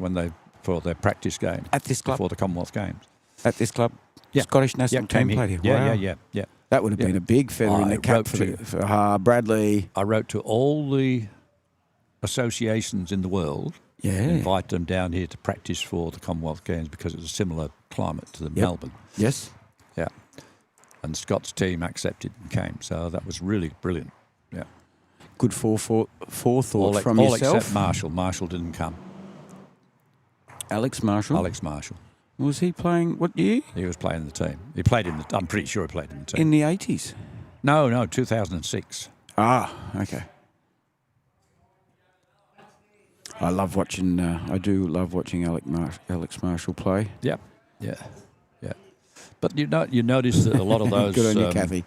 for their practice game At this club? before the Commonwealth Games. At this club? Yeah. Scottish national came team played here. Yeah, Wow. yeah. That would have been a big feather in the cap for Bradley. I wrote to all the associations in the world, invite them down here to practice for the Commonwealth Games because it's a similar climate to Melbourne. Yes. Yeah. And the Scots team accepted and came, so that was really brilliant. Yeah. Good forethought from all yourself. except Marshall. Marshall didn't come. Alex Marshall. Alex Marshall. Was he playing what year? He was playing in the team. He played in the. I'm pretty sure he played in the team. In the 80s? No, 2006. Ah, okay. I love watching. I do love watching Alex Marshall play. Yeah. But you notice that a lot of those. Good on you, Kathy.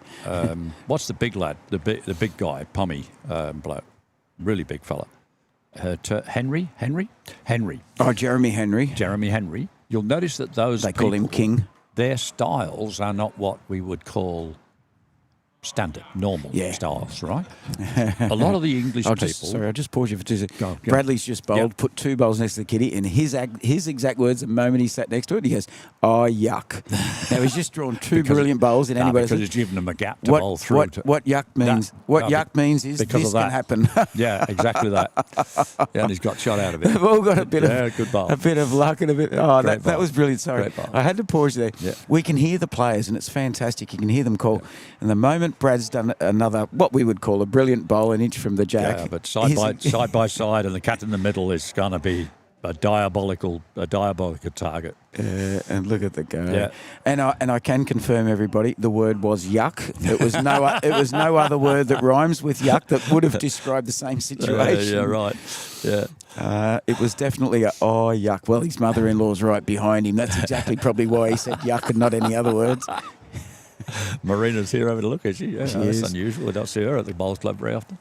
What's the big lad? The big guy, Pommy bloke, really big fella. Henry. Oh, Jeremy Henry. Jeremy Henry. You'll notice that those They call him King. Their styles are not what we would call standard, normal styles, right? A lot of the English people... Sorry, I'll just pause you for 2 seconds. Go. Bradley's just bowled, put 2 bowls next to the kitty, and his exact words the moment he sat next to it, he goes, "Oh, yuck." Now, he's just drawn 2 brilliant bowls, and anybody because he's given them a gap to bowl through. What yuck means? Yuck means is this can happen. Yeah, exactly that. Yeah, and he's got shot out of it. They've all got a bit of luck and a bit. Oh, that was brilliant. Sorry, I had to pause you there. Yeah. We can hear the players, and it's fantastic. You can hear them call. And the moment Brad's done another, what we would call a brilliant bowl, an inch from the jack. Yeah, but side by side, and the cat in the middle is going to be a diabolical target. And look at the go. Yeah. And I can confirm, everybody, the word was yuck. It was no other word that rhymes with yuck that would have described the same situation. Yeah, right. Yeah. It was definitely yuck. Well, his mother-in-law's right behind him. That's exactly probably why he said yuck and not any other words. Marina's here having a look, is she? Yeah, She that's is. unusual. We don't see her at the Bowls Club very often.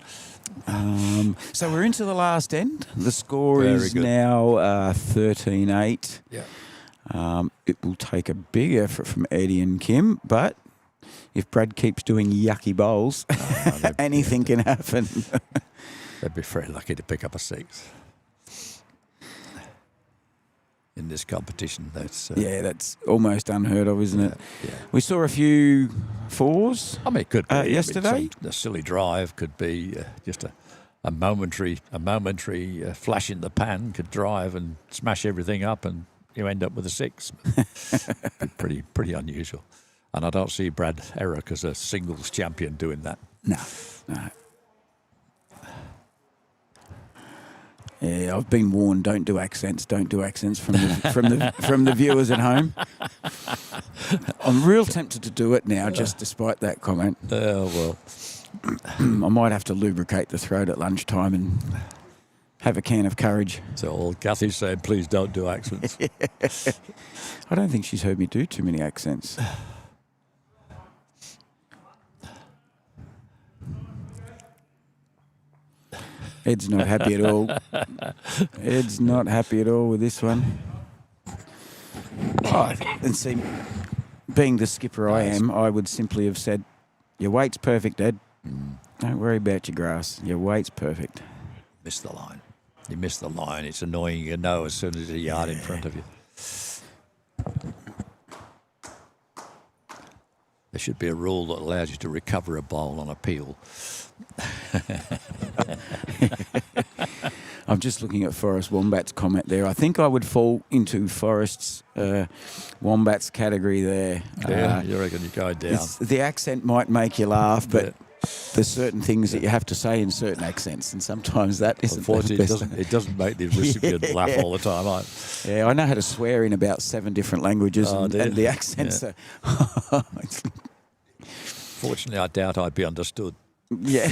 So we're into the last end. The score Very is good. now 13-8. Yeah. It will take a big effort from Eddie and Kim, but if Brad keeps doing yucky bowls, anything can happen. They'd be very lucky to pick up a 6 in this competition. That's That's almost unheard of, isn't it? Yeah. We saw a few 4s. I mean, it could be yesterday. a silly drive could be just a momentary flash in the pan could drive and smash everything up, and you end up with a 6. pretty unusual. And I don't see Brad Eric as a singles champion doing that. No. Yeah, I've been warned. Don't do accents from the viewers at home. I'm real tempted to do it now, just despite that comment. Well, I might have to lubricate the throat at lunchtime and have a can of courage. so all Kathy's saying, please don't do accents. I don't think she's heard me do too many accents. Ed's not happy at all. Ed's not happy at all with this one. Oh, and see, being the skipper I am, I would simply have said, "Your weight's perfect, Ed. Don't worry about your grass. Your weight's perfect." Missed the line. You missed the line. It's annoying, you know, as soon as there's a yard in front of you. There should be a rule that allows you to recover a bowl on appeal. I'm just looking at Forrest Wombat's comment there. I think I would fall into Forrest's Wombat's category there. Yeah, you reckon you go down. The accent might make you laugh, but there's certain things that you have to say in certain accents, and sometimes that isn't the Unfortunately, best. it doesn't make the recipient laugh all the time. Yeah, I know how to swear in about 7 different languages, and the accents are... Fortunately, I doubt I'd be understood. Yeah.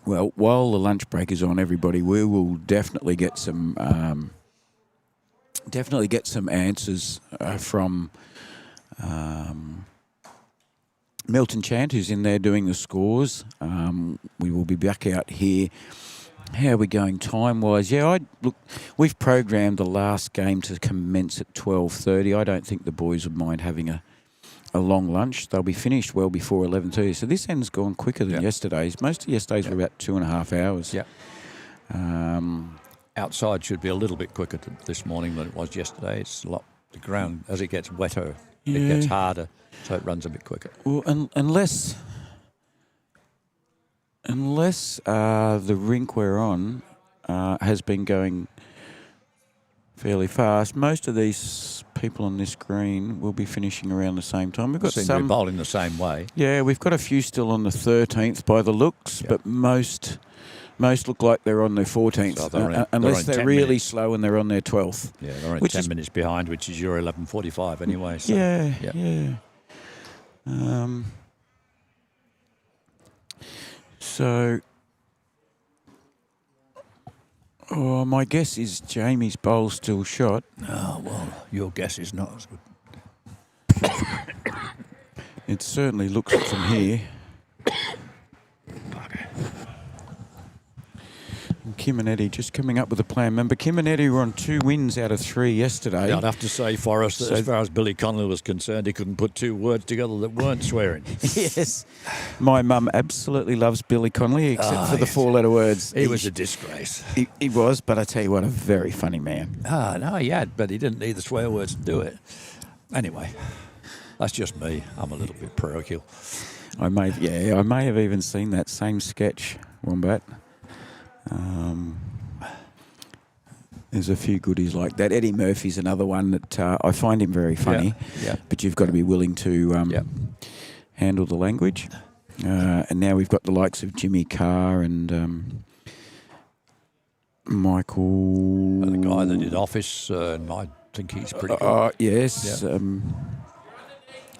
Well, while the lunch break is on, everybody, we will definitely get some answers from Milton Chant, who's in there doing the scores. We will be back out here. How are we going time-wise? Yeah, we've programmed the last game to commence at 12:30. I don't think the boys would mind having a long lunch. They'll be finished well before 11:30. So this end's gone quicker than yesterday's. Most of yesterday's were about 2.5 hours. Yeah. Outside should be a little bit quicker this morning than it was yesterday. It's a lot. The ground, as it gets wetter, it gets harder, so it runs a bit quicker. Well, unless the rink we're on has been going fairly fast, most of these people on this green will be finishing around the same time. We've got Seem to some be bowling the same way. Yeah, we've got a few still on the 13th by the looks, but most look like they're on their 14th, So unless they're really minutes. slow and they're on their 12th. Yeah, they're only 10 minutes behind, which is your 11:45 anyway. So, Yeah. So, my guess is Jamie's bowl's still shot. Oh, well, your guess is not as good. It certainly looks it from here. And Kim and Eddie just coming up with a plan. Remember, Kim and Eddie were on 2 wins out of 3 yesterday. Yeah, I'd have to say, Forrest, that as far as Billy Connolly was concerned, he couldn't put 2 words together that weren't swearing. Yes. My mum absolutely loves Billy Connolly, except for the 4-letter words. He was a disgrace. He was, but I tell you what, a very funny man. No, he had, but he didn't need the swear words to do it. Anyway, that's just me. I'm a little bit parochial. I may have even seen that same sketch, Wombat. There's a few goodies like that. Eddie Murphy's another one that I find him very funny, but you've got to be willing to handle the language. And now we've got the likes of Jimmy Carr and Michael. The guy that did Office, I think he's pretty good. Yes. Yeah.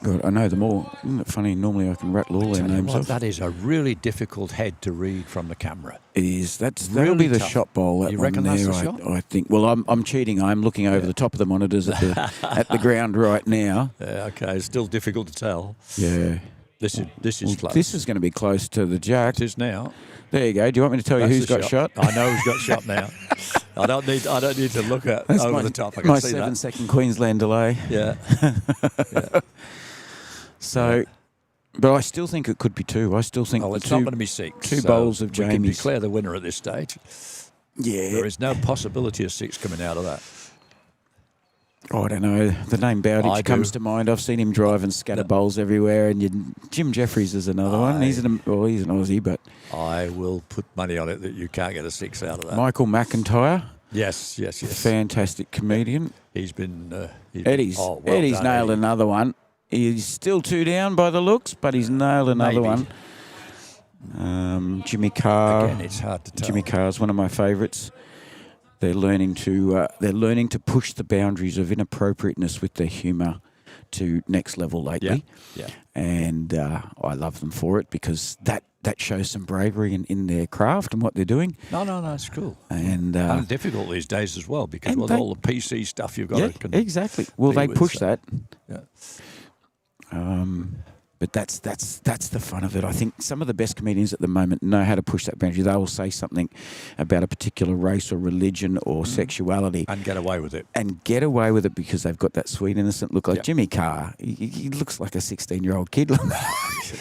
God, I know them all. Isn't it funny? Normally I can rattle all their names off. That is a really difficult head to read from the camera. It is. That'll really be the tough. shot bowl. You reckon that's the shot? I think. Well, I'm cheating. I'm looking over the top of the monitors at the ground right now. Yeah, okay. It's still difficult to tell. Yeah. This is close. This is going to be close to the jack. It is now. There you go. Do you want me to tell you who's got shot? I know who's got shot now. I don't need to look at That's over my, the top. I can my see that. 7-second Queensland delay. Yeah. So, but I still think it could be 2. I still think It's not going to be 6. 2 bowls of We can Jamie's. declare the winner at this stage. Yeah. There is no possibility of 6 coming out of that. I don't know. The name Bowditch comes to mind. I've seen him drive and scatter bowls everywhere. And Jim Jeffries is another one. He's an Aussie, but I will put money on it that you can't get a 6 out of that. Michael McIntyre. Yes. Fantastic comedian. He's been... Eddie's nailed another one. He's still 2 down by the looks, but he's nailed another one. Jimmy Carr. Again, it's hard to tell. Jimmy Carr's one of my favourites. They're learning to push the boundaries of inappropriateness with their humour to next level lately. Yeah. And I love them for it because that shows some bravery in their craft and what they're doing. No, it's cool. And difficult these days as well because with all the PC stuff you've got to exactly. Well, they push that. Yeah. But that's the fun of it. I think some of the best comedians at the moment know how to push that boundary. They will say something about a particular race or religion or sexuality. And get away with it. And get away with it because they've got that sweet, innocent look. Like Jimmy Carr, he looks like a 16-year-old kid.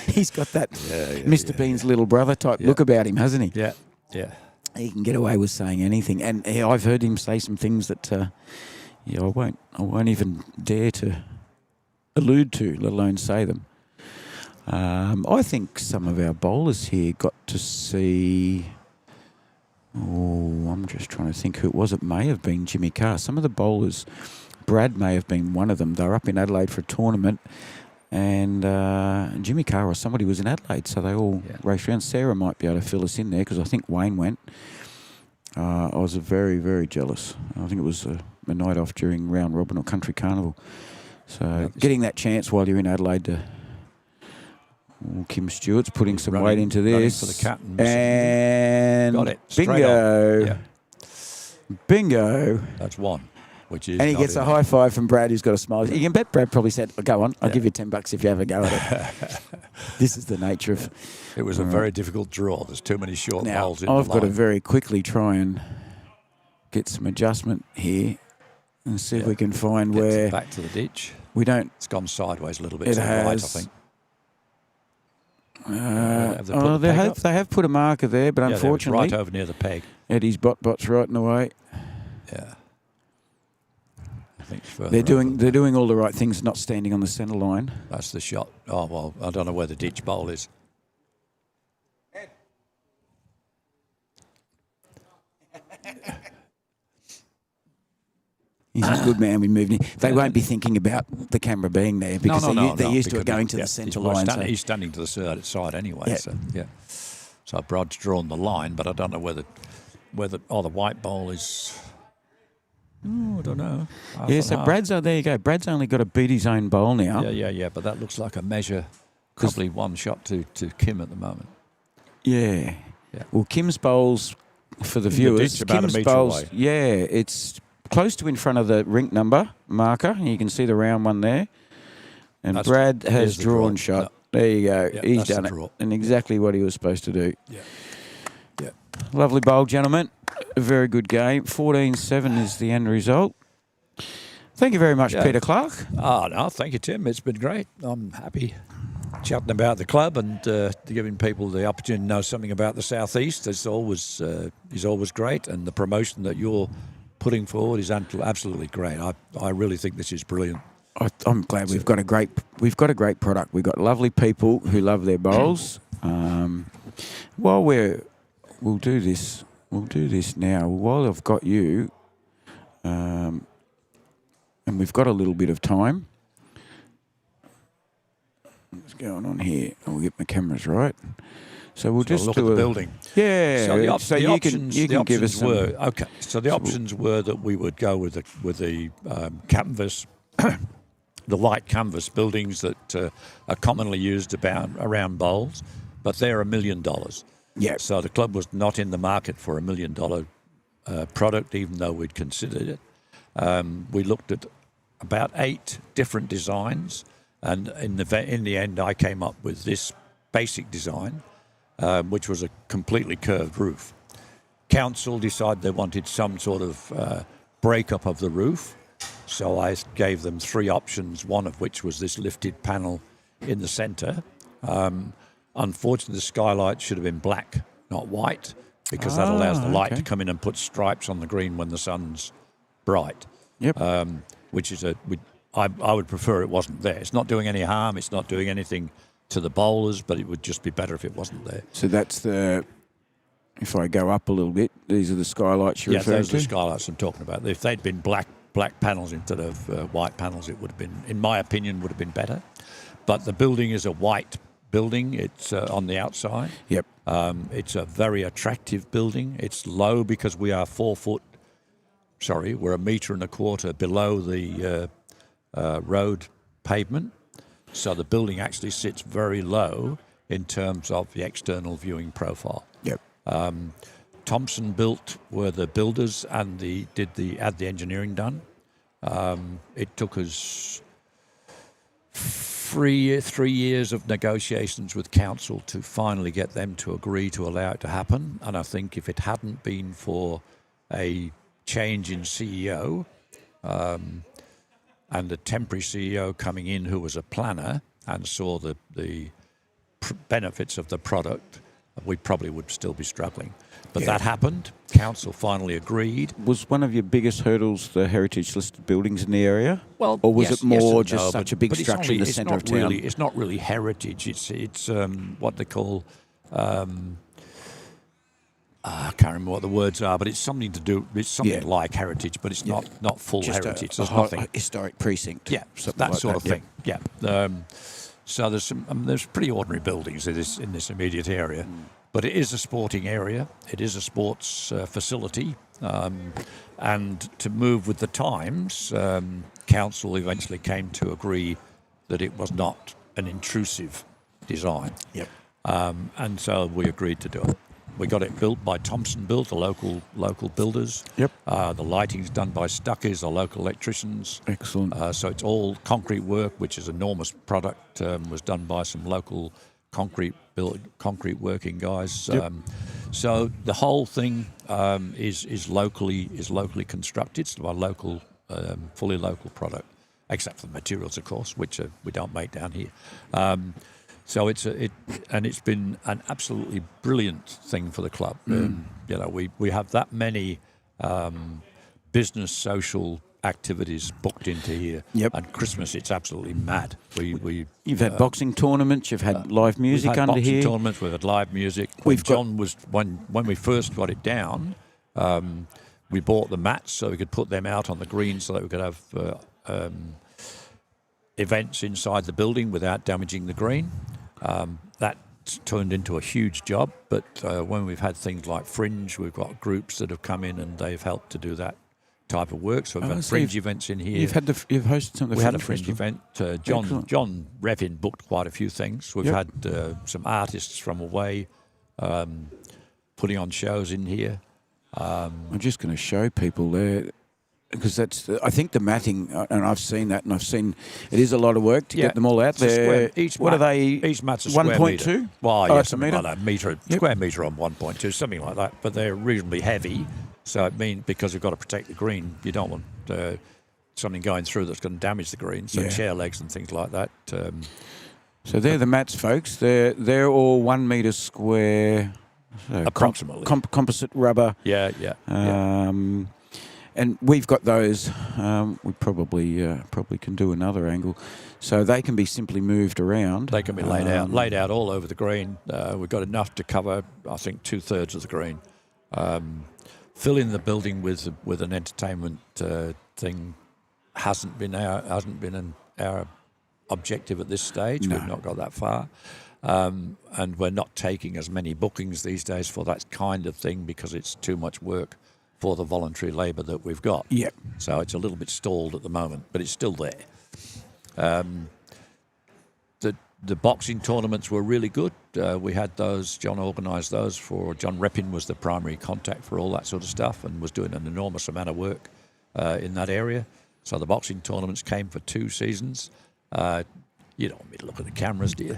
He's got that Mr. Bean's little brother type look about him, hasn't he? Yeah. He can get away with saying anything. And I've heard him say some things that I won't even dare to allude to, let alone say them. I think some of our bowlers here got to see... I'm just trying to think who it was. It may have been Jimmy Carr. Some of the bowlers, Brad may have been one of them. They were up in Adelaide for a tournament, and Jimmy Carr or somebody was in Adelaide, so they all raced around. Sarah might be able to fill us in there because I think Wayne went. I was very, very jealous. I think it was a night off during round robin or country carnival. So getting that chance while you're in Adelaide to... Kim Stewart's putting some weight into this. For the cat and got it. Bingo. Bingo. That's 1. Which is and he gets a high five from Brad, who's got a smile. You can bet Brad probably said, go on, I'll give you $10 if you have a go at it. This is the nature of. It was a very difficult draw. There's too many short Now bowls in the I've got to line. very quickly try and get some adjustment here and see if we can find Gets it where back to the ditch. we don't. It's gone sideways a little bit It to the right, I has. think. They have put a marker there, but Yeah, it's unfortunately, right over near the peg. Eddie's bot's right in the way. Yeah. I think it's further They're over. doing all the right things, not standing on the centre line. That's the shot. Oh, well, I don't know where the ditch bowl is. He's a good man with moving. They won't be thinking about the camera being there because they're used to it going to the centre line. He's standing to the side anyway. Yeah. So yeah. So Brod's drawn the line, but I don't know whether the white ball is. Oh, I don't know. Yeah, so there you go. Brad's only got to beat his own bowl now. Yeah. But that looks like a measure. Probably one shot to Kim at the moment. Yeah. Yeah. Well, Kim's bowls, for the viewers, ditch about a Kim's metre bowls, away. yeah, it's close to in front of the rink number marker. You can see the round one there. And Brad has there's the drawn draw. shot. No. There you go. Yeah, He's that's the done it. draw. And exactly what he was supposed to do. Yeah. Yeah. Lovely bowl, gentlemen. A very good game. 14-7 is the end result. Thank you very much, Yeah. Peter Clark. Oh, no, thank you, Tim. It's been great. I'm happy chatting about the club and giving people the opportunity to know something about the Southeast. Is always great, and the promotion that you're putting forward is absolutely great. I really think this is brilliant. I'm glad we've got a great product. We've got lovely people who love their bowls. We'll do this now. While I've got you, and we've got a little bit of time. What's going on here? I'll get my cameras right. So we'll just look do at the building. Yeah. So the options give us some. were okay. So the options were that we would go with the canvas, the light canvas buildings that are commonly used around bowls, but they're $1 million. Yeah. So the club was not in the market for $1 million product, even though we'd considered it. We looked at about 8 different designs, and in the end, I came up with this basic design, which was a completely curved roof. Council decided they wanted some sort of breakup of the roof, so I gave them 3 options, one of which was this lifted panel in the centre. Unfortunately, the skylight should have been black, not white, because that allows the light to come in and put stripes on the green when the sun's bright. Yep. Which is I would prefer it wasn't there. It's not doing any harm. It's not doing anything to the bowlers, but it would just be better if it wasn't there. So that's if I go up a little bit, these are the skylights you're referring those to? are the skylights I'm talking about. If they'd been black panels instead of white panels, it would have been, in my opinion, would have been better. But the building is a white building. It's on the outside. Yep. It's a very attractive building. It's low because we are we're 1.25 meters below the road pavement. So the building actually sits very low in terms of the external viewing profile. Yep. Thompson were the builders and had the engineering done. It took us 3 years of negotiations with council to finally get them to agree to allow it to happen. And I think if it hadn't been for a change in CEO and a temporary CEO coming in who was a planner and saw the benefits of the product, we probably would still be struggling. But that happened. Council finally agreed. Was one of your biggest hurdles the heritage listed buildings in the area? Well, or was yes, it more yes and just no, such a big structure in the centre of town? It's not really heritage. It's what they call I can't remember what the words are, but it's something to do. It's something like heritage, but it's not full Just heritage. a There's nothing. historic precinct. Yeah, that sort of thing. Yeah. So there's pretty ordinary buildings in this immediate area, but it is a sporting area. It is a sports facility, and to move with the times, council eventually came to agree that it was not an intrusive design. Yep. And so we agreed to do it. We got it built by Thompson Built, the local builders. Yep. The lighting's done by Stuckey's, the local electricians. Excellent. So it's all concrete work, which is enormous product. Was done by some local concrete working guys. Yep. So the whole thing is locally constructed. It's by local, fully local product, except for the materials, of course, which we don't make down here. So it's been an absolutely brilliant thing for the club. We have that many business social activities booked into here. Yep. And Christmas, it's absolutely mad. You've had boxing tournaments. You've had live music we've had under boxing here. tournaments. We've had live music. When we first got it down, we bought the mats so we could put them out on the green so that we could have events inside the building without damaging the green. That turned into a huge job, but when we've had things like Fringe, we've got groups that have come in and they've helped to do that type of work. So we've had Fringe events in here. You've hosted some of the We had a Fringe Fringe festival. event. John Revin booked quite a few things. We've had some artists from away putting on shows in here. I'm just going to show people there, because I think the matting, and I've seen that, and I've seen it is a lot of work to get them all out there. Each mat's a square 1.2? metre. Well, It's a metre? like that. Square metre on 1.2, something like that. But they're reasonably heavy. So it means because you've got to protect the green, you don't want something going through that's going to damage the green. So chair legs and things like that. So they're the mats, folks. They're all 1 metre square. So approximately. Composite rubber. Yeah. And we've got those. We probably can do another angle, so they can be simply moved around. They can be laid out all over the green. We've got enough to cover, I think, 2/3 of the green. Filling the building with an entertainment thing hasn't been our objective at this stage. No. We've not got that far, and we're not taking as many bookings these days for that kind of thing because it's too much work for the voluntary labour that we've got. Yep. So it's a little bit stalled at the moment, but it's still there. The boxing tournaments were really good. We had those. John organised those for. John Reppin was the primary contact for all that sort of stuff and was doing an enormous amount of work in that area. So the boxing tournaments came for 2 seasons. You don't want me to look at the cameras, do you?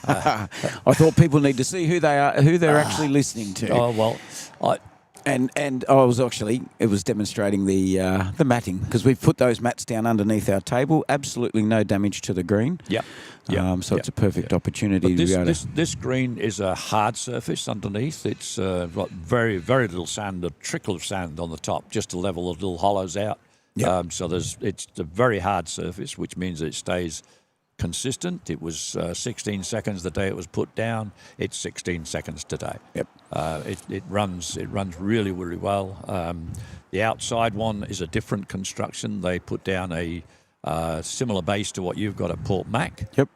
I thought people need to see who they're actually listening to. Oh well, And it was demonstrating the matting, because we've put those mats down underneath our table. Absolutely no damage to the green. Yep. So it's a perfect opportunity But to be able to. this green is a hard surface underneath. It's got very, very little sand, a trickle of sand on the top, just to level the little hollows out. Yep. So it's a very hard surface, which means that it stays consistent. It was 16 seconds the day it was put down. It's 16 seconds today. Yep. It runs really, really well. The outside one is a different construction. They put down a similar base to what you've got at Port Mac. Yep.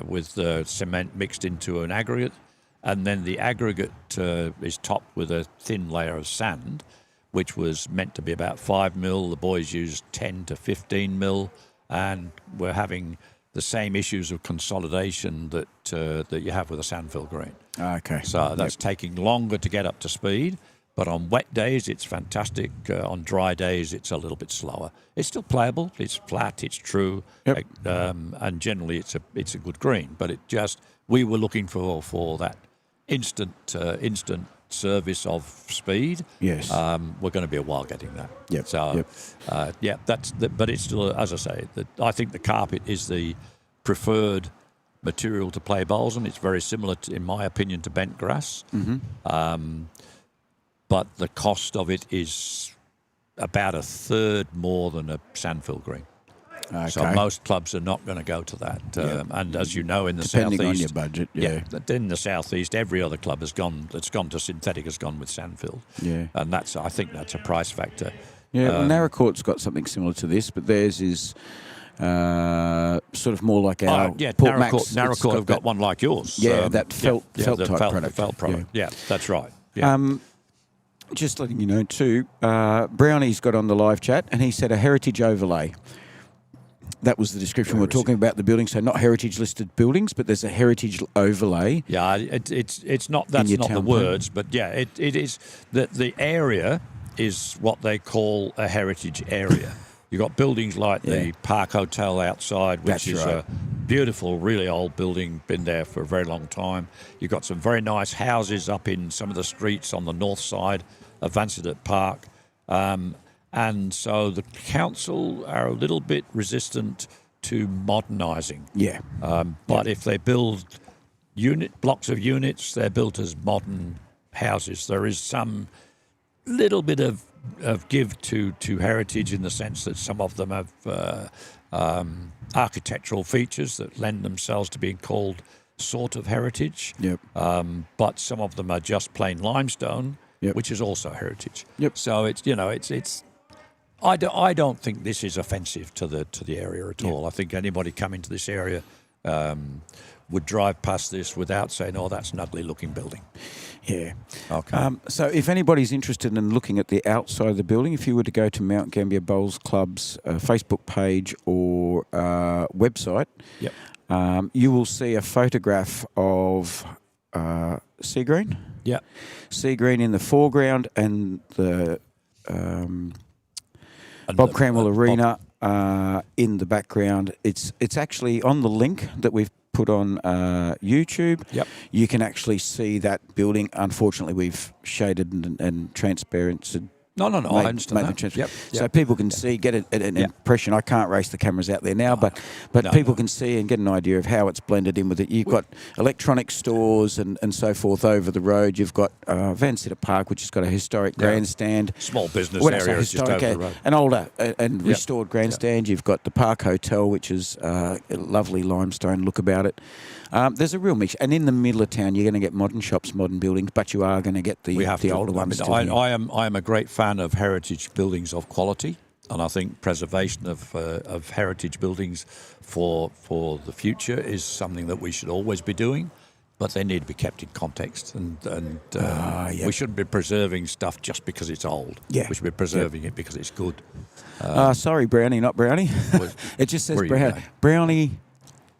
With cement mixed into an aggregate, and then the aggregate is topped with a thin layer of sand, which was meant to be about 5 mil. The boys used 10 to 15 mil, and we're having the same issues of consolidation that you have with a sandfill green. Okay. So that's taking longer to get up to speed. But on wet days, it's fantastic. On dry days, it's a little bit slower. It's still playable. It's flat. It's true. Yep. And generally, it's a good green. But we were looking for that instant service of speed. Yes. We're going to be a while getting that. Yep. So, but it's still, as I say, I think the carpet is the preferred material to play bowls on. It's very similar, in my opinion, to bent grass. Mm-hmm. But the cost of it is about 1/3 more than a sandfill green. Okay. So most clubs are not going to go to that. And as you know, in the Depending southeast, on your budget, in the southeast, every other club that's gone to synthetic has gone with sandfill. Yeah. And I think that's a price factor. Yeah, well, Narracourt's got something similar to this, but theirs is sort of more like our Port Max. Narracourt have got one like yours. Yeah, that felt type product. The felt product. Yeah, that's right. Yeah. Just letting you know too, Brownie's got on the live chat and he said a heritage overlay. that was the description. Where We're is talking it? about the building, so not heritage listed buildings, but there's a heritage overlay. Yeah, it's not, that's your not the town plan. words, but yeah, it is that the area is what they call a heritage area. You've got buildings like the Park Hotel outside, which That's is right. a beautiful, really old building, been there for a very long time. You've got some very nice houses up in some of the streets on the north side of Vansittart Park. And so the council are a little bit resistant to modernising. Yeah. But if they build blocks of units, they're built as modern houses. There is some little bit of give to heritage in the sense that some of them have architectural features that lend themselves to being called sort of heritage. Yep. But some of them are just plain limestone, Yep. which is also heritage. Yep. So it's. I don't think this is offensive to the area at all. I think anybody coming to this area would drive past this without saying, "Oh, that's an ugly-looking building." Yeah. Okay. So if anybody's interested in looking at the outside of the building, if you were to go to Mount Gambier Bowls Club's Facebook page or website, Yep. You will see a photograph of sea green. Yeah. Sea green in the foreground and the Bob Cranwell Arena in the background. It's actually on the link that we've put on YouTube. Yep. You can actually see that building. Unfortunately, we've shaded and transparented. No. I understand that. Yep. Yep. So people can see, get an impression. I can't race the cameras out there now, but people can see and get an idea of how it's blended in with it. You've got electronic stores and so forth over the road. You've got Vansittart Park, which has got a historic grandstand. Small business When I say area is just historic, over the road. an older and restored grandstand. You've got the Park Hotel, which is a lovely limestone look about it. There's a real mix. And in the middle of town, you're going to get modern shops, modern buildings, but you are going to get the older ones. I am a great fan of heritage buildings of quality, and I think preservation of heritage buildings for the future is something that we should always be doing. But they need to be kept in context, and we shouldn't be preserving stuff just because it's old. Yeah. We should be preserving it because it's good. Sorry, Brownie, not Brownie. It just says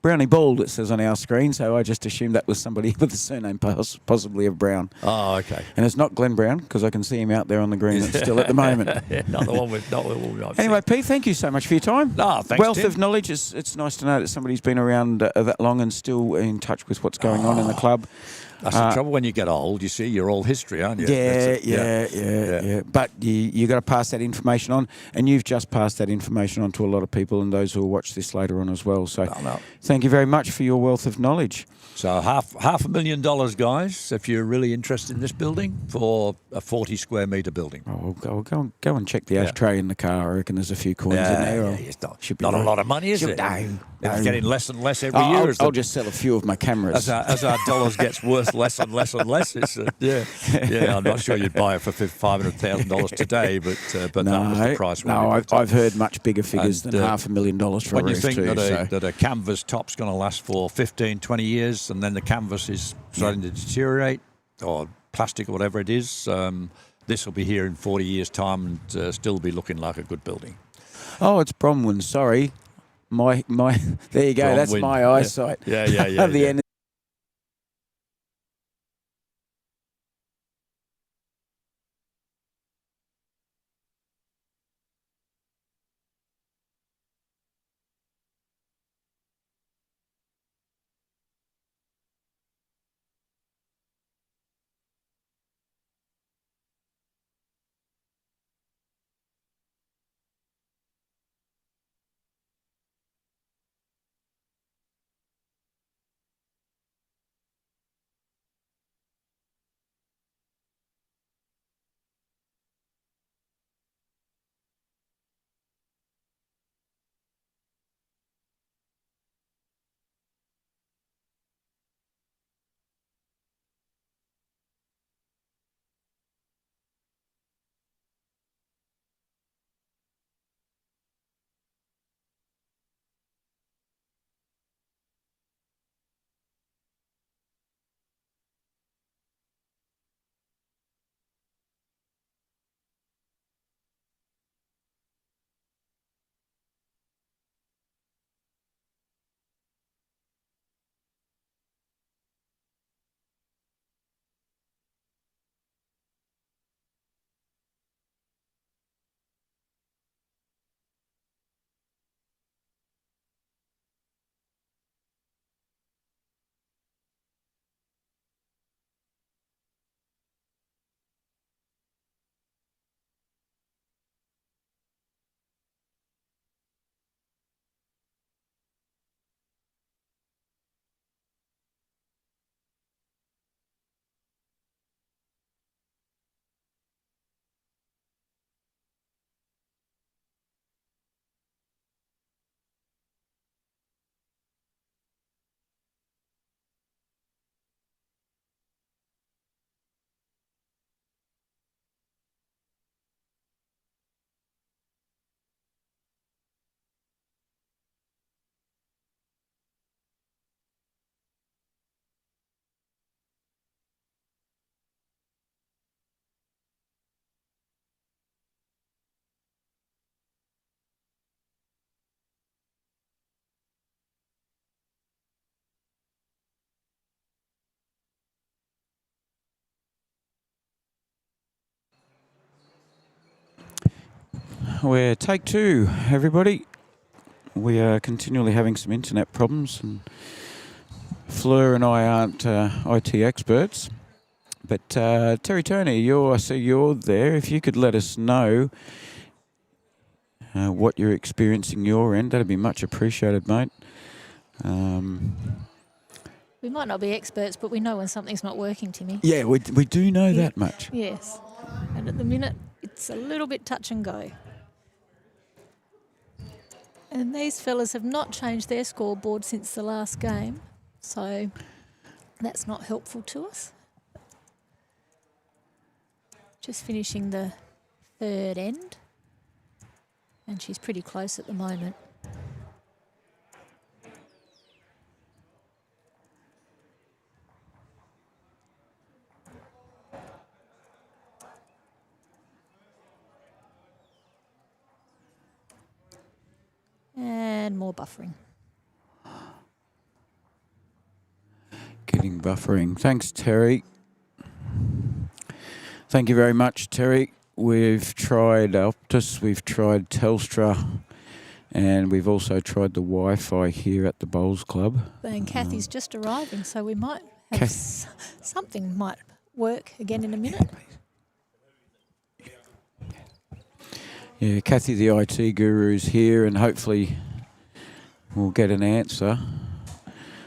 Brownie Bald, it says on our screen, so I just assumed that was somebody with the surname possibly of Brown. Oh, okay. And it's not Glenn Brown, because I can see him out there on the green still at the moment. Not the one we've Anyway, Pete, thank you so much for your time. No, thanks, Wealth Tim. of knowledge. It's nice to know that somebody's been around that long and still in touch with what's going on in the club. That's the trouble when you get old. You see, you're all history, aren't you? Yeah. But you got to pass that information on, and you've just passed that information on to a lot of people and those who will watch this later on as well. So thank you very much for your wealth of knowledge. So $500,000, guys, if you're really interested in this building, for a 40 square metre building. Oh, go and check the ashtray in the car. I reckon there's a few coins in there. It's not a lot of money, is it? No. It's getting less and less every year. I'll just sell a few of my cameras. As our dollars gets worth less and less and less. It's, I'm not sure you'd buy it for $500,000 today, but that was the price. I've heard much bigger figures than $500,000 for a roof. When you think too, that a canvas top's going to last for 15, 20 years, and then the canvas is starting to deteriorate, or plastic or whatever it is, this will be here in 40 years' time and still be looking like a good building. Oh, it's Bromwyn. Sorry, my. There you go. Bromwyn. That's my eyesight. Yeah. The end. we're take two, everybody. We are continually having some internet problems, and Fleur and I aren't IT experts. But Terry Tony, I see you're there. If you could let us know what you're experiencing your end, that'd be much appreciated, mate. We might not be experts, but we know when something's not working, Timmy. Yeah, we do know that much. Yes. And at the minute, it's a little bit touch and go. And these fellas have not changed their scoreboard since the last game, so that's not helpful to us. Just finishing the third end, and she's pretty close at the moment. And more buffering. Getting buffering. Thanks, Terry. Thank you very much, Terry. We've tried Optus, we've tried Telstra, and we've also tried the Wi-Fi here at the Bowls Club. And Kathy's just arriving, so we might have something might work again in a minute. Yeah, Kathy, the IT guru, is here, and hopefully we'll get an answer.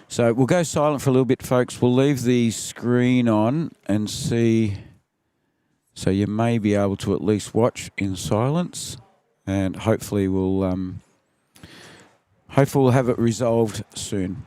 So we'll go silent for a little bit, folks. We'll leave the screen on and see. So you may be able to at least watch in silence, and hopefully we'll have it resolved soon.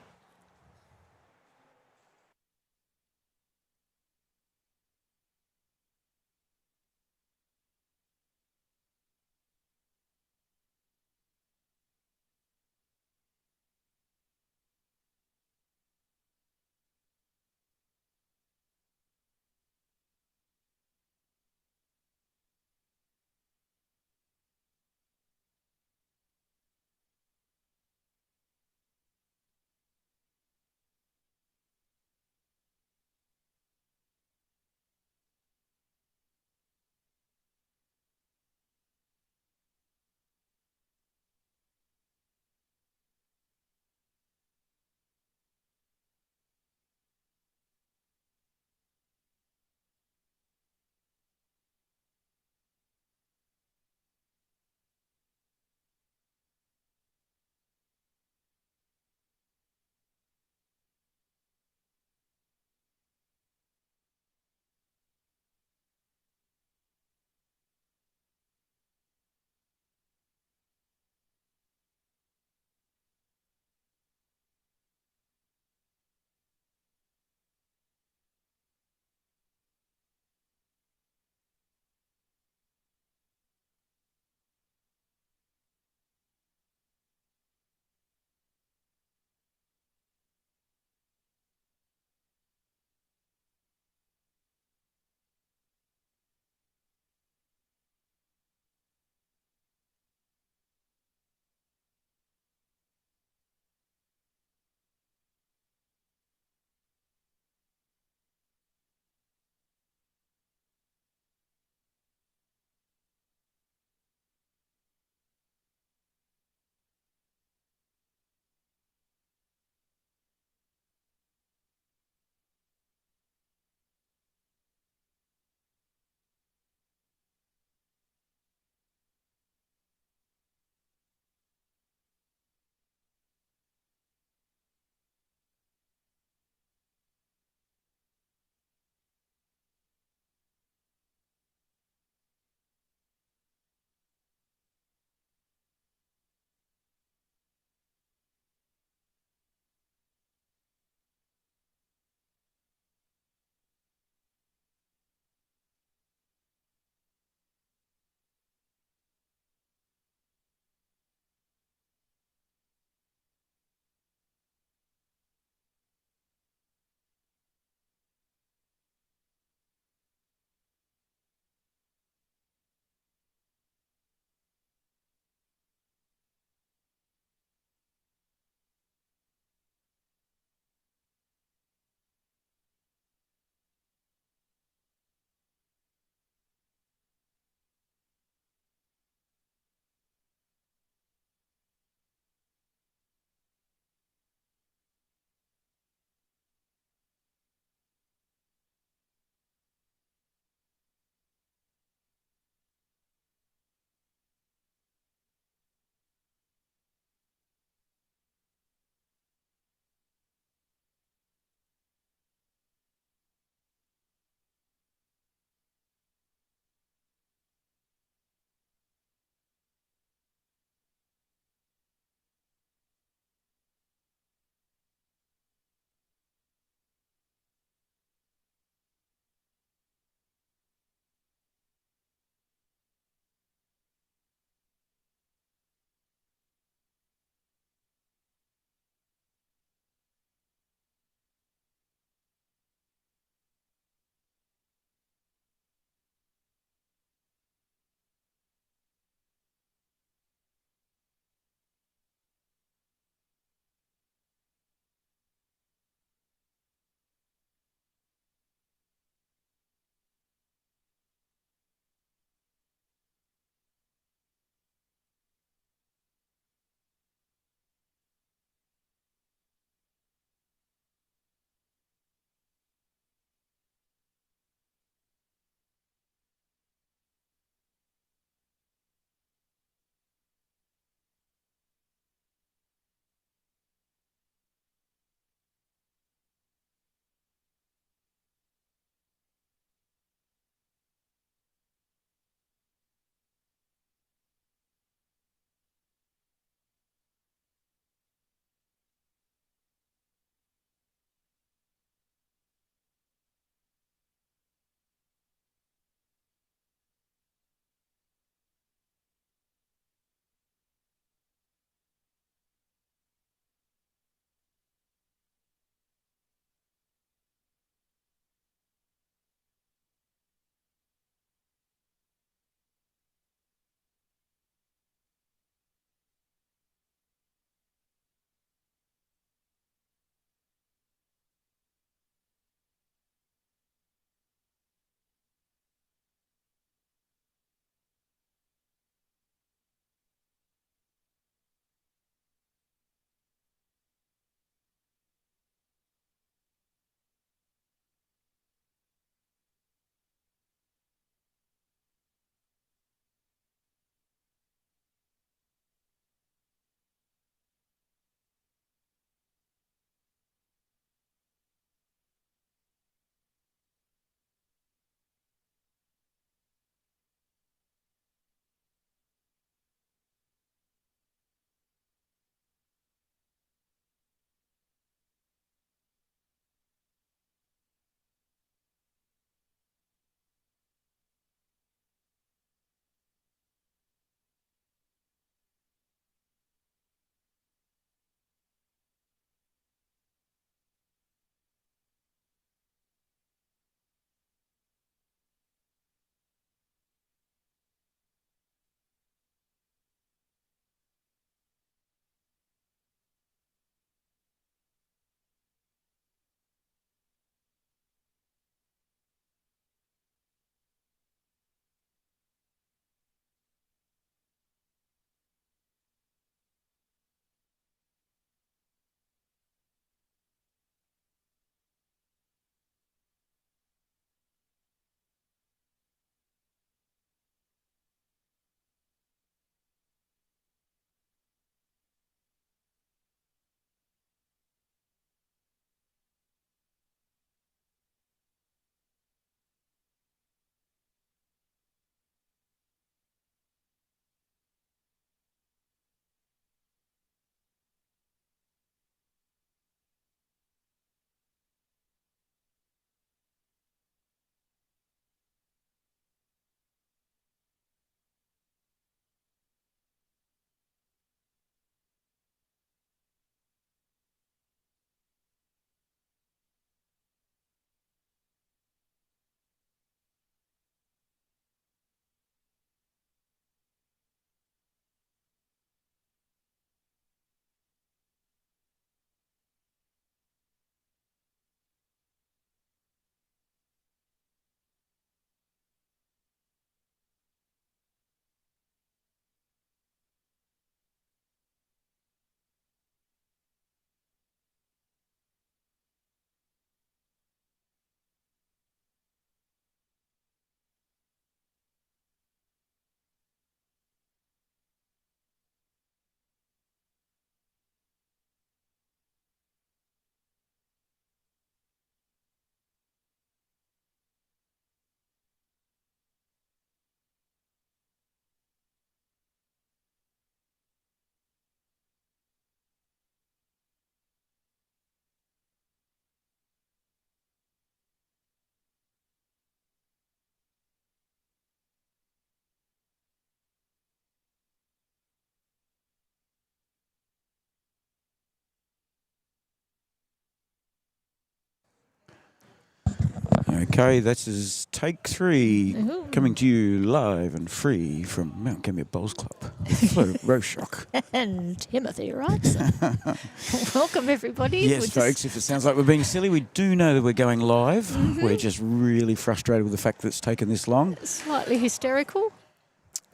Okay, this is take 3, Ooh. coming to you live and free from Mount Gambier Bowls Club. Flo Roshock. And Timothy Wrightson. Welcome, everybody. Yes, We're just- folks, if it sounds like we're being silly, we do know that we're going live. We're just really frustrated with the fact that it's taken this long. Slightly hysterical.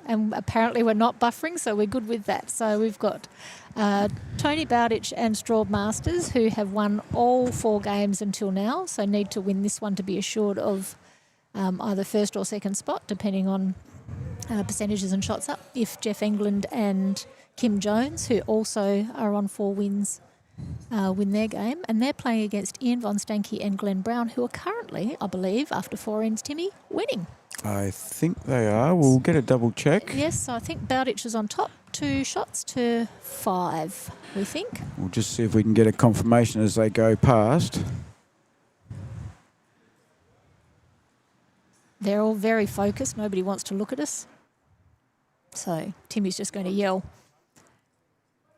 And apparently we're not buffering, so we're good with that. So we've got Tony Bowditch and Straub Masters, who have won all 4 games until now, so need to win this one to be assured of either first or second spot, depending on percentages and shots up. If Jeff England and Kim Jones, who also are on 4 wins, win their game, and they're playing against Ian Von Stanky and Glenn Brown, who are currently, I believe, after 4 ends, Timmy, winning. I think they are. We'll get a double check. Yes, so I think Bowditch is on top, 2 shots to 5, we think. We'll just see if we can get a confirmation as they go past. They're all very focused. Nobody wants to look at us. So Timmy's just going to yell.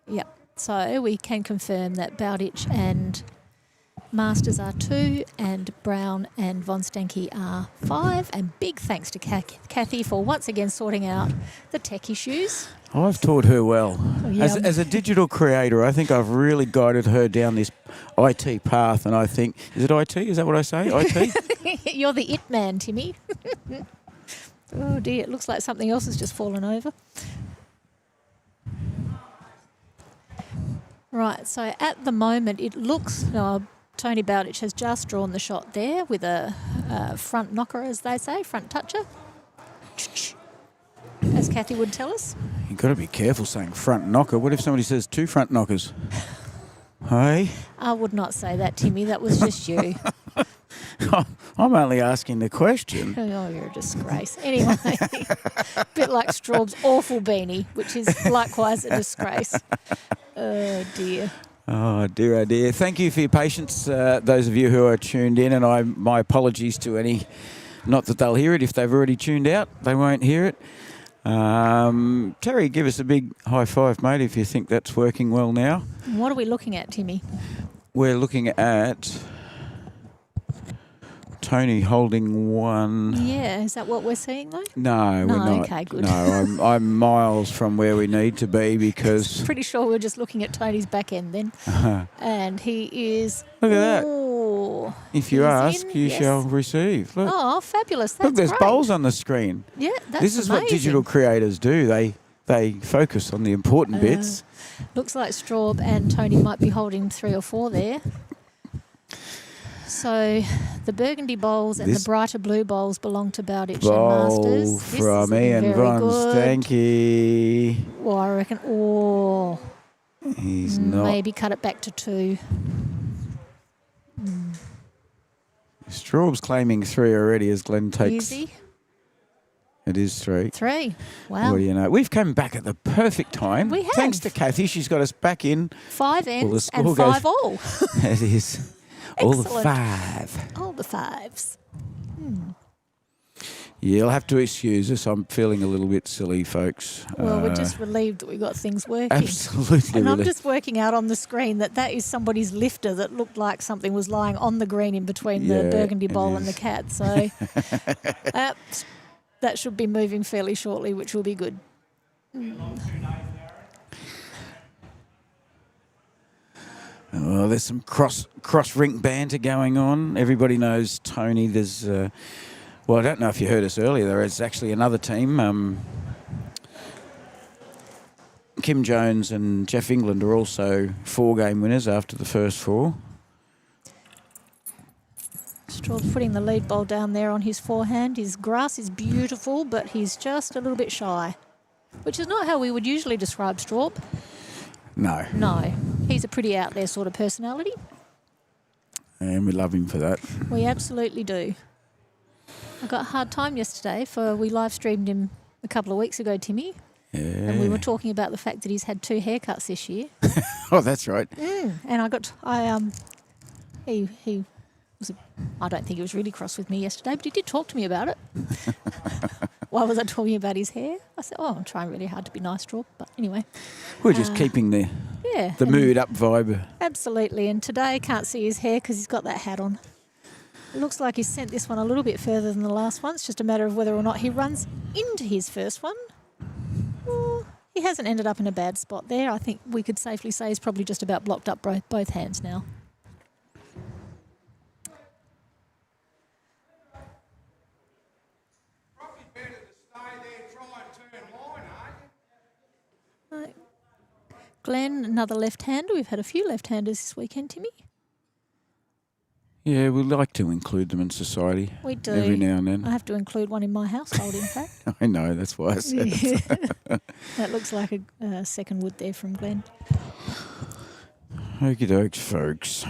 Yep. So we can confirm that Bowditch and Masters are 2 and Brown and Von Stanky are 5. And big thanks to Kathy for once again sorting out the tech issues. I've taught her well. Oh, yeah. As a digital creator, I think I've really guided her down this IT path, and I think, is it IT? Is that what I say? IT? You're the it man, Timmy. Oh dear, it looks like something else has just fallen over. Right, so at the moment it looks, Tony Bowditch has just drawn the shot there with a front knocker, as they say, front toucher, as Kathy would tell us. You've got to be careful saying front knocker. What if somebody says 2 front knockers? Hey? I would not say that, Timmy, that was just you. I'm only asking the question. Oh, you're a disgrace. Anyway, a bit like Straub's awful beanie, which is likewise a disgrace. Oh, dear. Oh dear. Thank you for your patience, those of you who are tuned in, and my apologies to any, not that they'll hear it. If they've already tuned out, they won't hear it. Terry, give us a big high five, mate, if you think that's working well now. What are we looking at, Timmy? We're looking at Tony holding 1. Yeah, is that what we're seeing, though? No, we're not. Okay, good. No, I'm miles from where we need to be because... Pretty sure we're just looking at Tony's back end then. And he is... Look at that. Oh, If you he's ask, in, you yes. shall receive. Look, Oh, fabulous. That's look, there's great. bowls on the screen. Yeah, that's This is what amazing. digital creators do. They focus on the important bits. Looks like Straub and Tony might be holding 3 or 4 there. So the burgundy bowls and the brighter blue bowls belong to Bowditch and Bowl Masters. This from is Ian very Von good. Stanky. Well, I reckon, He's not. maybe cut it back to 2. Straub's claiming 3 already as Glenn takes. Easy. It is 3. 3. Wow. What do you know? We've come back at the perfect time. We have. Thanks to Kathy. She's got us back in. 5 ends score and goes- 5 all. It is. All the Excellent. 5. All the 5s. Yeah, you'll have to excuse us. I'm feeling a little bit silly, folks. Well, we're just relieved that we got things working. Absolutely. And I'm really. just working out on the screen that is somebody's lifter that looked like something was lying on the green in between the Yeah, burgundy it bowl and the is. cat. So that should be moving fairly shortly, which will be good. Oh, there's some cross rink banter going on. Everybody knows Tony. There's, well, I don't know if you heard us earlier. There is actually another team. Kim Jones and Jeff England are also 4-game winners after the first 4. Straub's putting the lead bowl down there on his forehand. His grass is beautiful, but he's just a little bit shy, which is not how we would usually describe Straub. No. No, he's a pretty out there sort of personality. And we love him for that. We absolutely do. I got a hard time yesterday we live streamed him a couple of weeks ago, Timmy. Yeah. And we were talking about the fact that he's had 2 haircuts this year. Oh, that's right. And he was, I don't think he was really cross with me yesterday, but he did talk to me about it. Why was I talking about his hair? I said, I'm trying really hard to be nice, Straub. But anyway. We're just keeping the And mood up vibe. Absolutely. And today I can't see his hair because he's got that hat on. It looks like he's sent this one a little bit further than the last one. It's just a matter of whether or not he runs into his first one. Well, he hasn't ended up in a bad spot there. I think we could safely say he's probably just about blocked up both hands now. Right. Glenn, another left-hander. We've had a few left-handers this weekend, Timmy. Yeah, we like to include them in society. We do. Every now and then. I have to include one in my household, in fact. I know, that's why I said it. That looks like a second wood there from Glenn. Okie dokes, folks.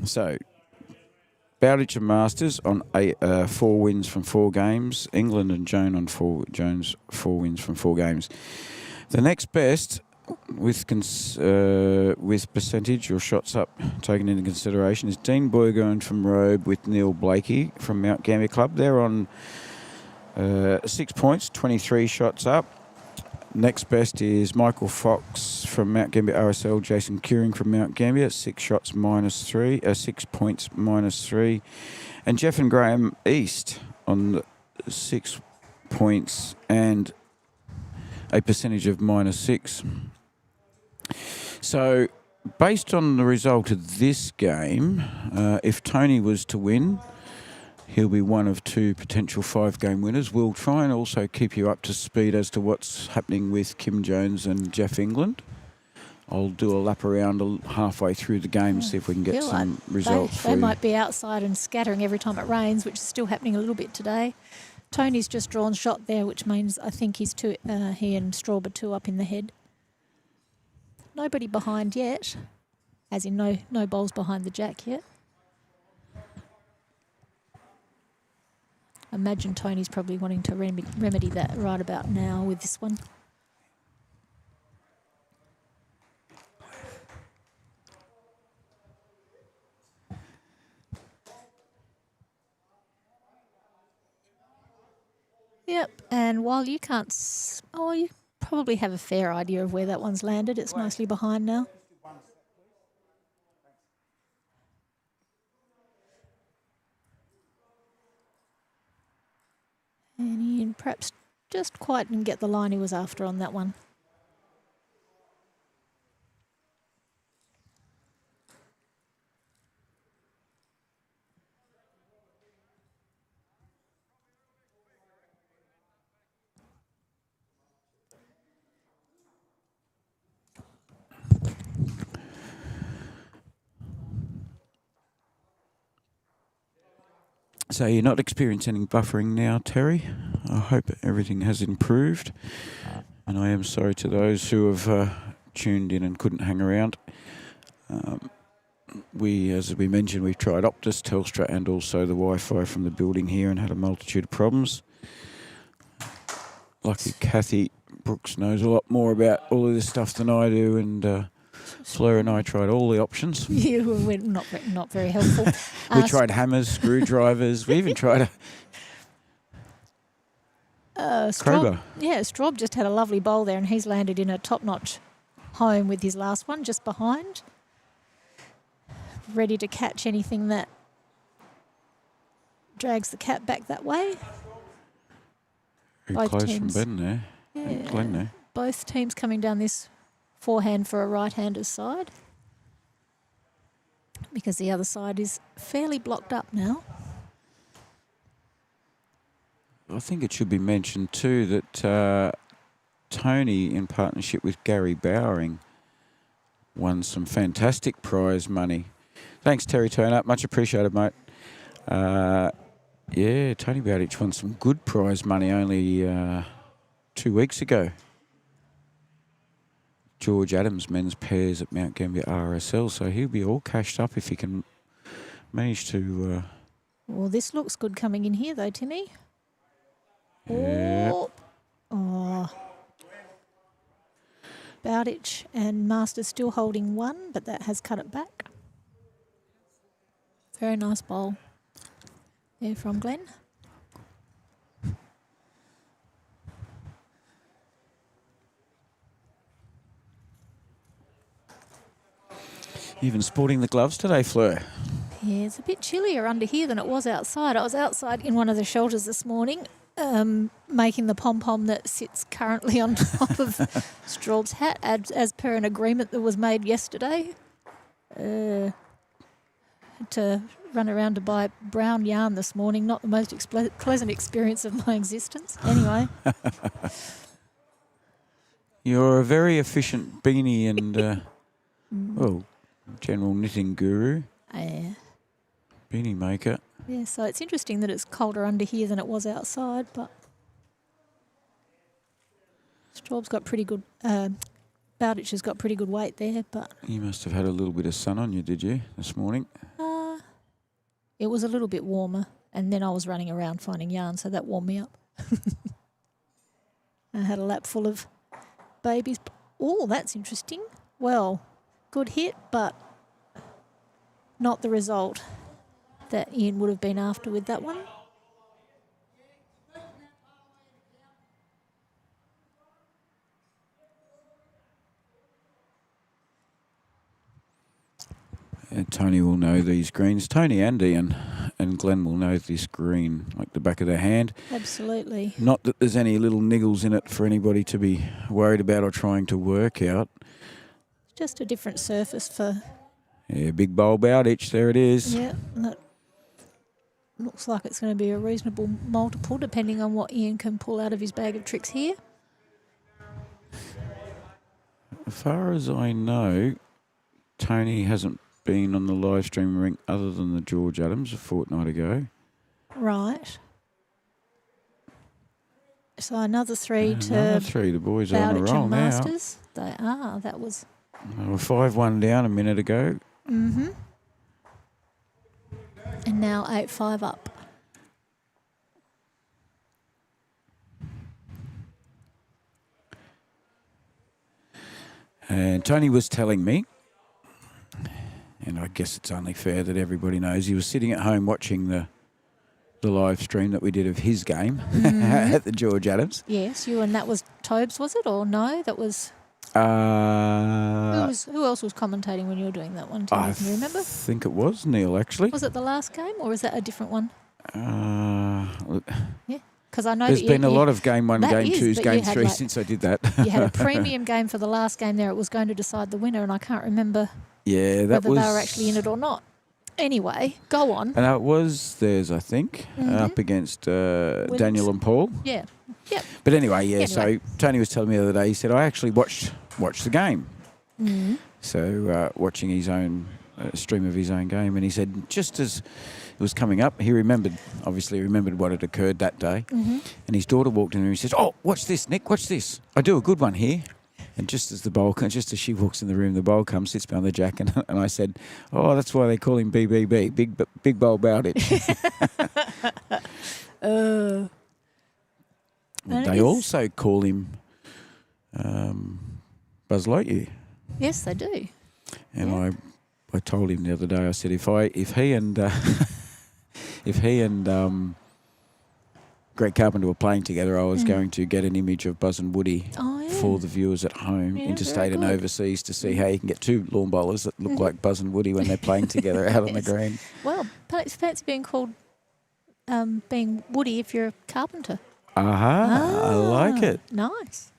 So, Bowditch and Masters on 4 wins from 4 games. England and Jones 4 wins from 4 games. The next best, with percentage or shots up taken into consideration, is Dean Burgoyne from Robe with Neil Blakey from Mount Gambier Club. They're on 6 points, 23 shots up. Next best is Michael Fox from Mount Gambier RSL, Jason Curing from Mount Gambier, 6 shots -3, 6 points -3. And Jeff and Graham East on 6 points and a percentage of -6. So, based on the result of this game, if Tony was to win, he'll be one of 2 potential 5-game winners. We'll try and also keep you up to speed as to what's happening with Kim Jones and Jeff England. I'll do a lap around halfway through the game and see if we can get some results for They you. might be outside and scattering every time it rains, which is still happening a little bit today. Tony's just drawn shot there, which means I think he and Straub are 2 up in the head. Nobody behind yet, as in no bowls behind the jack yet. I imagine Tony's probably wanting to remedy that right about now with this one. Yep, and while you can't... you probably have a fair idea of where that one's landed. It's nicely behind now. And he perhaps just quite didn't get the line he was after on that one. So you're not experiencing any buffering now, Terry? I hope everything has improved. And I am sorry to those who have tuned in and couldn't hang around. As we mentioned, we've tried Optus, Telstra and also the Wi-Fi from the building here and had a multitude of problems. Lucky Kathy Brooks knows a lot more about all of this stuff than I do, and Fleur and I tried all the options. Yeah, we're not very helpful. We tried hammers, screwdrivers. We even tried a crowbar. Yeah, Straub just had a lovely bowl there, and he's landed in a top-notch home with his last one just behind, ready to catch anything that drags the cat back that way. Very close from Ben there. And Glenn there. Both teams coming down this forehand for a right-hander's side, because the other side is fairly blocked up now. I think it should be mentioned too that Tony, in partnership with Gary Bowering, won some fantastic prize money. Thanks, Terry Turner. Much appreciated, mate. Yeah, Tony Bowditch won some good prize money only 2 weeks ago. George Adams men's pairs at Mount Gambier RSL, so he'll be all cashed up if he can manage to... Well, this looks good coming in here though, Timmy. Yeah. Oh. Bowditch and Masters still holding 1, but that has cut it back. Very nice bowl there from Glenn. Even sporting the gloves today, Fleur. Yeah, it's a bit chillier under here than it was outside. I was outside in one of the shelters this morning making the pom-pom that sits currently on top of Straub's hat as per an agreement that was made yesterday. Had to run around to buy brown yarn this morning. Not the most pleasant experience of my existence. Anyway. You're a very efficient beanie and, well, general knitting guru, beanie maker. Yeah, so it's interesting that it's colder under here than it was outside, but Straub's got pretty good, Bowditch has got pretty good weight there, but... You must have had a little bit of sun on you, did you, this morning? It was a little bit warmer, and then I was running around finding yarn, so that warmed me up. I had a lap full of babies. Oh, that's interesting. Well, good hit, but not the result that Ian would have been after with that one. And Tony will know these greens. Tony and Ian and Glenn will know this green like the back of their hand. Absolutely. Not that there's any little niggles in it for anybody to be worried about or trying to work out. Just a different surface for... Yeah, big bowl Bowditch, there it is. Yeah, and that looks like it's going to be a reasonable multiple depending on what Ian can pull out of his bag of tricks here. As far as I know, Tony hasn't been on the live stream rink other than the George Adams a fortnight ago. Right. So another three to Another three. The boys are on a Bowditch roll and now. Masters. They are. That was... They were 5-1 down a minute ago. Mm-hmm. And now 8-5 up. And Tony was telling me, and I guess it's only fair that everybody knows, he was sitting at home watching the live stream that we did of his game at the George Adams. Yes, you and that was Tobes, was it? Or no, that was... who else was commentating when you were doing that one? Can you remember? I think it was Neil, actually. Was it the last game or is that a different one? Yeah. Because I know There's that been a lot of game 1, that game is, 2s, but game you had 3 like- since I did that. You had a premium game for the last game there. It was going to decide the winner, and I can't remember Yeah, that whether was... they were actually in it or not. Anyway, go on. And it was theirs, I think, up against Daniel and Paul. Yeah. Yep. But anyway, yeah, so Anyway. Tony was telling me the other day, he said, I actually watched the game. Mm. So watching his own stream of his own game, and he said just as it was coming up, he obviously remembered what had occurred that day, and his daughter walked in and he says, oh, watch this, Nick, watch this. I do a good one here. And just as she walks in the room, the bowl comes, sits behind the jack, and I said, oh, that's why they call him BBB, Big Bowl Bowditch. They also call him Buzz Lightyear. Yes, they do. And I told him the other day, I said, if he and Greg Carpenter were playing together, I was going to get an image of Buzz and Woody for the viewers at home, interstate and overseas, to see how you can get two lawn bowlers that look like Buzz and Woody when they're playing together out on the green. Well, but it's fancy being called being Woody if you're a carpenter. I like it. Nice.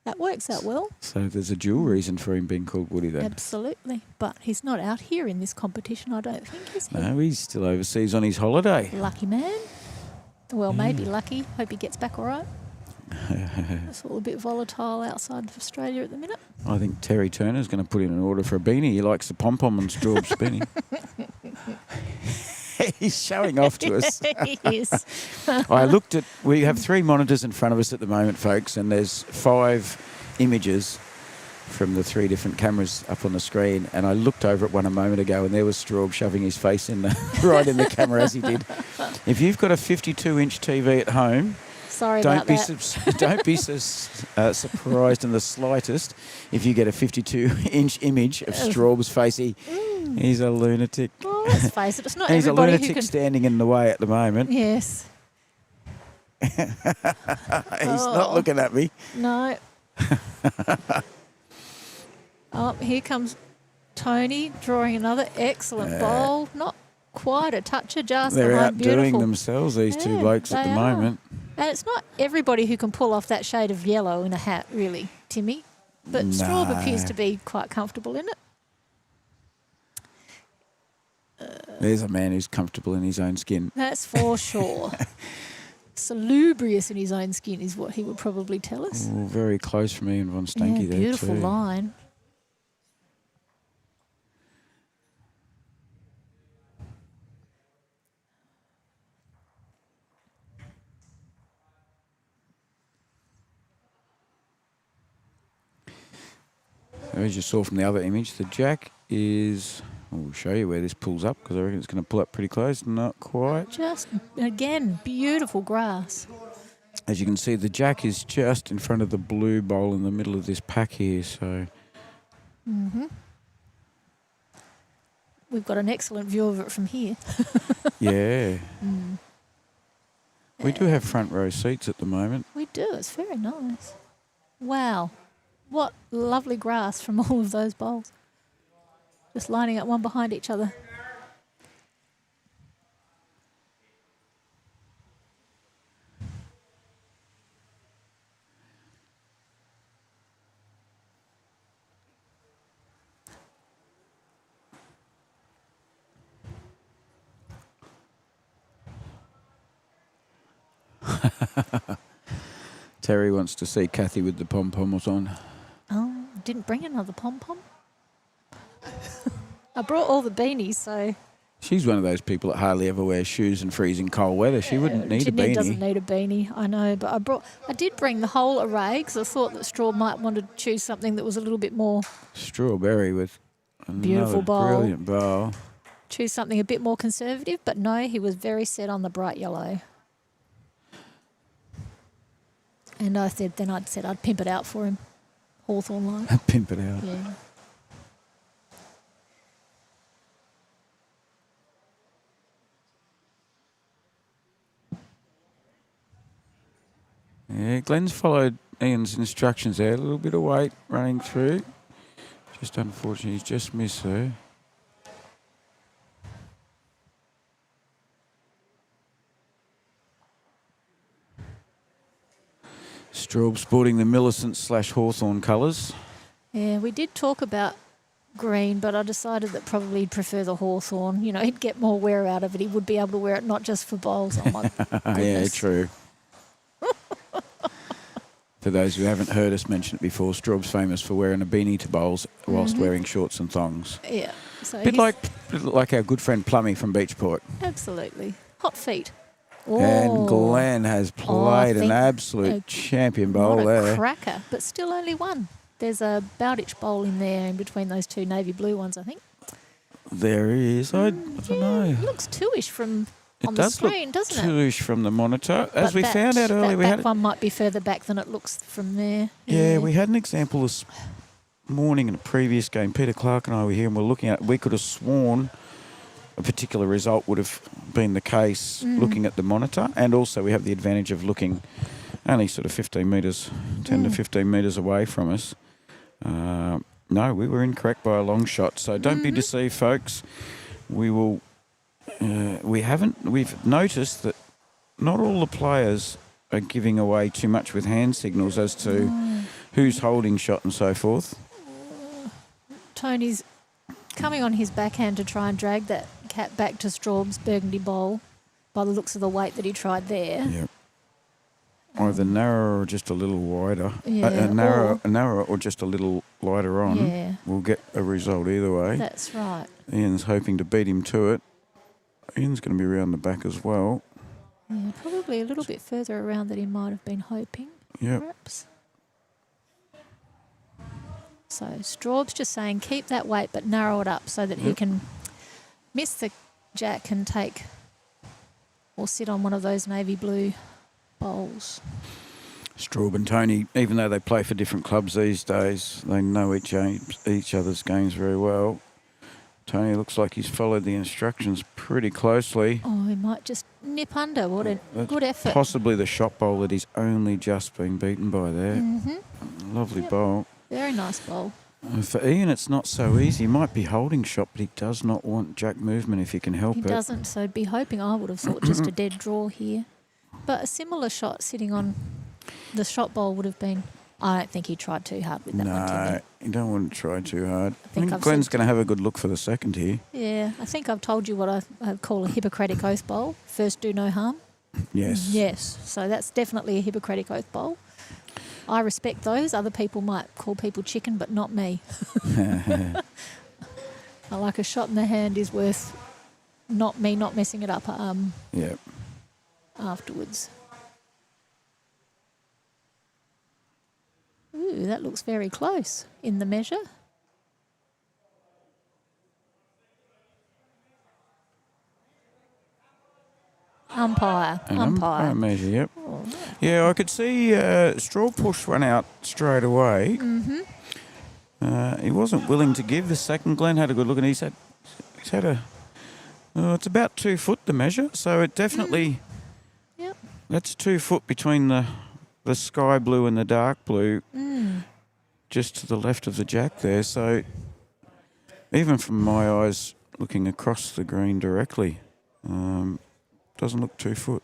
That works out well. So there's a dual reason for him being called Woody then. Absolutely. But he's not out here in this competition, I don't think, is he? No, he's still overseas on his holiday. Lucky man. Well, maybe lucky. Hope he gets back all right. It's all a bit volatile outside of Australia at the minute. I think Terry Turner's going to put in an order for a beanie. He likes the pom-pom and Straub's beanie. He's showing off to us. He is. We have 3 monitors in front of us at the moment, folks, and there's 5 images from the 3 different cameras up on the screen, and I looked over at one a moment ago, and there was Straub shoving his face in right in the camera as he did. If you've got a 52-inch TV at home, Sorry don't about be that. don't be surprised in the slightest if you get a 52-inch image of Straub's face. He's a lunatic. Well, let's face it, it's not He's a everybody who lunatic can... standing in the way at the moment. Yes. He's not looking at me. No. Oh, here comes Tony drawing another excellent bowl. Not quite a touch of just They're behind. outdoing Beautiful. themselves, these two Yeah, blokes at they the are. moment. And it's not everybody who can pull off that shade of yellow in a hat, really, Timmy. But Straub appears No. to be quite comfortable in it. There's a man who's comfortable in his own skin. That's for sure. Salubrious in his own skin is what he would probably tell us. Oh, very close from Ian von Yeah, Stanky there beautiful too. line. As you saw from the other image, the jack is... We'll show you where this pulls up because I reckon it's going to pull up pretty close. Not quite. Just, again, beautiful grass. As you can see, the jack is just in front of the blue bowl in the middle of this pack here. So We've got an excellent view of it from here. yeah. We do have front row seats at the moment. We do. It's very nice. Wow. What lovely grass from all of those bowls. Just lining up one behind each other. Terry wants to see Kathy with the pom-poms on. Oh, didn't bring another pom-pom. I brought all the beanies, so... She's one of those people that hardly ever wears shoes in freezing cold weather. She wouldn't need a beanie. Doesn't need a beanie, I know. But I did bring the whole array because I thought that Straub might want to choose something that was a little bit more... Strawberry with Beautiful another bowl. brilliant bowl. Choose something a bit more conservative, but no, he was very set on the bright yellow. And I'd said I'd pimp it out for him. Hawthorn line. Pimp it out. Yeah. Yeah, Glenn's followed Ian's instructions there. A little bit of weight running through. Just unfortunately, he's just missed her. Straub sporting the Millicent / Hawthorn colours. Yeah, we did talk about green, but I decided that probably he'd prefer the Hawthorn. You know, he'd get more wear out of it. He would be able to wear it not just for bowls. Oh, my Yeah, goodness. true. For those who haven't heard us mention it before, Straub's famous for wearing a beanie to bowls whilst wearing shorts and thongs. Yeah. So Bit he's- like our good friend Plummy from Beachport. Absolutely. Hot feet. And Oh, Glenn has played an think- absolute champion bowl what a there. cracker, but still only one. There's a Bowditch bowl in there in between those two navy blue ones, I think. There is. I don't know. It looks two-ish from on It the does screen, look doesn't it? two-ish from the monitor. As But we found out earlier, that we back had one might be further back than it looks from there. yeah, we had an example this morning in a previous game. Peter Clark and I were here and we're looking at. We could have sworn a particular result would have been the case looking at the monitor, and also we have the advantage of looking only sort of 15 metres, 10 to 15 metres away from us. No, we were incorrect by a long shot. So don't be deceived, folks. We've noticed that not all the players are giving away too much with hand signals as to who's holding shot and so forth. Tony's coming on his backhand to try and drag that cat back to Straub's burgundy bowl by the looks of the weight that he tried there. Yep. Either narrower or just a little wider. Yeah, Narrower or just a little lighter on. Yeah. We'll get a result either way. That's right. Ian's hoping to beat him to it. Ian's going to be around the back as well. Yeah, probably a little bit further around than he might have been hoping, Yep. perhaps. So Straub's just saying keep that weight but narrow it up so that he can miss the jack and take or sit on one of those navy blue bowls. Straub and Tony, even though they play for different clubs these days, they know each other's games very well. Tony looks like he's followed the instructions pretty closely. Oh, he might just nip under. What a That's good effort. Possibly the shot bowl that he's only just been beaten by there. Lovely bowl. Very nice bowl. For Ian, it's not so easy. He might be holding shot, but he does not want jack movement if he can help He it. doesn't, so I'd be hoping I would have thought just a dead draw here. But a similar shot sitting on the shot bowl would have been... I don't think he tried too hard with that one, No, Timmy. you don't want to try too hard. I think think I've Glenn's said- going to have a good look for the second here. Yeah, I think I've told you what I call a Hippocratic Oath bowl. First, do no harm. Yes. Yes, so that's definitely a Hippocratic Oath bowl. I respect those. Other people might call people chicken, but not me. I like a shot in the hand is worth not messing it up Yeah. afterwards. Ooh, that looks very close in the measure. Umpire. Umpire measure, yep. Oh, Yeah, I could see Straw push one out straight away. He wasn't willing to give the second. Glenn had a good look, and he's had it's about 2 foot the measure, so it definitely Yep. that's 2 foot between the sky blue and the dark blue, just to the left of the jack there. So even from my eyes, looking across the green directly, doesn't look 2 foot.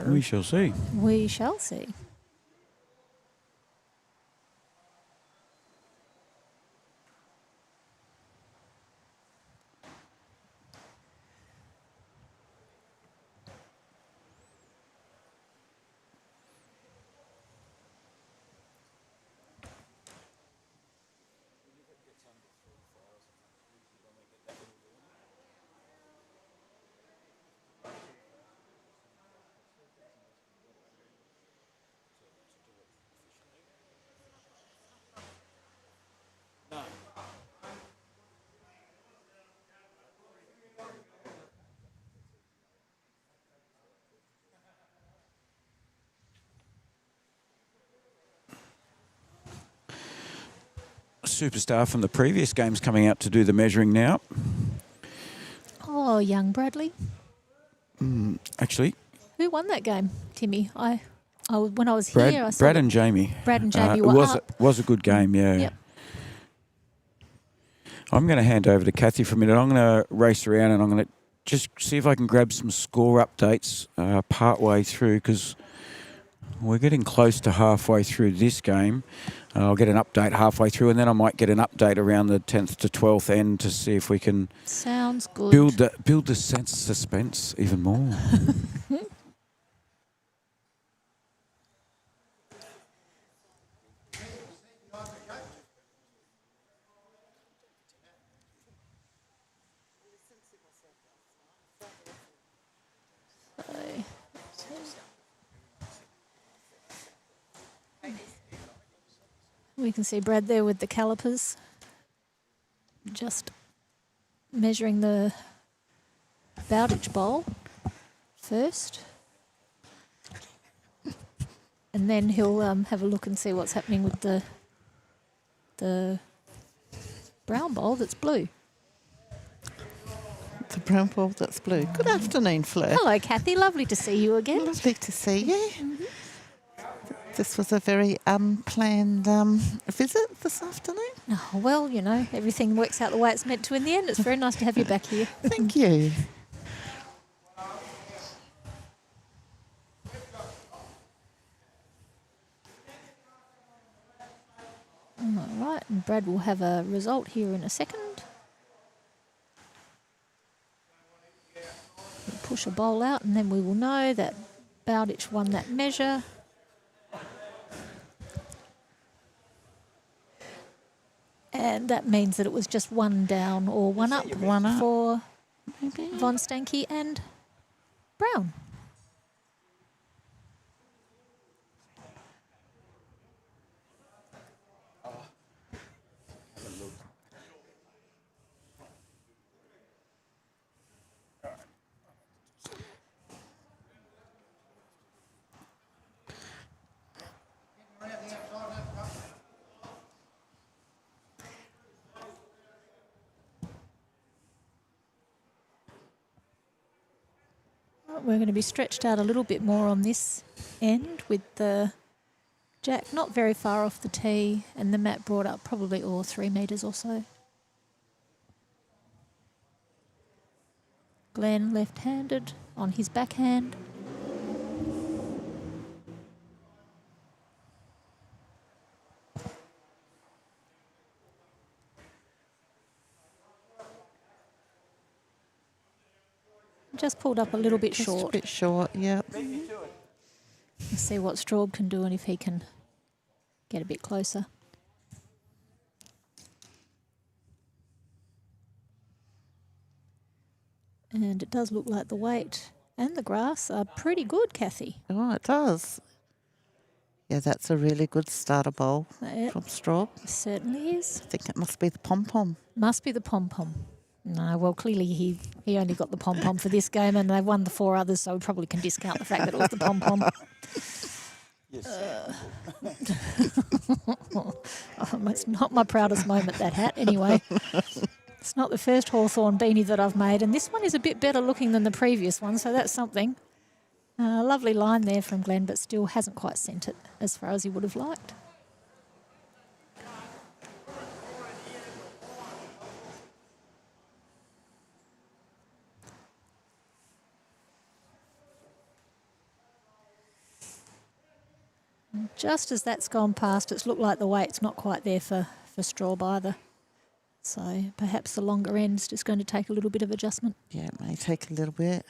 We shall see. We shall see. Superstar from the previous games coming out to do the measuring now. Oh, young Bradley. Actually, Who won that game, Timmy? When I was Brad, here, I saw Brad that and Jamie. Brad and Jamie it were was up. was a good game, yeah. Yep. I'm going to hand over to Kathy for a minute. I'm going to race around and I'm going to just see if I can grab some score updates part way through, because we're getting close to halfway through this game. I'll get an update halfway through, and then I might get an update around the 10th to 12th end to see if we can Sounds good. build the sense of suspense even more. We can see Brad there with the calipers, just measuring the Bowditch bowl first. And then he'll have a look and see what's happening with the brown bowl that's blue. The brown ball that's blue. Good afternoon, Fleur. Hello, Kathy. Lovely to see you again. Lovely to see you. This was a very unplanned visit this afternoon. Oh, well, you know, everything works out the way it's meant to in the end. It's very nice to have you back here. Thank you. All right, and Brad will have a result here in a second. We'll push a bowl out and then we will know that Bowditch won that measure. And that means that it was just one down or one up, for Von Stanky and Brown. We're going to be stretched out a little bit more on this end with the Jack not very far off the tee, and the mat brought up probably 3 metres or so. Glenn left-handed on his backhand. Just pulled up a little bit Just short. a bit short, yeah. Let's see what Straub can do and if he can get a bit closer. And it does look like the weight and the grass are pretty good, Kathy. Oh, it does. Yeah, that's a really good starter bowl It from Straub. certainly is. I think it must be the pom-pom. Must be the pom-pom. No, well, clearly he only got the pom-pom for this game and they won the 4 others, so we probably can discount the fact that it was the pom-pom. It's not my proudest moment, that hat, anyway. It's not the first hawthorn beanie that I've made, and this one is a bit better looking than the previous one, so that's something. Lovely line there from Glenn, but still hasn't quite sent it as far as he would have liked. Just as that's gone past, it's looked like the weight's not quite there for Straub either. So perhaps the longer end's just going to take a little bit of adjustment. Yeah, it may take a little bit.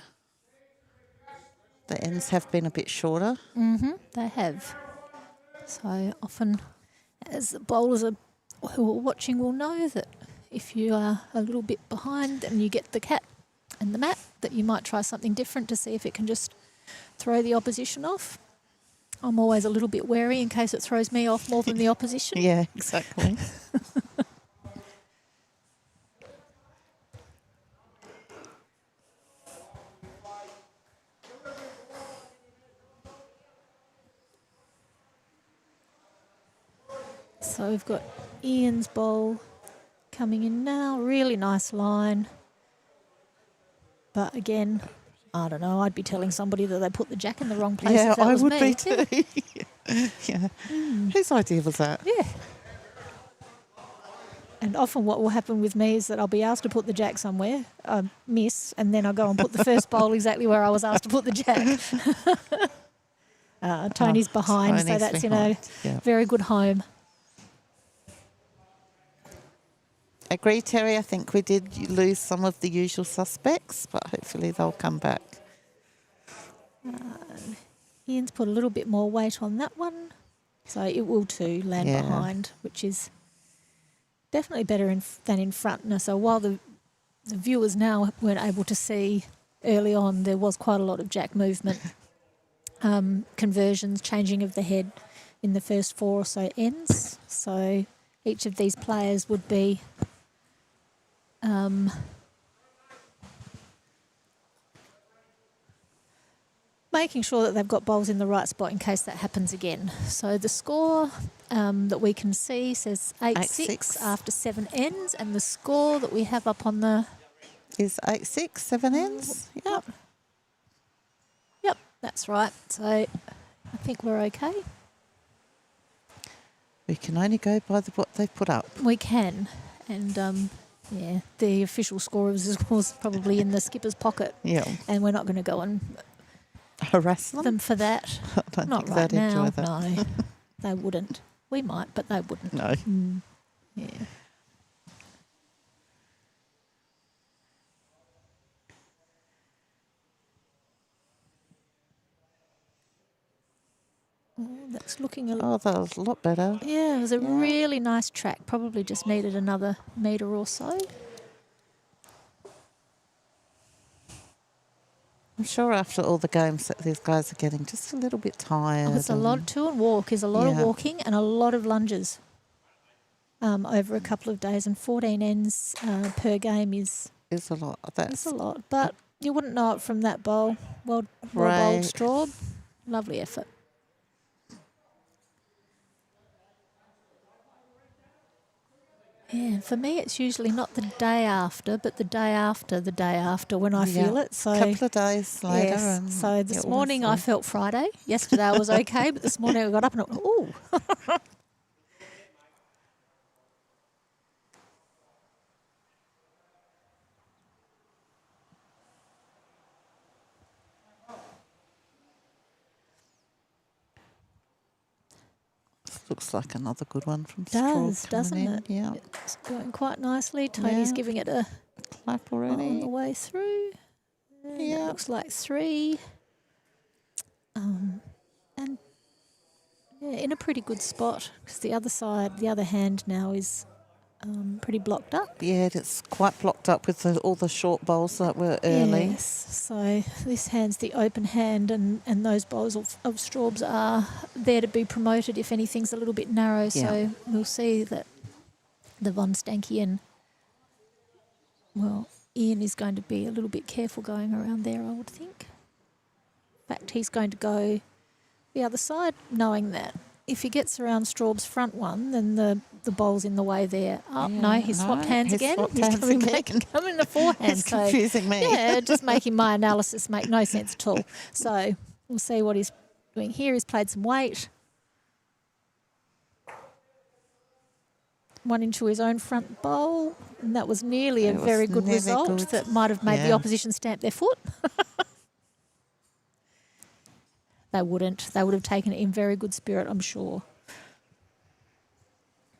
The ends have been a bit shorter. They have. So often, as the bowlers who are watching will know, that if you are a little bit behind and you get the cat and the mat, that you might try something different to see if it can just throw the opposition off. I'm always a little bit wary in case it throws me off more than the opposition. Yeah, exactly. So we've got Ian's bowl coming in now. Really nice line. But again, I don't know, I'd be telling somebody that they put the jack in the wrong place Yeah, if that I was would me. be too. Yeah. Whose idea was that? Yeah. And often what will happen with me is that I'll be asked to put the jack somewhere, miss, and then I'll go and put the first bowl exactly where I was asked to put the jack. Tony's behind, so Tony's that's behind, in a yeah. very good home. Agree, Terry. I think we did lose some of the usual suspects, but hopefully they'll come back. Ian's put a little bit more weight on that one, so it will too land Yeah. behind, which is definitely better than in front. Now, so while the viewers now weren't able to see early on, there was quite a lot of jack movement, conversions, changing of the head in the first 4 or so ends. So each of these players would be making sure that they've got bowls in the right spot in case that happens again. So the score that we can see says 8-6 after 7 ends, and the score that we have up on the... Is 8-6, 7 ends? Yep. Yep, that's right. So I think we're okay. We can only go by what they put up. We can. And, yeah, the official score is probably in the skipper's pocket, Yeah. and we're not going to go and Harass them? them for that. I don't Not think right they'd enjoy now, that. no. They wouldn't. We might, but they wouldn't. No. Yeah. Oh, that's looking a Oh, that was a lot better. yeah, it was a really nice track. Probably just needed another metre or so. I'm sure after all the games that these guys are getting just a little bit tired. Oh, it's a lot. 2 and walk is a lot of Yeah. walking and a lot of lunges over a couple of days. And 14 ends per game is It's a lot. It's That's a lot, but you wouldn't know it from that bowl. Well Right. bowled, Straub. Lovely effort. Yeah, for me it's usually not the day after, but the day after the day after when I feel it. So a couple of days later. yes. And So this it morning I always- felt Friday. Yesterday I was okay, but this morning I got up and I went, ooh. Looks like another good one from Does, Straub doesn't coming in. it? Yeah, It's going quite nicely. Tony's Yeah. giving it a clap on the already. way through. And it Yeah. looks like 3. And yeah, in a pretty good spot because the other side, the other hand now is pretty blocked up. Yeah, it's quite blocked up with all the short bowls that were early. Yes, so this hand's the open hand, and those bowls of Straubs are there to be promoted if anything's a little bit narrow. So Yeah. we'll see that the Von Stankian, well, Ian is going to be a little bit careful going around there, I would think. In fact, he's going to go the other side, knowing that if he gets around Straub's front one, then the bowl's in the way there. Oh, Yeah, no, he's swapped no, hands he's again. swapped He's hands coming again. back, coming the forehand. It's So, confusing me. yeah, just making my analysis make no sense at all. So we'll see what he's doing here. He's played some weight. One into his own front bowl, and that was nearly a It was very good nearly result good. that might have made the Yeah. opposition stamp their foot. They wouldn't. They would have taken it in very good spirit, I'm sure.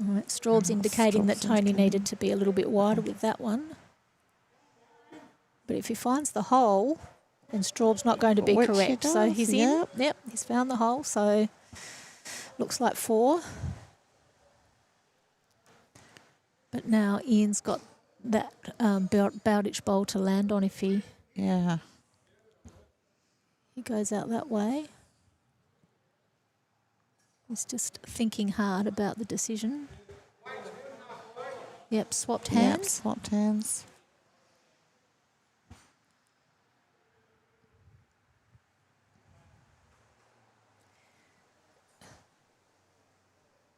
All right, Straub's indicating that Straub's Tony indicating. needed to be a little bit wider with that one. But if he finds the hole, then Straub's not going to be Which he correct. So does, he's yep. in. Yep, he's found the hole. So looks like 4. But now Ian's got that Bowditch bowl to land on if he Yeah. goes out that way. He's just thinking hard about the decision. Yep, swapped Yep, hands. swapped hands.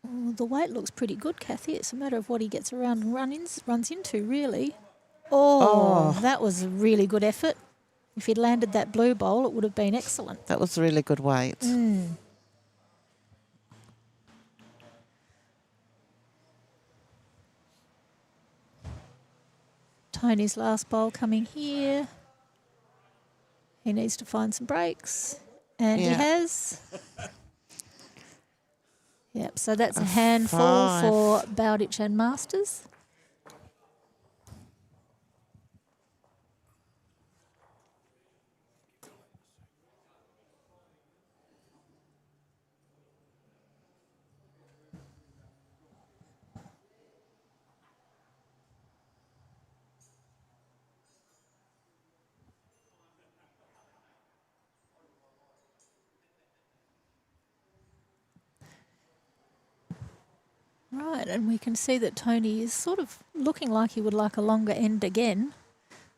Oh, the weight looks pretty good, Kathy. It's a matter of what he gets around and runs into, really. Oh, that was a really good effort. If he'd landed that blue bowl, it would have been excellent. That was really good weight. Tony's last bowl coming here. He needs to find some breaks. And he Yeah. has. Yep, so that's a handful 5. for Bowditch and Masters. Right, and we can see that Tony is sort of looking like he would like a longer end again,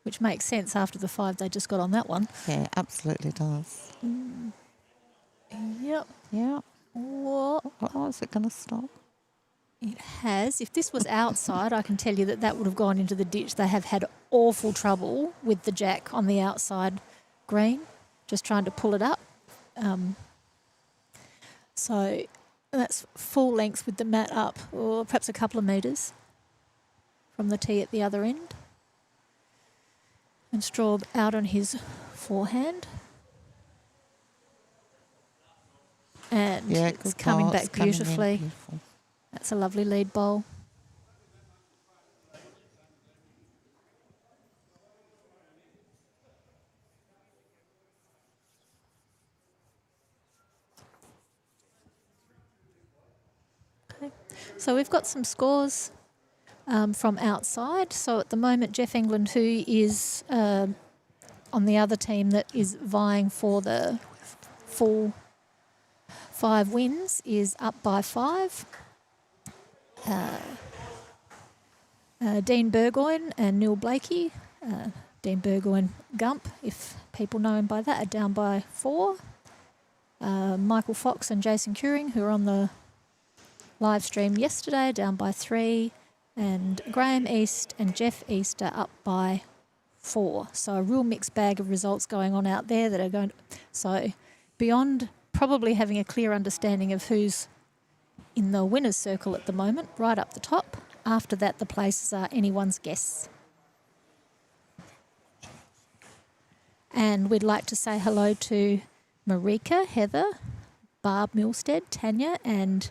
which makes sense after the 5 they just got on that one. Yeah, absolutely does. Yep. Yeah. What? Oh, is it going to stop? It has. If this was outside, I can tell you that would have gone into the ditch. They have had awful trouble with the jack on the outside green, just trying to pull it up. So that's full length with the mat up, or perhaps a couple of metres from the tee at the other end. And Straub out on his forehand. And Yeah, it's good coming bowl. back It's coming in beautifully. beautiful. That's a lovely lead bowl. Okay. So we've got some scores from outside. So at the moment, Jeff England, who is on the other team that is vying for the full 5 wins, is up by 5. Dean Burgoyne and Neil Blakey, Dean Burgoyne Gump, if people know him by that, are down by 4. Michael Fox and Jason Curing, who were on the live stream yesterday, are down by 3. And Graham East and Jeff East are up by 4. So a real mixed bag of results going on out there that are going to, so beyond probably having a clear understanding of who's in the winner's circle at the moment, right up the top. After that, the places are anyone's guess. And we'd like to say hello to Marika, Heather, Barb Milstead, Tanya and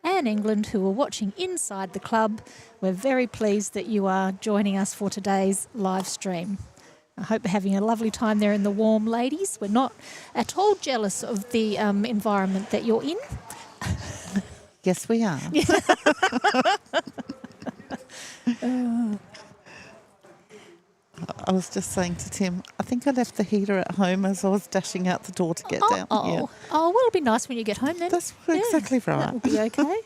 Anne England, who are watching inside the club. We're very pleased that you are joining us for today's live stream. I hope you're having a lovely time there in the warm, ladies. We're not at all jealous of the environment that you're in. Yes, we are. I was just saying to Tim, I think I left the heater at home as I was dashing out the door to get down here. Oh, well, it'll be nice when you get home then. That's exactly right. That will be okay.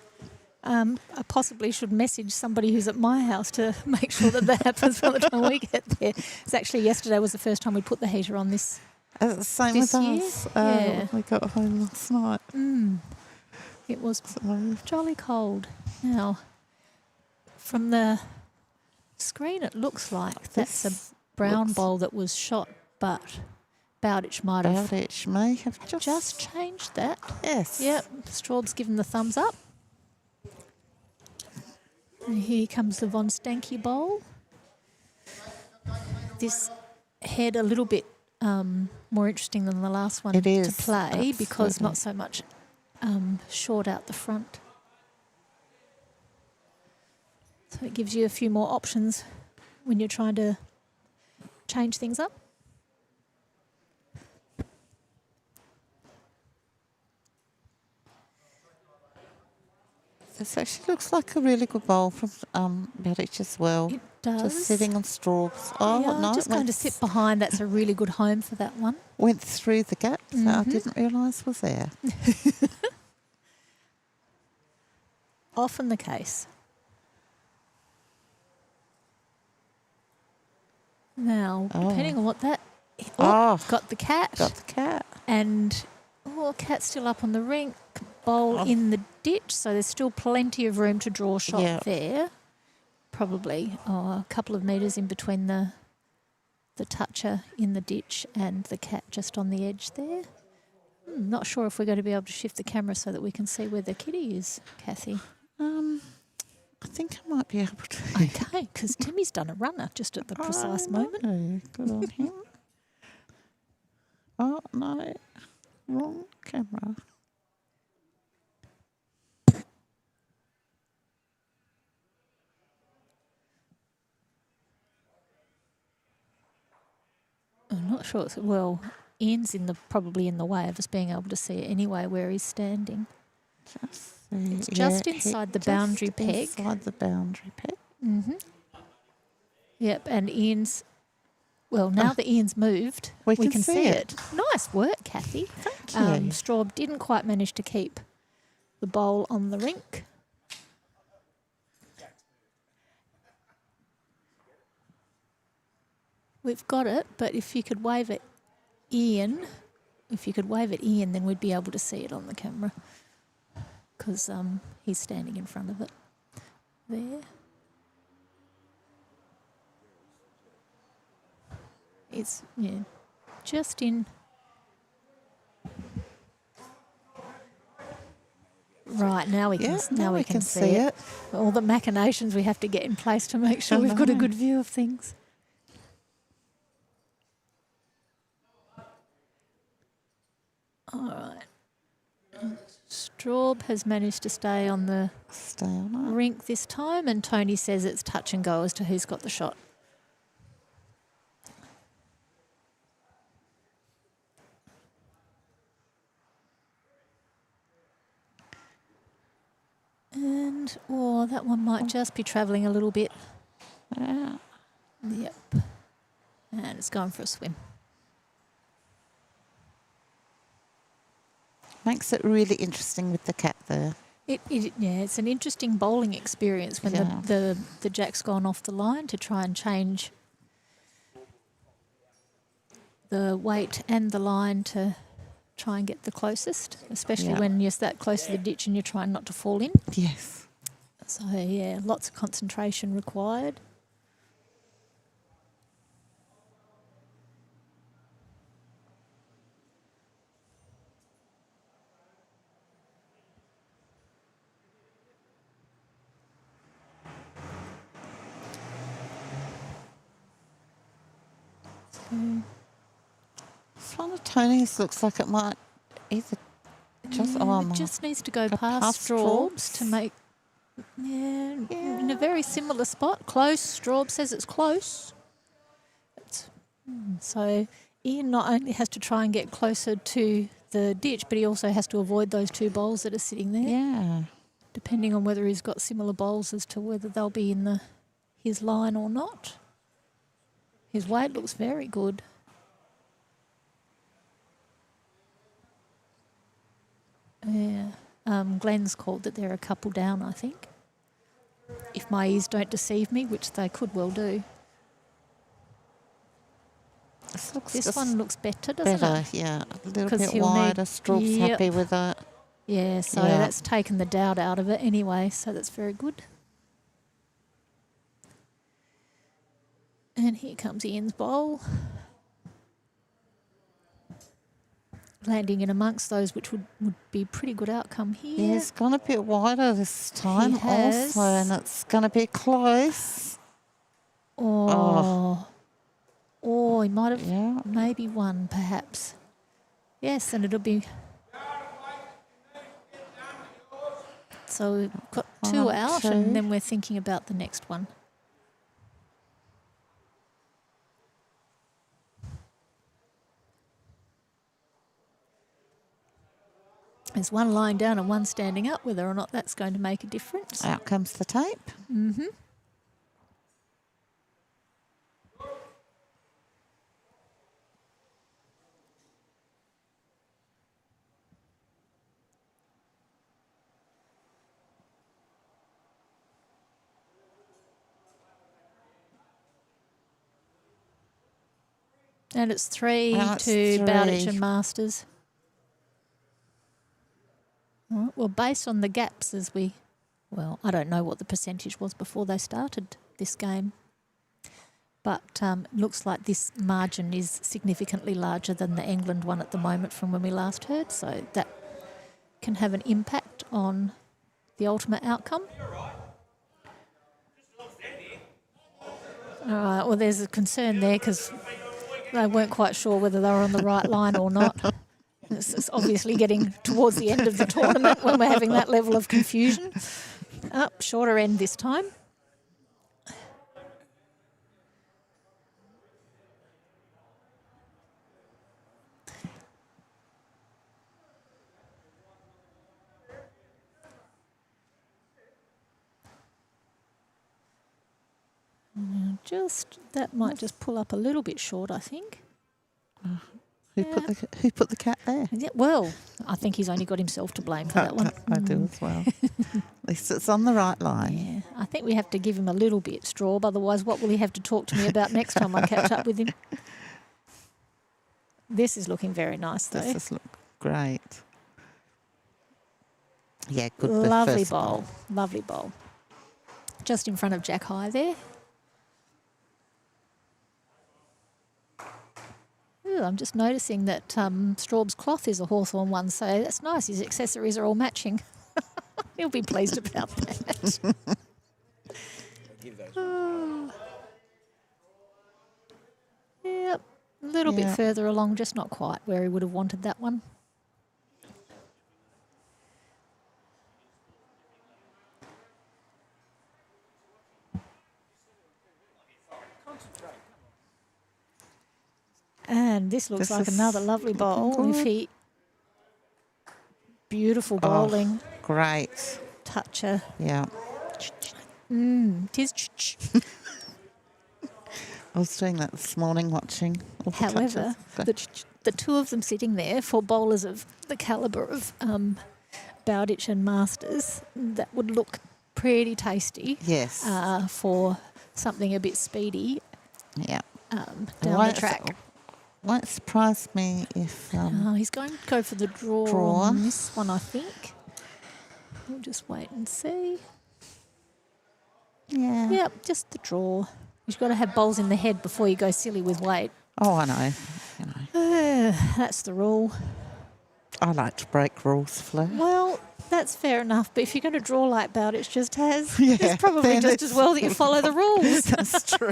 I possibly should message somebody who's at my house to make sure that happens by the time we get there. It's actually yesterday was the first time we put the heater on this. Same this with year? us. Yeah. We got home last night. It was jolly cold. Now, from the screen, it looks like that's a brown bowl that was shot, but Bowditch might have Bowditch may have just changed that. Yes. Yep, Straub's given the thumbs up. And here comes the Von Stanky bowl. This head a little bit more interesting than the last one It is, to play because absolutely. not so much short out the front. So it gives you a few more options when you're trying to change things up. This actually looks like a really good bowl from Bowditch as well. It does. Just sitting on straws. Oh, yeah, no, I'm just going to sit behind. That's a really good home for that one. Went through the gap that I didn't realise was there. Often the case. Now, depending on what that... got the cat. Got the cat. And, cat's still up on the rink. Bowl in the ditch, so there's still plenty of room to draw a shot there. Probably a couple of metres in between the toucher in the ditch and the cat just on the edge there. Not sure if we're going to be able to shift the camera so that we can see where the kitty is, Kathy. I think I might be able to. Okay, because Timmy's done a runner just at the precise moment. Good on him. Oh, no. Wrong camera. I'm not sure. Ian's probably in the way of us being able to see it anyway where he's standing. It's just inside the boundary peg. Inside the boundary peg. Mm-hmm. Yep, and Ian's... Well, now that Ian's moved, we can see it. Nice work, Kathy. Thank you. Straub didn't quite manage to keep the bowl on the rink. We've got it, but if you could wave at Ian, then we'd be able to see it on the camera because he's standing in front of it there. It's just in. Right, now we can see it. All the machinations we have to get in place to make sure we've got a good view of things. All right. Straub has managed to stay on the rink this time, and Tony says it's touch and go as to who's got the shot. And, that one might just be travelling a little bit. Yeah. Yep. And it's going for a swim. Makes it really interesting with the cat there. It's an interesting bowling experience when the jack's gone off the line to try and change the weight and the line to try and get the closest, especially when you're that close to the ditch and you're trying not to fall in. Yes. So, yeah, lots of concentration required. So, This one of Tony's looks like it might either just it just needs to go past Straub's to make, in a very similar spot. Close. Straub says it's close. So Ian not only has to try and get closer to the ditch, but he also has to avoid those two bowls that are sitting there. Yeah. Depending on whether he's got similar bowls as to whether they'll be in his line or not. His weight looks very good. Yeah. Glenn's called that they're a couple down, I think. If my ears don't deceive me, which they could well do. This one looks better, doesn't it? Yeah. A little 'Cause bit he'll wider. need- Straub's Yep. happy with that. Yeah, so Yeah. that's taken the doubt out of it anyway, so that's very good. And here comes Ian's bowl. Landing in amongst those, which would be pretty good outcome here. Yeah, it's gone a bit wider this time has. also, and it's going to be close. Oh, he might have Yeah. maybe one, perhaps. Yes, and it'll be... So we've got two One, out, two. and then we're thinking about the next one. There's one lying down and one standing up, whether or not that's going to make a difference. Out comes the tape. Mm-hmm. And it's 3 Well, it's to 3. Bowditch and Masters. All right, well, based on the gaps I don't know what the percentage was before they started this game. But it looks like this margin is significantly larger than the England one at the moment from when we last heard. So that can have an impact on the ultimate outcome. All right, well, there's a concern there because they weren't quite sure whether they were on the right line or not. It's obviously getting towards the end of the tournament when we're having that level of confusion. Shorter end this time. That might just pull up a little bit short, I think. Who put the cat there? Yeah, well, I think he's only got himself to blame for that one. I do as well. At least it's on the right line. Yeah, I think we have to give him a little bit, Straub. Otherwise, what will he have to talk to me about next time I catch up with him? This is looking very nice, though. This is look great. Yeah, good. Lovely bowl. Lovely bowl. Just in front of Jack High there. Ooh, I'm just noticing that Straub's cloth is a Hawthorn one, so that's nice. His accessories are all matching. He'll be pleased about that. Yep, a little bit further along, just not quite where he would have wanted that one. And this looks like another lovely bowl. Beautiful bowling. Great. Toucher. Yeah. Tis. I was doing that this morning watching. All the However, touches. the two of them sitting there for bowlers of the calibre of Bowditch and Masters, that would look pretty tasty. Yes. For something a bit speedy. Yeah. Down the track. Won't surprise me if... he's going to go for the draw on this one, I think. We'll just wait and see. Yeah. Yep, just the draw. You've got to have bowls in the head before you go silly with weight. Oh, I know. You know. That's the rule. I like to break rules, Fleur. Well, that's fair enough. But if you're going to draw like Bowditch just has, Yeah, it's probably then just it's- as well that you follow the rules. That's true.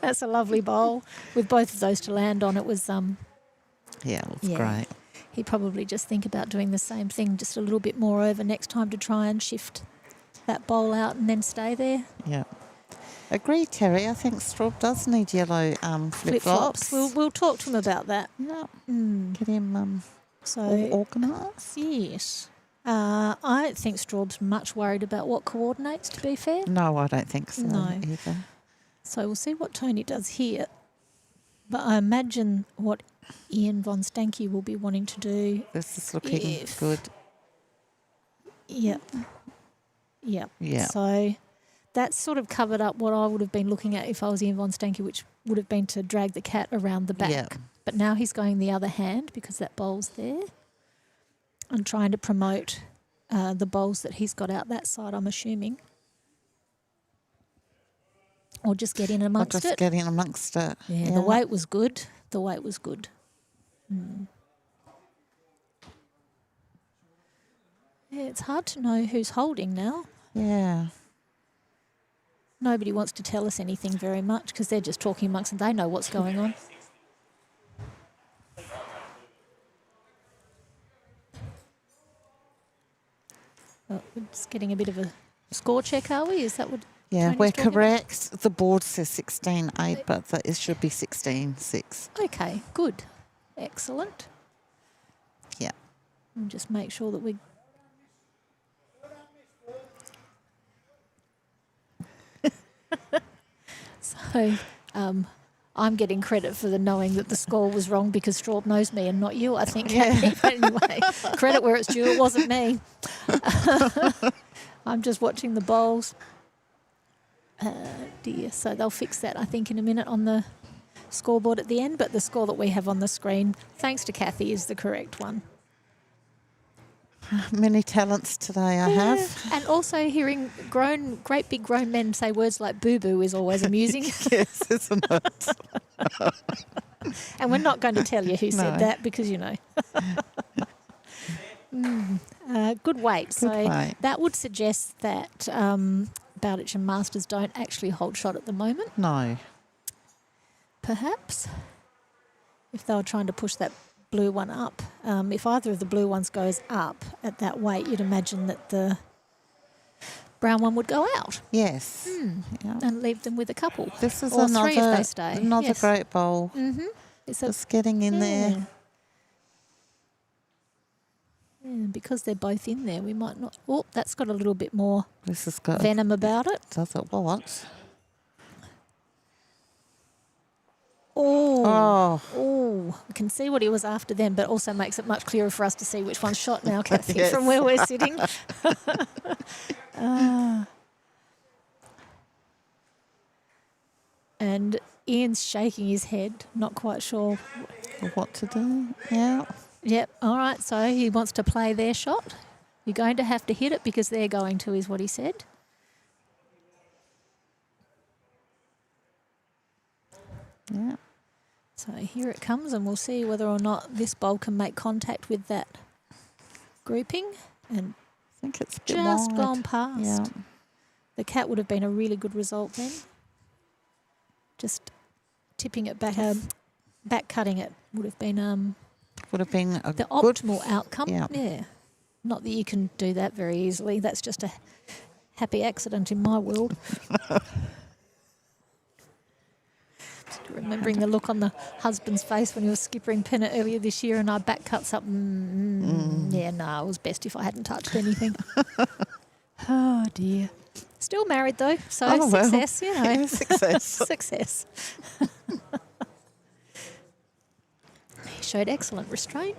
That's a lovely bowl. With both of those to land on, it was Yeah, it was Yeah. great. he'd probably just think about doing the same thing, just a little bit more over next time to try and shift that bowl out and then stay there. Yeah. Agreed, Terry. I think Straub does need yellow flip-flops. We'll talk to him about that. Yeah. Mm. Get him So all organised. yes, I think Straub's much worried about what coordinates. To be fair, No, I don't think so No. either. so we'll see what Tony does here. But I imagine what Ian von Stanky will be wanting to do. This is looking If- good. Yep. Yep. Yeah. So that's sort of covered up what I would have been looking at if I was Ian von Stanky, which would have been to drag the cat around the back. Yeah. But now he's going the other hand because that bowl's there and trying to promote the bowls that he's got out that side, I'm assuming. Or just get in I'll amongst just it. get in amongst it. Yeah, the weight was good. The weight was good. Yeah, it's hard to know who's holding now. Yeah. Nobody wants to tell us anything very much because they're just talking amongst them. They know what's going on. Oh, we're just getting a bit of a score check, are we? Is that what? Yeah, Tony's we're talking about? correct. The board says 16-8, but it should be 16-6. Okay, good. Excellent. Yeah. And just make sure that we. So, I'm getting credit for the knowing that the score was wrong because Straub knows me and not you, I think. Yeah. But anyway, credit where it's due. It wasn't me. I'm just watching the bowls. Dear. So they'll fix that, I think, in a minute on the scoreboard at the end. But the score that we have on the screen, thanks to Kathy, is the correct one. Many talents today I have. And also hearing great big grown men say words like boo-boo is always amusing. Yes, isn't it? And we're not going to tell you who said No. that because, you know. Good weight. So weight. that would suggest that Bowditch and Masters don't actually hold shot at the moment, No. perhaps, if they were trying to push that blue one up. If either of the blue ones goes up at that weight, you'd imagine that the brown one would go out Yes. Yeah. and leave them with a couple. This is Or three if another they stay. another Yes. great bowl. Mm-hmm. It's a, Just getting in there. Yeah, because they're both in there, we might not. Oh, that's got a little bit more This has got venom about it. does it what? Oh, Oh, we can see what he was after then, but also makes it much clearer for us to see which one's shot now, Kathy, Yes. from where we're sitting. And Ian's shaking his head, not quite sure. what to do? Yeah. Yep, all right, so he wants to play their shot. You're going to have to hit it because they're going to, is what he said. Yeah. So here it comes, and we'll see whether or not this bowl can make contact with that grouping. And I think it's a bit just wide. gone past. Yeah. The cat would have been a really good result then. Just tipping it back, back cutting it would have been Would have been a the good optimal outcome. yeah. Not that you can do that very easily. That's just a happy accident in my world. Just remembering the look on the husband's face when he was skippering Pennant earlier this year and I back cut something. Yeah, no, it was best if I hadn't touched anything. Oh, dear. Still married, though, so Oh, well. success, you know. Yeah, success. Success. He showed excellent restraint.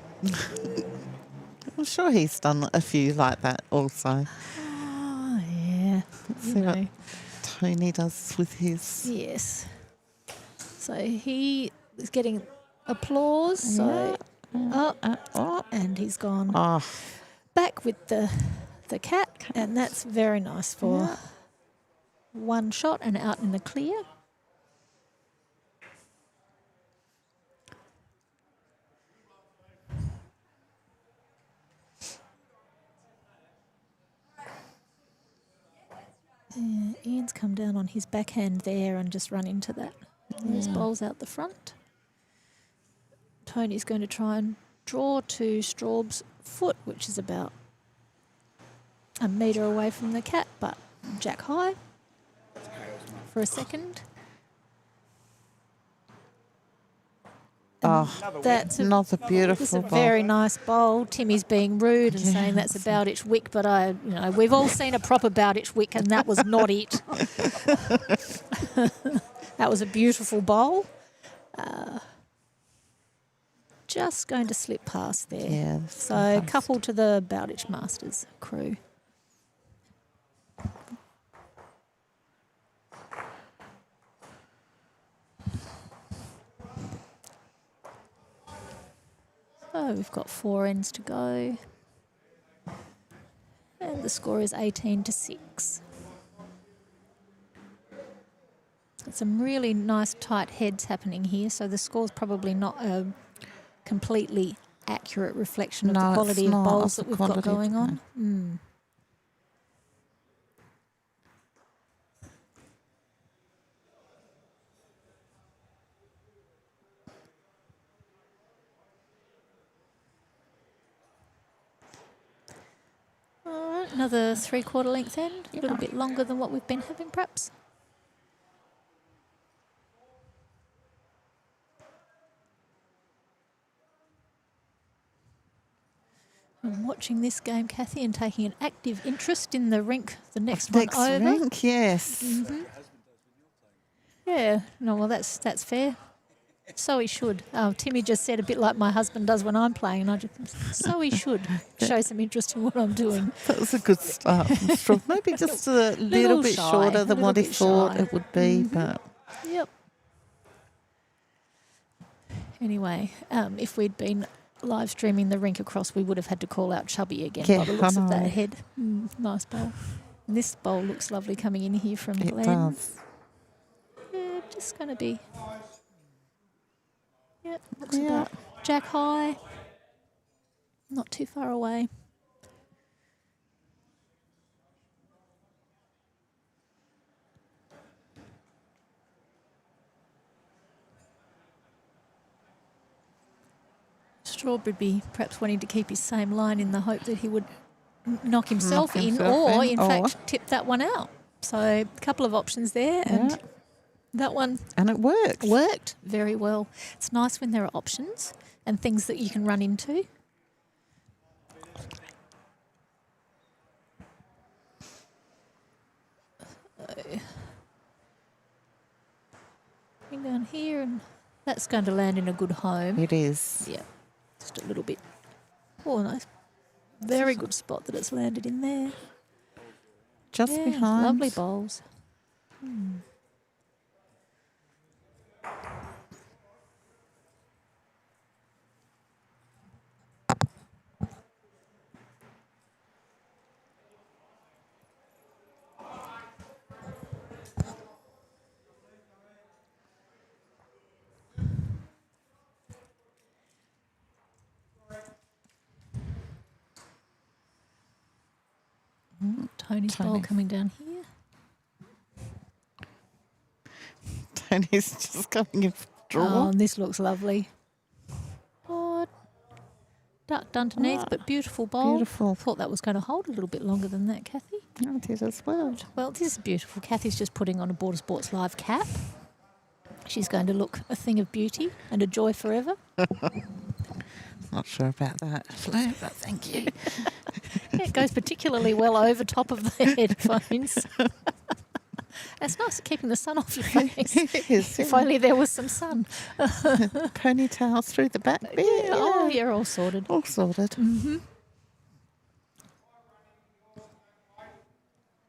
I'm sure he's done a few like that also. Oh, yeah. Let's You see what know. Tony does with his. Yes. So he is getting applause. So Oh, and he's gone oh, back with the the cat, and that's very nice for one shot and out in the clear. Yeah, Ian's come down on his backhand there and just run into that. There's bowls out the front. Tony's going to try and draw to Straub's foot, which is about a metre away from the cat, but jack high for a second. That's another It's beautiful a bowl. very nice bowl. Timmy's being rude and saying that's a Bowditch wick, but we've all seen a proper Bowditch wick, and that was not it. That was a beautiful bowl. Just going to slip past there. Yeah, So couple to the Bowditch Masters crew. So we've got 4 ends to go. And the score is 18-6. Got some really nice tight heads happening here, so the score's probably not a completely accurate reflection of the quality of bowls that we've got going on. All right, another 3/4 length end, a little bit longer than what we've been having perhaps. I'm watching this game, Kathy, and taking an active interest in the rink, the next one over. Rink, yes. Yeah, no, well, that's fair. So he should. Timmy just said a bit like my husband does when I'm playing, and I just so he should show some interest in what I'm doing. That was a good start from Straub. Maybe just a little bit shy, shorter than what he bit thought shy. it would be, but Yep. Anyway, if we'd been live streaming the rink across, we would have had to call out Chubby again by the looks of that head. Nice bowl. And this bowl looks lovely coming in here from it Glenn. does. Yeah, just going to be... Yep, looks about jack high. Not too far away. Straub would be perhaps wanting to keep his same line in the hope that he would knock himself in, or in fact tip that one out. So a couple of options there, and that one and it worked. Worked very well. It's nice when there are options and things that you can run into. Bring down here, and that's going to land in a good home. It is. Yeah, just a little bit. Oh, nice. Very good spot that it's landed in there. Just behind. Lovely bowls. Tony's bowl coming down here. Tony's just coming in for draw. Oh, this looks lovely. Oh, ducked underneath, but beautiful bowl. Beautiful. Thought that was going to hold a little bit longer than that, Kathy. I did as well. Well, this is beautiful. Kathy's just putting on a Border Sports Live cap. She's going to look a thing of beauty and a joy forever. Not sure about that, Flo, but thank you. Yeah, it goes particularly well over top of the headphones. It's nice at keeping the sun off your face. It is. If only there was some sun. Ponytail through the back bit. Yeah, oh, you're all sorted. All sorted.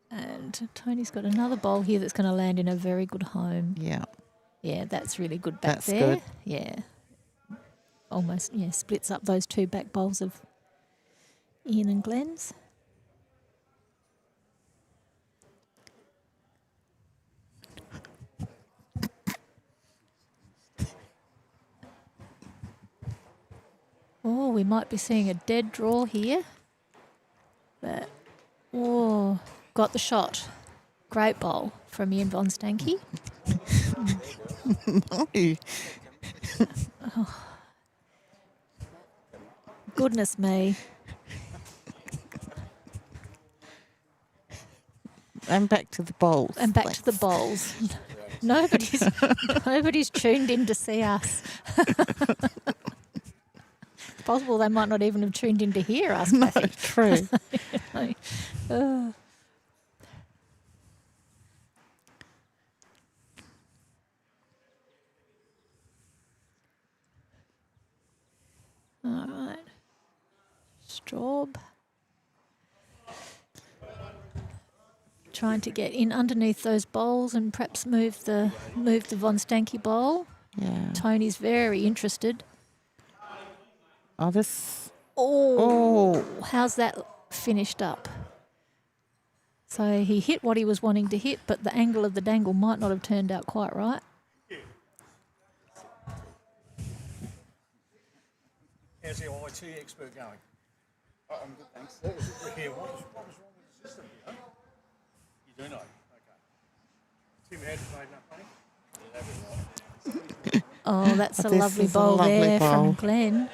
And Tony's got another bowl here that's going to land in a very good home. Yeah. Yeah, that's really good back That's there. good. Yeah. Almost, splits up those two back bowls of Ian and Glenn's. Oh, we might be seeing a dead draw here. But, oh, got the shot. Great bowl from Ian Von Stanky. No. Goodness me. And back to the bowls. And back to the bowls. Nobody's tuned in to see us. It's possible they might not even have tuned in to hear us, No, Kathy. true. All right. Straub. Trying to get in underneath those bowls and perhaps move the Von Stanky bowl. Yeah. Tony's very interested. Oh, this. Oh, how's that finished up? So he hit what he was wanting to hit, but the angle of the dangle might not have turned out quite right. How's the IT expert going? I'm good, thanks. Yeah, what was wrong with the system, you know? You do know? Okay. Tim had made enough money? Oh, that's a This lovely is a bowl lovely there from bowl. Glenn.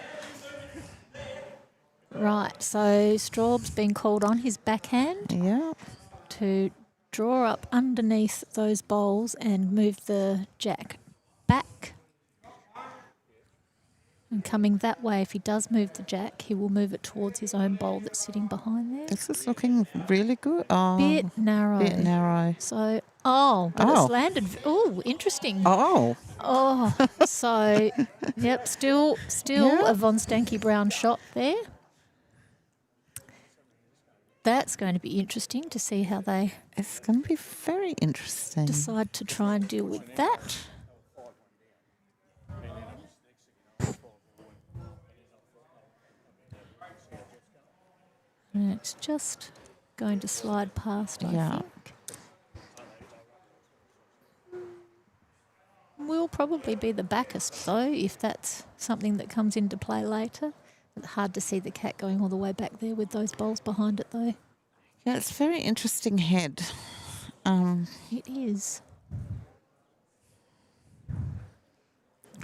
Right, so Straub's been called on his backhand Yeah. to draw up underneath those bowls and move the jack back. And coming that way, if he does move the jack, he will move it towards his own bowl that's sitting behind there. This is looking really good. Oh, Bit narrow. bit narrow. So, but Oh. it's landed. Oh, interesting. Oh. Oh, so, yep, still Yeah. a Von Stanky Brown shot there. That's going to be interesting to see how they It's going to be very interesting. decide to try and deal with that. And it's just going to slide past, I Yeah. think. Will probably be the backest, though, if that's something that comes into play later. It's hard to see the cat going all the way back there with those bowls behind it, though. Yeah, it's a very interesting head. It is.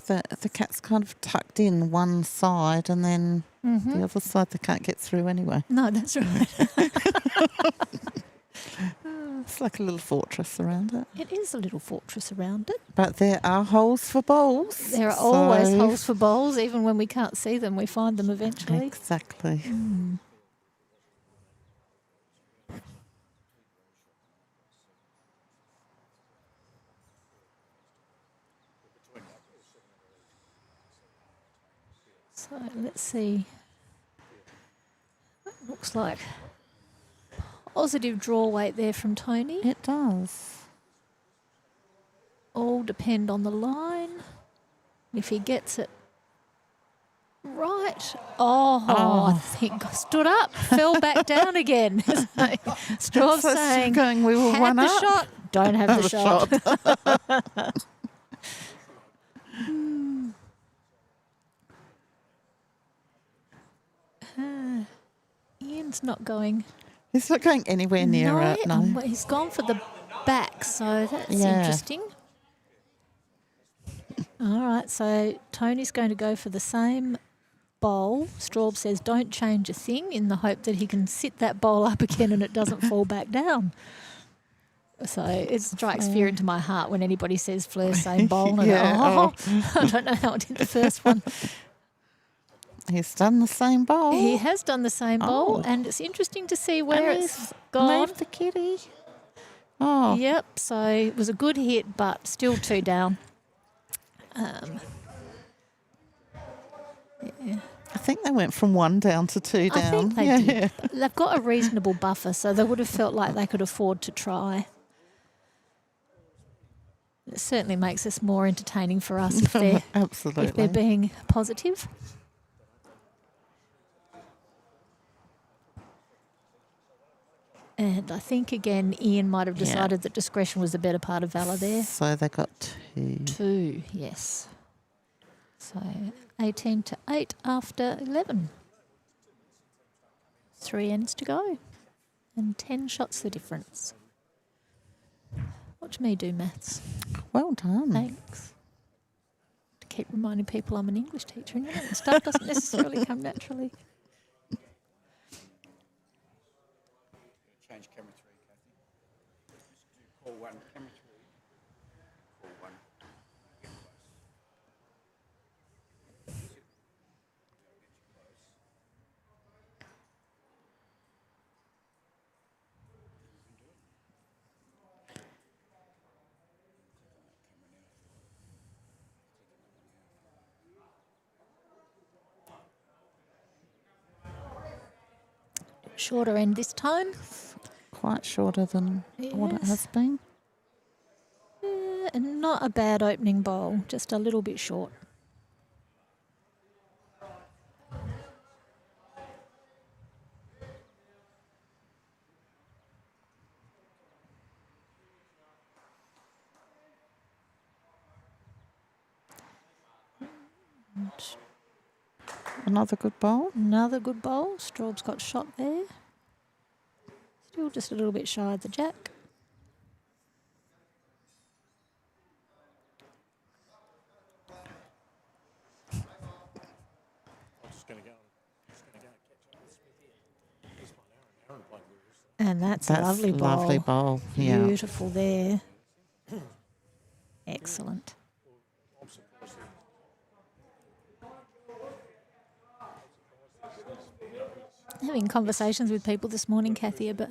The cat's kind of tucked in one side, and then the other side the cat gets through anyway. No, that's right. It's like a little fortress around it. It is a little fortress around it. But there are holes for bowls. There are always holes for bowls. Even when we can't see them, we find them eventually. Exactly. So let's see. Looks like positive draw weight there from Tony. It does. All depend on the line. If he gets it right. I think stood up, fell back down again. Straub So saying, going, we were had one the up. shot, don't have the shot. Ian's not going. He's not going anywhere near it. No. He's gone for the back, so that's Yeah. interesting. All right, so Tony's going to go for the same bowl. Straub says don't change a thing in the hope that he can sit that bowl up again and it doesn't fall back down. So it strikes fear into my heart when anybody says Fleur same bowl. And Yeah, I don't know how I did the first one. He's done the same bowl. He has done the same bowl, Oh. and it's interesting to see where And it's he's gone. moved the kitty. Oh. Yep, so it was a good hit, but still 2 down. Yeah. I think they went from 1 down to 2 down. I think they yeah. did. They've got a reasonable buffer, so they would have felt like they could afford to try. It certainly makes us more entertaining for us if they're, Absolutely. if they're being positive. And I think, again, Ian might have decided that discretion was the better part of valour there. So they got 2. 2, yes. So 18 to 8 after 11. 3 ends to go. And 10 shots the difference. Watch me do maths. Well done. Thanks. To keep reminding people I'm an English teacher, and stuff doesn't necessarily come naturally. Change camera 3, Kathy. Just do call 1, camera 3. Call 1. Get close. Shorter end this time. Quite shorter than what it has been. And not a bad opening bowl, just a little bit short. Another good bowl. Another good bowl. Straub's got shot there. Still just a little bit shy of the jack. And that's a lovely bowl. Lovely bowl. Yeah. Beautiful there. Excellent. Having conversations with people this morning, Kathy, about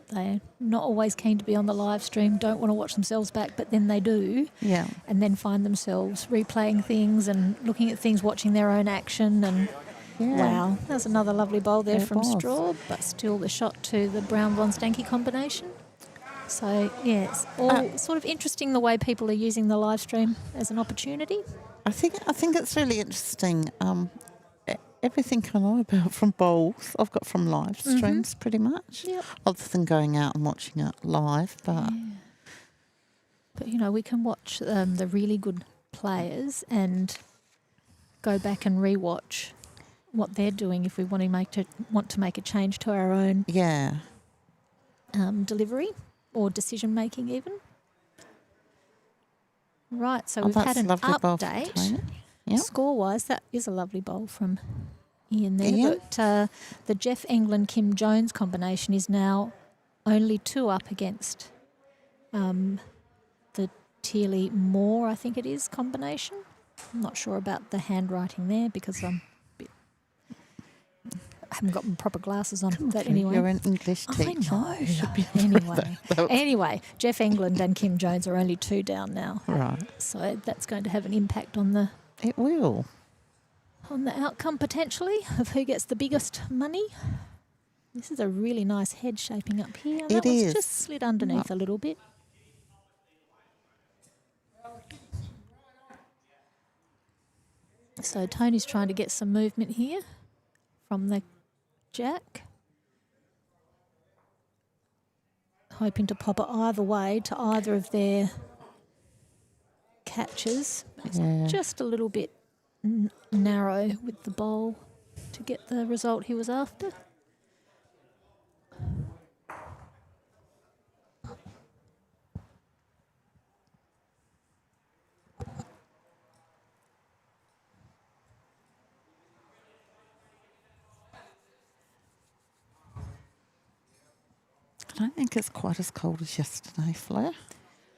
they're not always keen to be on the live stream, don't want to watch themselves back, but then they do. Yeah. And then find themselves replaying things and looking at things, watching their own action. And wow, that's another lovely bowl there from Straub, but still the shot to the brown blonde stanky combination. So, yeah, it's all sort of interesting the way people are using the live stream as an opportunity. I think it's really interesting. Everything I know about from bowls, I've got from live streams pretty much. Yep. Other than going out and watching it live, but But, you know, we can watch the really good players and go back and rewatch what they're doing if we want to make a change to our own delivery or decision making even. Right, so we've had an update. Yep. Score-wise, that is a lovely bowl from Ian there. But the Jeff England-Kim Jones combination is now only 2 up against the Tearley Moore, I think it is, combination. I'm not sure about the handwriting there because I haven't got my proper glasses on. But anyway, you're an English teacher. I know. Anyway, Jeff England and Kim Jones are only 2 down now. Right. So that's going to have an impact on the... It will. On the outcome potentially of who gets the biggest money. This is a really nice head shaping up here. That one's just slid underneath a little bit. So Tony's trying to get some movement here from the jack. Hoping to pop it either way to either of their catches. It's just a little bit narrow with the bowl to get the result he was after. I don't think it's quite as cold as yesterday, Flair.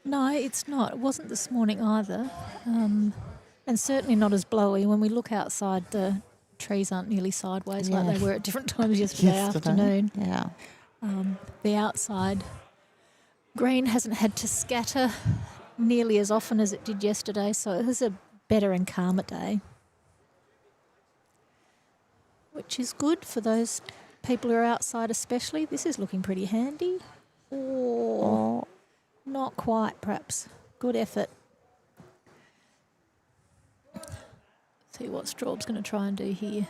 No, it's not. It wasn't this morning either. And certainly not as blowy. When we look outside, the trees aren't nearly sideways like they were at different times yesterday afternoon. Yeah. The outside green hasn't had to scatter nearly as often as it did yesterday, so it was a better and calmer day, which is good for those people who are outside especially. This is looking pretty handy. Oh, not quite, perhaps. Good effort. See what Straub's going to try and do here.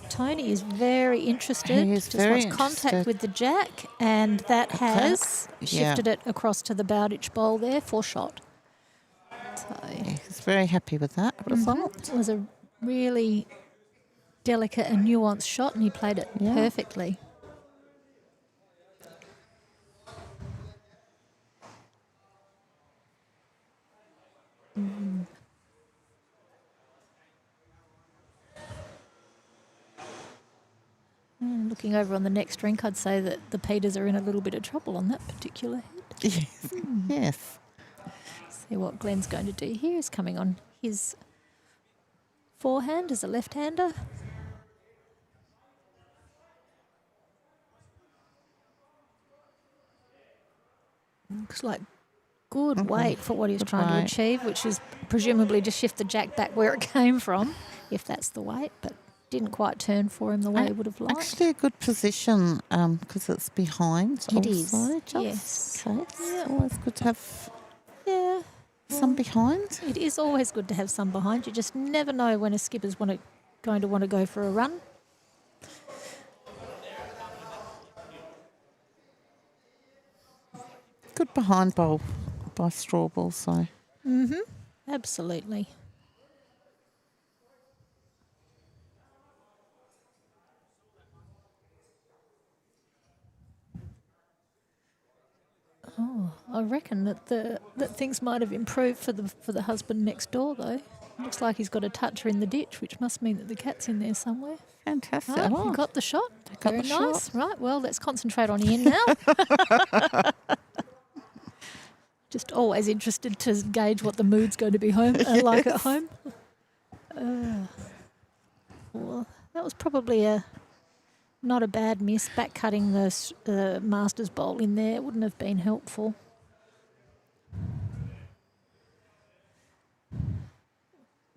Tony Tony is very interested. He is Just very wants contact interested. with the jack, and that has shifted it across to the Bowditch bowl there for shot. So He's very happy with that result. it was a really delicate and nuanced shot, and he played it Yeah. perfectly. Looking over on the next rink, I'd say that the Peters are in a little bit of trouble on that particular head. Yes. Yes. See what Glenn's going to do here. Is coming on his forehand as a left-hander. Looks like good weight for what he's trying to achieve, which is presumably just shift the jack back where it came from, if that's the weight, but didn't quite turn for him the way he would have liked. Actually, a good position because it's behind. It is, Yes. So it's Yeah. always good to have Yeah, some behind. it is always good to have some behind. You just never know when a skipper's going to want to go for a run. Good behind bowl by Straub also. Absolutely. Oh, I reckon that things might have improved for the husband next door though. Looks like he's got a toucher in the ditch, which must mean that the cat's in there somewhere. Fantastic. Right, Oh, you got the shot. Got Very the nice. shot. Right, well, let's concentrate on Ian now. Just always interested to gauge what the mood's going to be like at home. Well, that was probably not a bad miss. Back cutting the Masters bowl in there wouldn't have been helpful.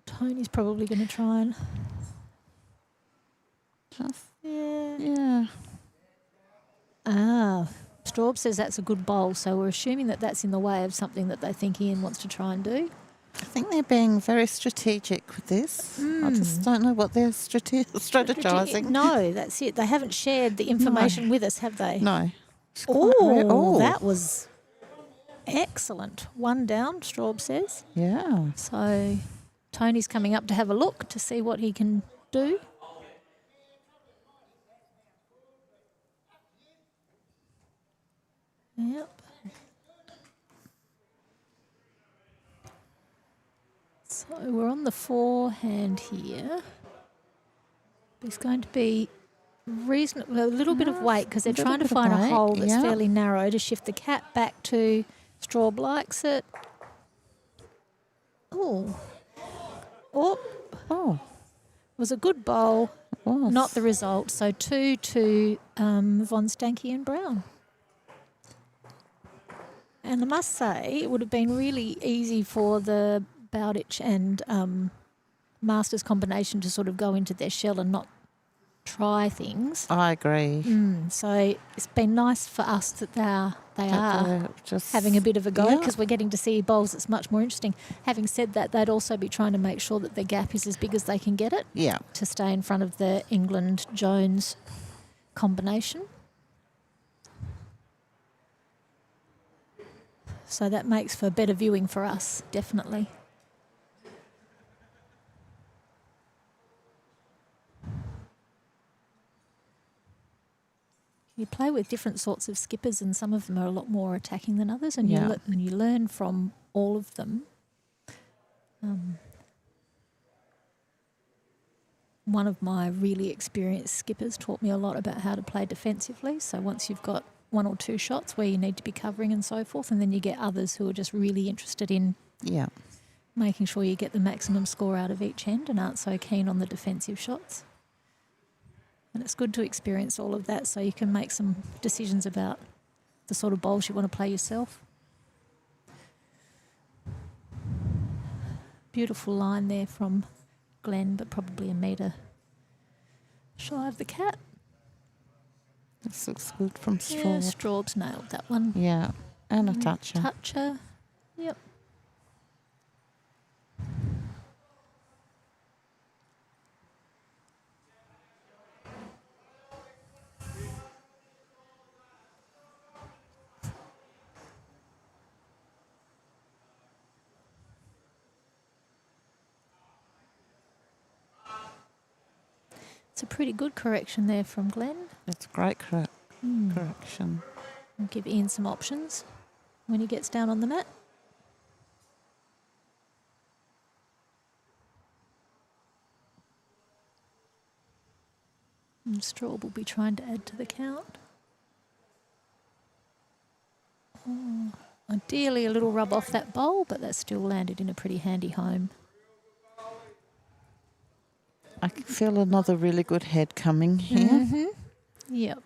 Tony's probably going to try and... just, Yeah. yeah. Straub says that's a good bowl, so we're assuming that that's in the way of something that they think Ian wants to try and do. I think they're being very strategic with this. I just don't know what they're strategizing. No, that's it. They haven't shared the information with us, have they? No. Oh, that was excellent. One down, Straub says. Yeah. So Tony's coming up to have a look to see what he can do. Yep. So we're on the forehand here. It's going to be reasonable, a little bit of weight because they're little trying to bit of find a weight, hole that's yeah. fairly narrow to shift the cat back to. Straub likes it. Oh. Oh, Was a good bowl, it was. not the result. So 2 to Von Stanky and Brown. And I must say, it would have been really easy for the Bowditch and Masters combination to sort of go into their shell and not try things. I agree. So it's been nice for us that they are They're just having a bit of a go Yeah. because we're getting to see bowls that's much more interesting. Having said that, they'd also be trying to make sure that their gap is as big as they can get it Yeah. to stay in front of the England-Jones combination. So that makes for better viewing for us, definitely. You play with different sorts of skippers and some of them are a lot more attacking than others and Yeah. you learn from all of them. One of my really experienced skippers taught me a lot about how to play defensively. So once you've got 1 or 2 shots where you need to be covering and so forth, and then you get others who are just really interested in Yeah. making sure you get the maximum score out of each end and aren't so keen on the defensive shots. And it's good to experience all of that so you can make some decisions about the sort of bowls you want to play yourself. Beautiful line there from Glenn, but probably a metre shy of the cat. This looks good from Straub. Yeah, Straub's nailed that one. Yeah. And a toucher. Toucher. Yep. It's a pretty good correction there from Glenn. It's a great correction. I'll give Ian some options when he gets down on the mat. And Straub will be trying to add to the count. Oh, ideally a little rub off that bowl, but that still landed in a pretty handy home. I can feel another really good head coming here. Mm-hmm. Yep.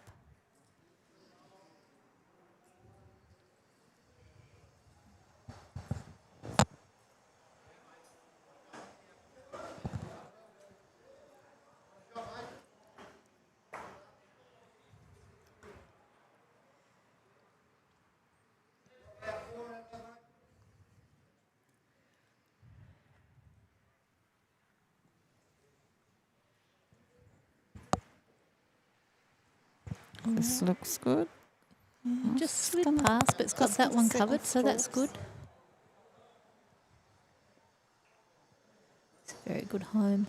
This looks good. Just slid past, but it's got that one covered, so that's good. It's a very good home.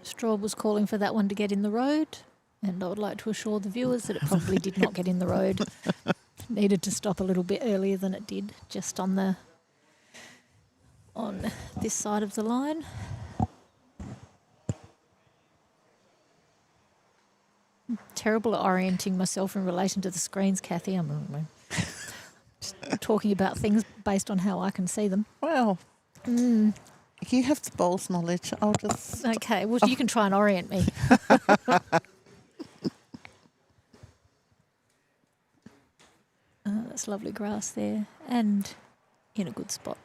Straub was calling for that one to get in the road, and I would like to assure the viewers that it probably did not get in the road. Needed to stop a little bit earlier than it did, just on this side of the line. I'm terrible at orienting myself in relation to the screens, Kathy. I'm just talking about things based on how I can see them. Well, you have the bowls knowledge. I'll just... Okay, well, you can try and orient me. That's lovely grass there and in a good spot.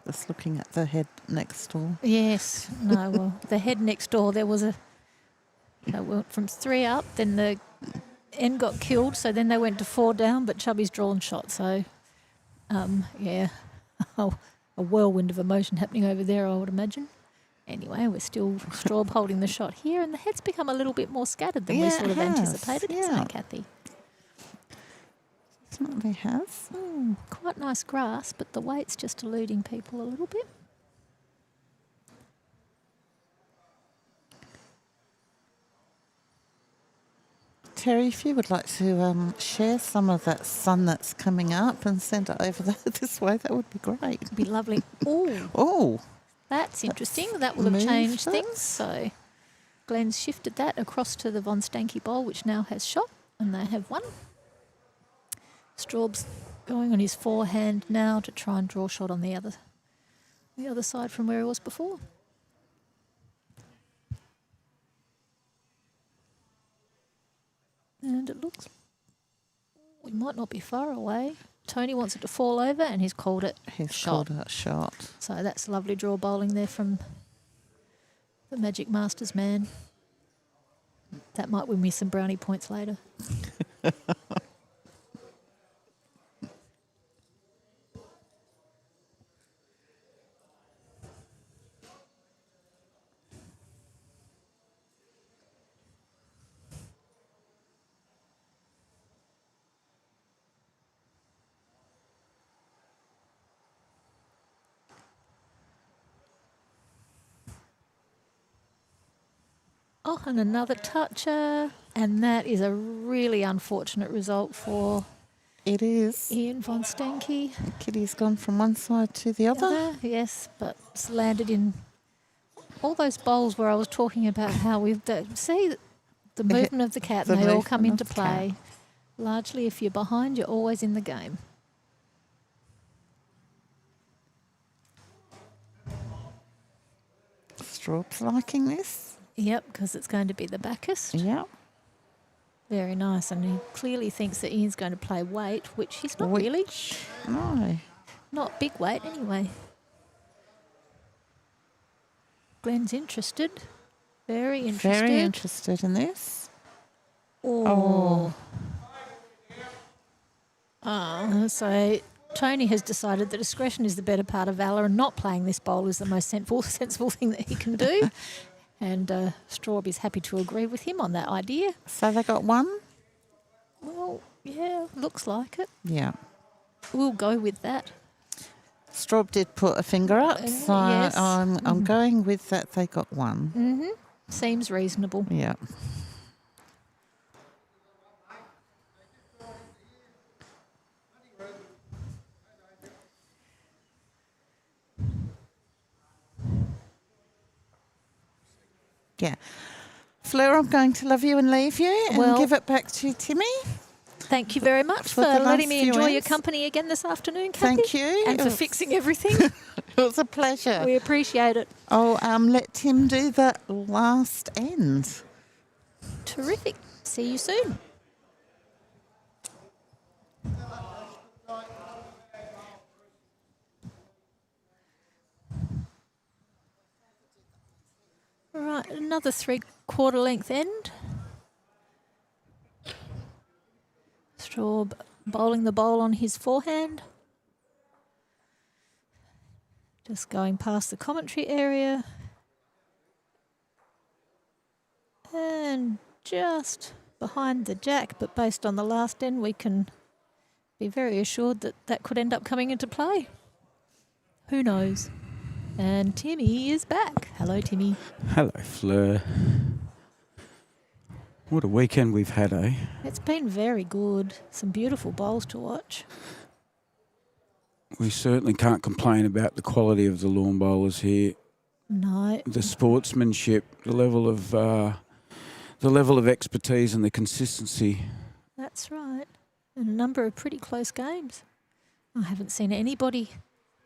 Just looking at the head next door. Yes, no, well, the head next door, there was they went from 3 up, then the end got killed, so then they went to 4 down, but Chubby's drawn shot, so, yeah, a whirlwind of emotion happening over there, I would imagine. Anyway, we're still Straub holding the shot here, and the head's become a little bit more scattered than we sort of anticipated, hasn't it, Kathy? Definitely has. Quite nice grass, but the weight's just eluding people a little bit. Terry, if you would like to share some of that sun that's coming up and send it over this way, that would be great. It'd be lovely. Oh, That's interesting. That will have changed things. So Glenn's shifted that across to the Von Stanky bowl, which now has shot, and they have won. Straub's going on his forehand now to try and draw shot on the other side from where he was before. And it looks, we might not be far away. Tony wants it to fall over, and he's called it shot. Called it shot. So that's lovely draw bowling there from the Magic Masters man. That might win me some brownie points later. Oh, and another toucher. And that is a really unfortunate result for It is. Ian Von Stanky. Kitty's gone from one side to the other. Yes, but it's landed in all those bowls where I was talking about how we've see the movement of the cat, and they all come into play. Largely, if you're behind, you're always in the game. Straub's liking this. Yep, because it's going to be the backest. Yeah. Very nice. And he clearly thinks that Ian's going to play weight, which he's not really. No. Not big weight anyway. Glenn's interested. Very interested. Very interested in this. Oh. So Tony has decided that discretion is the better part of valour, and not playing this bowl is the most sensible thing that he can do. And Straub is happy to agree with him on that idea. So they got one? Well, yeah, looks like it. Yeah. We'll go with that. Straub did put a finger up, so yes. I'm going with that they got one. Mm-hmm. Seems reasonable. Yeah. Yeah. Fleur, I'm going to love you and leave you and Well, give it back to Timmy. Thank you very much for the last letting me few enjoy your ends. company again this afternoon, Kathy. Thank you. And It for was- fixing everything. It was a pleasure. We appreciate it. Oh, let Tim do the last end. Terrific. See you soon. Right, another 3/4 length end. Straub bowling the bowl on his forehand. Just going past the commentary area. And just behind the jack, but based on the last end, we can be very assured that that could end up coming into play. Who knows? And Timmy is back. Hello, Timmy. Hello, Fleur. What a weekend we've had, eh? It's been very good. Some beautiful bowls to watch. We certainly can't complain about the quality of the lawn bowlers here. No. The sportsmanship, the level of expertise and the consistency. That's right. And a number of pretty close games. I haven't seen anybody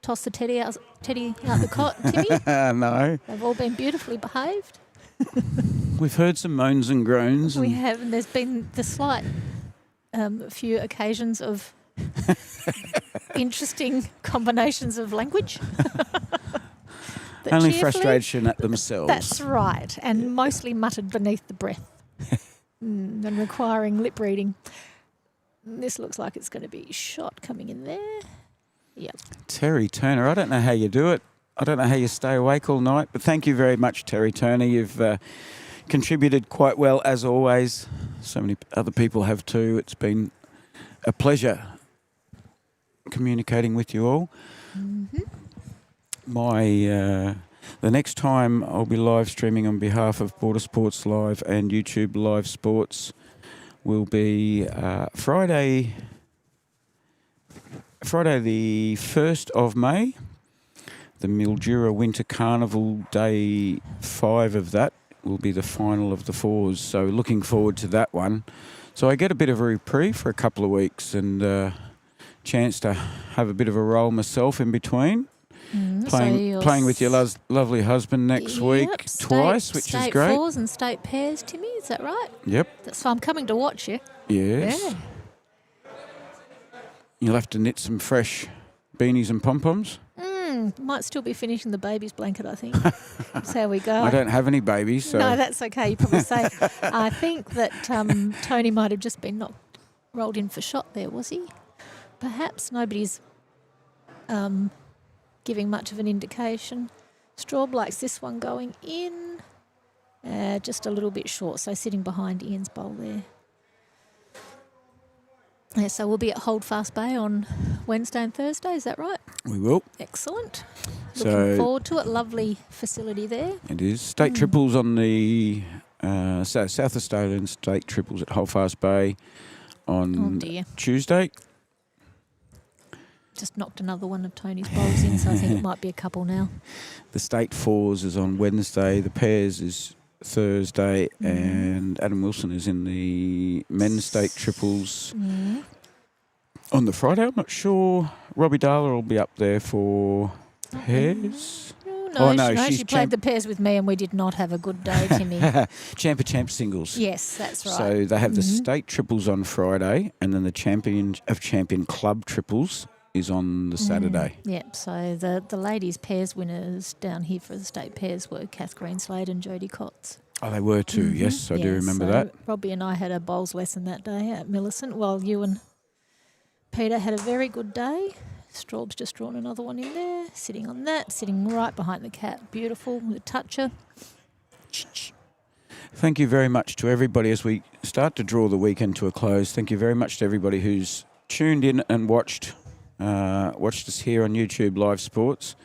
toss the teddy out the cot, Timmy. No. They've all been beautifully behaved. We've heard some moans and groans. We And have, and there's been the slight few occasions of interesting combinations of language. But only cheerfully, frustration at themselves. That's right, and mostly muttered beneath the breath and requiring lip reading. This looks like it's going to be shot coming in there. Yep. Terry Turner, I don't know how you do it. I don't know how you stay awake all night, but thank you very much, Terry Turner. You've contributed quite well, as always. So many other people have too. It's been a pleasure communicating with you all. Mm-hmm. The next time I'll be live streaming on behalf of Border Sports Live and YouTube Live Sports will be Friday the 1st of May, the Mildura Winter Carnival, day 5 of that will be the final of the 4s. So looking forward to that one. So I get a bit of a reprieve for a couple of weeks and chance to have a bit of a roll myself in between. Playing with your lovely husband next week twice, which is great. State 4s and state pairs, Timmy, is that right? Yep. So I'm coming to watch you. Yes. Yeah. You'll have to knit some fresh beanies and pom-poms. Might still be finishing the baby's blanket, I think. That's how we go. I don't have any babies, so... No, that's okay. You probably say. I think that Tony might have just been rolled in for shot there, was he? Perhaps nobody's giving much of an indication. Straub likes this one going in. Just a little bit short, so sitting behind Ian's bowl there. Yeah, so we'll be at Holdfast Bay on Wednesday and Thursday, is that right? We will. Excellent. So Looking forward to it. Lovely facility there. it is. State triples on the South Australian state triples at Holdfast Bay on Tuesday. Just knocked another one of Tony's bowls in, so I think it might be a couple now. The state 4s is on Wednesday. The pairs is Thursday, and Adam Wilson is in the men's state triples on the Friday. I'm not sure. Robbie Darla will be up there for pairs. Oh, no, she's she played the pairs with me and we did not have a good day, Timmy. Champ of Champ singles. Yes, that's right. So they have the state triples on Friday, and then the Champion of Champion club triples is on the Saturday. Yep, so the ladies' pairs winners down here for the state pairs were Kath Greenslade and Jodie Cots. Oh, they were too, yes, I do remember that. Robbie and I had a bowls lesson that day at Millicent, while you and Peter had a very good day. Straub's just drawn another one in there, sitting on that, sitting right behind the cat. Beautiful, with a toucher. Thank you very much to everybody as we start to draw the weekend to a close. Thank you very much to everybody who's tuned in and watched us here on YouTube Live Sports.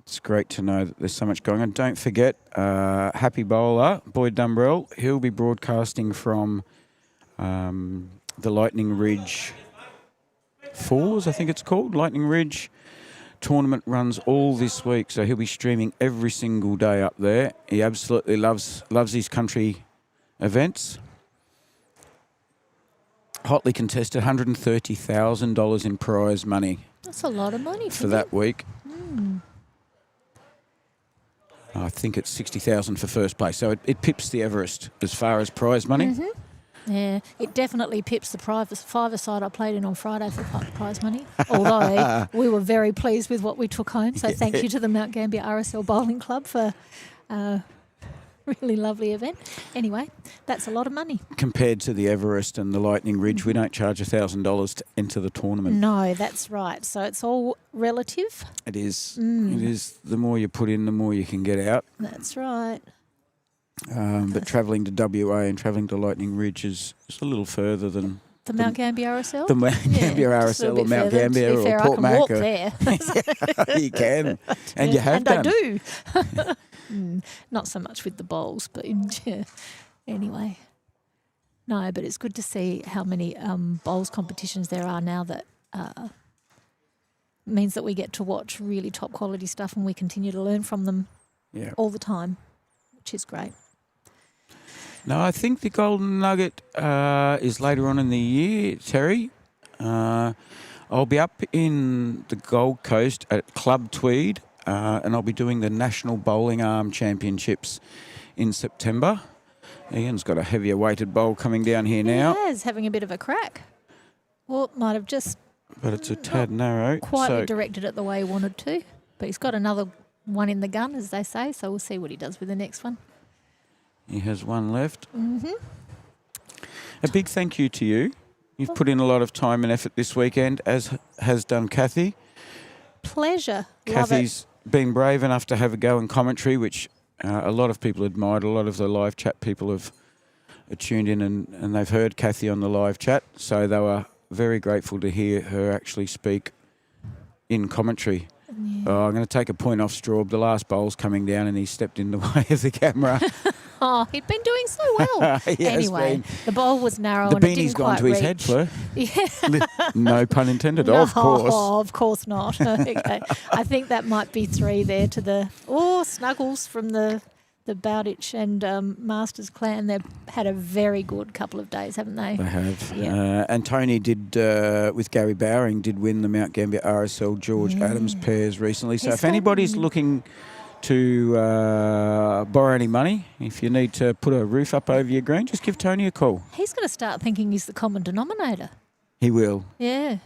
It's great to know that there's so much going on. Don't forget, Happy Bowler, Boyd Dumbrell, he'll be broadcasting from the Lightning Ridge Fours, I think it's called. Lightning Ridge tournament runs all this week, so he'll be streaming every single day up there. He absolutely loves his country events. Hotly contested, $130,000 in prize money. That's a lot of money for that week. I think it's $60,000 for first place, so it pips the Everest as far as prize money. Yeah, it definitely pips the five-a-side I played in on Friday for prize money, although we were very pleased with what we took home. So thank you to the Mount Gambier RSL Bowling Club for a really lovely event. Anyway, that's a lot of money. Compared to the Everest and the Lightning Ridge, we don't charge $1,000 to enter the tournament. No, that's right. So it's all relative. It is. It is. The more you put in, the more you can get out. That's right. But travelling to WA and travelling to Lightning Ridge is a little further than the Mount Gambier RSL. The Mount Gambier RSL or Mount Gambier or fair, Port I can Mac. walk there. You can, and you have done. And I do. Not so much with the bowls, but anyway. No, but it's good to see how many bowls competitions there are now that means that we get to watch really top quality stuff and we continue to learn from them all the time, which is great. No, I think the Golden Nugget is later on in the year, Terry. I'll be up in the Gold Coast at Club Tweed and I'll be doing the National Bowling Arm Championships in September. Ian's got a heavier weighted bowl coming down here now. He is having a bit of a crack. Well, it might have just... But it's a tad narrow. Quietly directed it the way he wanted to. But he's got another one in the gun, as they say, so we'll see what he does with the next one. He has one left. A big thank you to you. You've put in a lot of time and effort this weekend, as has done Kathy. Pleasure. Kathy's been brave enough to have a go in commentary, which a lot of people admired. A lot of the live chat people have tuned in and they've heard Kathy on the live chat, so they were very grateful to hear her actually speak in commentary. Oh, I'm going to take a point off Straub. The last bowl's coming down and he stepped in the way of the camera. Oh, he'd been doing so well. Anyway, the bowl was narrow and it didn't quite reach. The beanie's gone to his head, Fleur. Yeah. No pun intended, No, of course. Of course not. Okay. I think that might be 3 there to the... Oh, Snuggles from the Bowditch and Masters clan. They've had a very good couple of days, haven't they? They have. Yeah. And Tony did, with Gary Bowring, did win the Mount Gambier RSL George Adams pairs recently. So if anybody's looking to borrow any money, if you need to put a roof up over your green, just give Tony a call. He's going to start thinking he's the common denominator. He will. Yeah.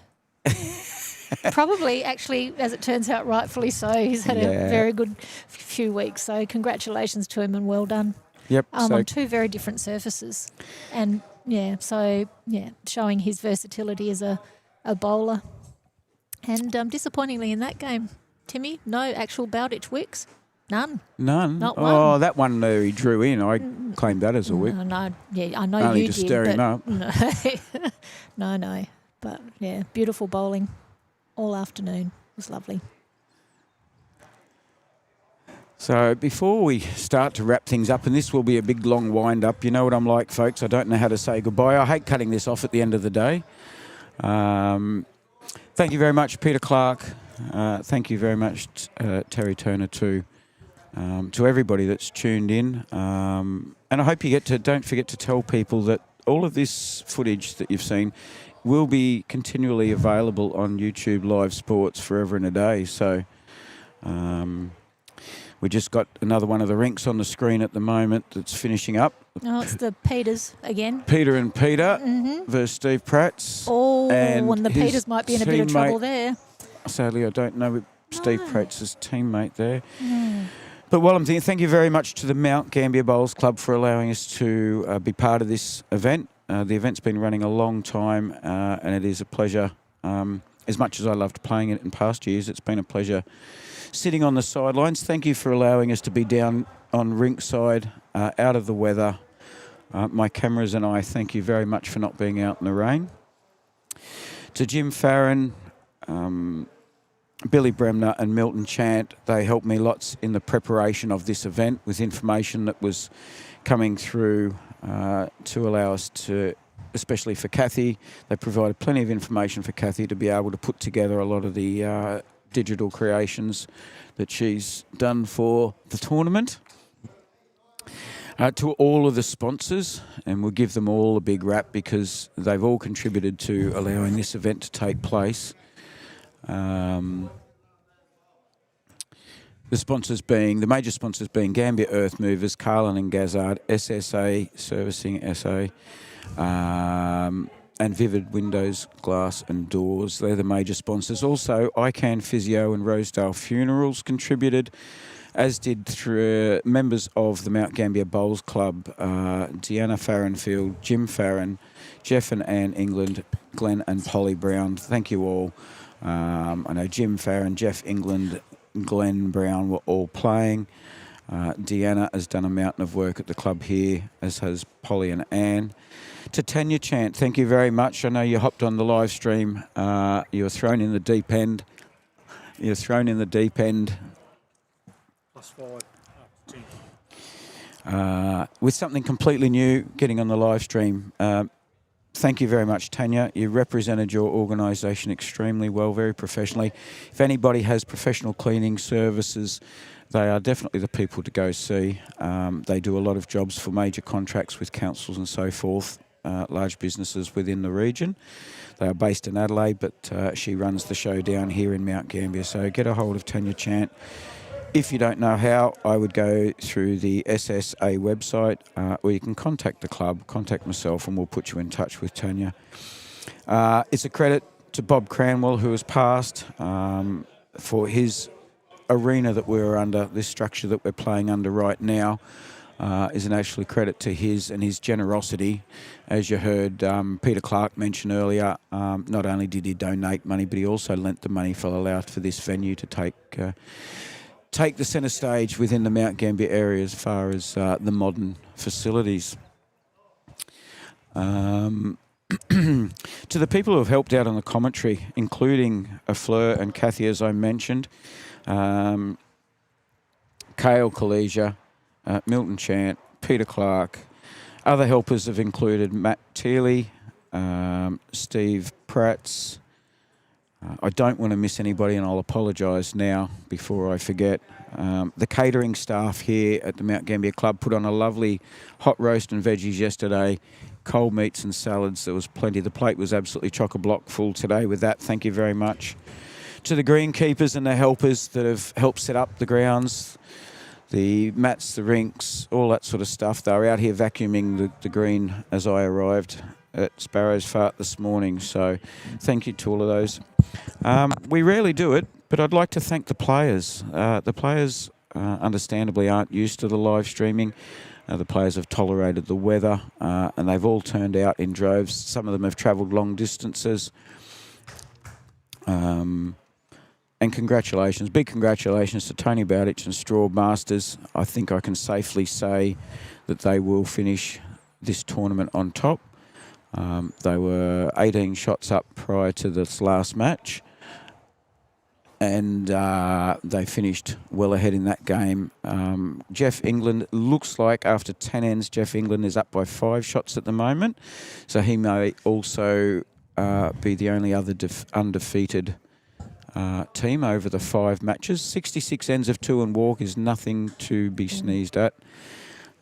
Probably, actually, as it turns out, rightfully so. He's had a very good few weeks. So congratulations to him and well done. Yep. On 2 very different surfaces. And, showing his versatility as a bowler. And disappointingly in that game, Timmy, no actual Bowditch wicks. None. Not one. Oh, that one there he drew in. I claimed that as a wick. No, I know Only you to did. stir him up. No. But, beautiful bowling all afternoon. It was lovely. So before we start to wrap things up, and this will be a big, long wind-up, you know what I'm like, folks. I don't know how to say goodbye. I hate cutting this off at the end of the day. Thank you very much, Peter Clark. Thank you very much, Terry Turner, too. To everybody that's tuned in. And I hope you don't forget to tell people that all of this footage that you've seen will be continually available on YouTube Live Sports forever and a day. So We just got another one of the rinks on the screen at the moment that's finishing up. Oh, it's the Peters again. Peter and Peter versus Steve Pratt's. Oh, and the his Peters might be in a bit of trouble teammate- there. Sadly, I don't know Steve Pratt's teammate there. But while I'm thinking, thank you very much to the Mount Gambier Bowls Club for allowing us to be part of this event. The event's been running a long time, and it is a pleasure. As much as I loved playing it in past years, it's been a pleasure sitting on the sidelines. Thank you for allowing us to be down on rink side, out of the weather. My cameras and I thank you very much for not being out in the rain. To Jim Farron, Billy Bremner and Milton Chant, they helped me lots in the preparation of this event with information that was coming through to allow us to, especially for Kathy, they provided plenty of information for Kathy to be able to put together a lot of the digital creations that she's done for the tournament. To all of the sponsors, and we'll give them all a big rap because they've all contributed to allowing this event to take place. The major sponsors being Gambier Earth Movers, Carlin and Gazard, SSA Servicing SA, and Vivid Windows, Glass and Doors. They're the major sponsors. Also, ICANN Physio and Rosedale Funerals contributed, as did through members of the Mount Gambier Bowls Club, Deanna Farrenfield, Jim Farron, Jeff and Anne England, Glenn and Polly Brown. Thank you all. I know Jim Farron, Jeff England, Glenn Brown were all playing. Deanna has done a mountain of work at the club here, as has Polly and Anne. To Tanya Chant, thank you very much. I know you hopped on the live stream. You were thrown in the deep end. +5 up to 10. With something completely new, getting on the live stream. Thank you very much, Tanya. You represented your organisation extremely well, very professionally. If anybody has professional cleaning services, they are definitely the people to go see. They do a lot of jobs for major contracts with councils and so forth, large businesses within the region. They are based in Adelaide, but she runs the show down here in Mount Gambier. So get a hold of Tanya Chant. If you don't know how, I would go through the SSA website, or you can contact the club, contact myself, and we'll put you in touch with Tanya. It's a credit to Bob Cranwell, who has passed, for his arena that we're under, this structure that we're playing under right now, is an actual credit to his and his generosity. As you heard Peter Clark mention earlier, not only did he donate money, but he also lent the money for allowed for this venue to take the centre stage within the Mount Gambier area as far as the modern facilities. To the people who have helped out on the commentary, including Fleur and Kathy, as I mentioned, Kale Kalesia, Milton Chant, Peter Clark. Other helpers have included Matt Teeley, Steve Pratts. I don't want to miss anybody, and I'll apologise now before I forget. The catering staff here at the Mount Gambier Club put on a lovely hot roast and veggies yesterday, cold meats and salads. There was plenty. The plate was absolutely chock-a-block full today with that. Thank you very much. To the greenkeepers and the helpers that have helped set up the grounds, the mats, the rinks, all that sort of stuff. They were out here vacuuming the green as I arrived at Sparrow's Fart this morning. So thank you to all of those. We rarely do it, but I'd like to thank the players. The players, understandably, aren't used to the live streaming. The players have tolerated the weather, and they've all turned out in droves. Some of them have travelled long distances. And congratulations, big congratulations to Tony Bowditch and Straw Masters. I think I can safely say that they will finish this tournament on top. They were 18 shots up prior to this last match, and they finished well ahead in that game. Jeff England looks like after 10 ends, Jeff England is up by 5 shots at the moment, so he may also be the only other undefeated team over the 5 matches. 66 ends of 2 and walk is nothing to be sneezed at.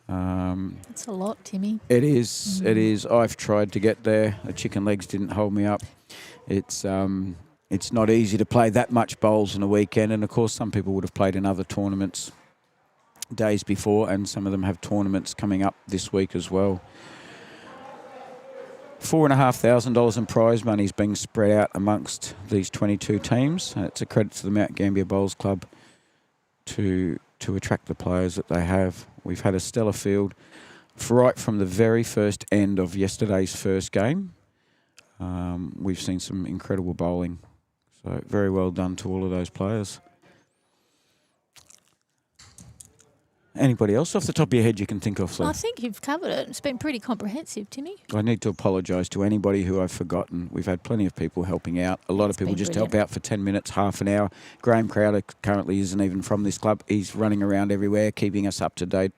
That's a lot, Timmy. It is. It is. I've tried to get there. The chicken legs didn't hold me up. It's not easy to play that much bowls in a weekend, and of course some people would have played in other tournaments days before, and some of them have tournaments coming up this week as well. $4,500 in prize money is being spread out amongst these 22 teams. It's a credit to the Mount Gambier Bowls Club to attract the players that they have. We've had a stellar field right from the very first end of yesterday's first game. We've seen some incredible bowling. So very well done to all of those players. Anybody else off the top of your head you can think of? So I think you've covered it. It's been pretty comprehensive, Timmy. I need to apologise to anybody who I've forgotten. We've had plenty of people helping out. A lot of people just help out for 10 minutes, half an hour. Graham Crowder currently isn't even from this club. He's running around everywhere, keeping us up to date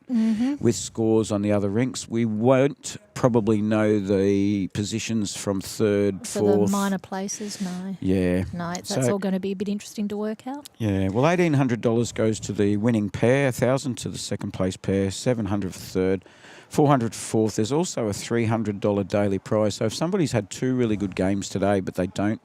with scores on the other rinks. We won't probably know the positions from third, For fourth. the minor places, no. Yeah. No, that's all going to be a bit interesting to work out. Yeah, well, $1,800 goes to the winning pair, $1,000 to the second place pair, $700 for third, $400 for fourth. There's also a $300 daily prize. So if somebody's had 2 really good games today, but they don't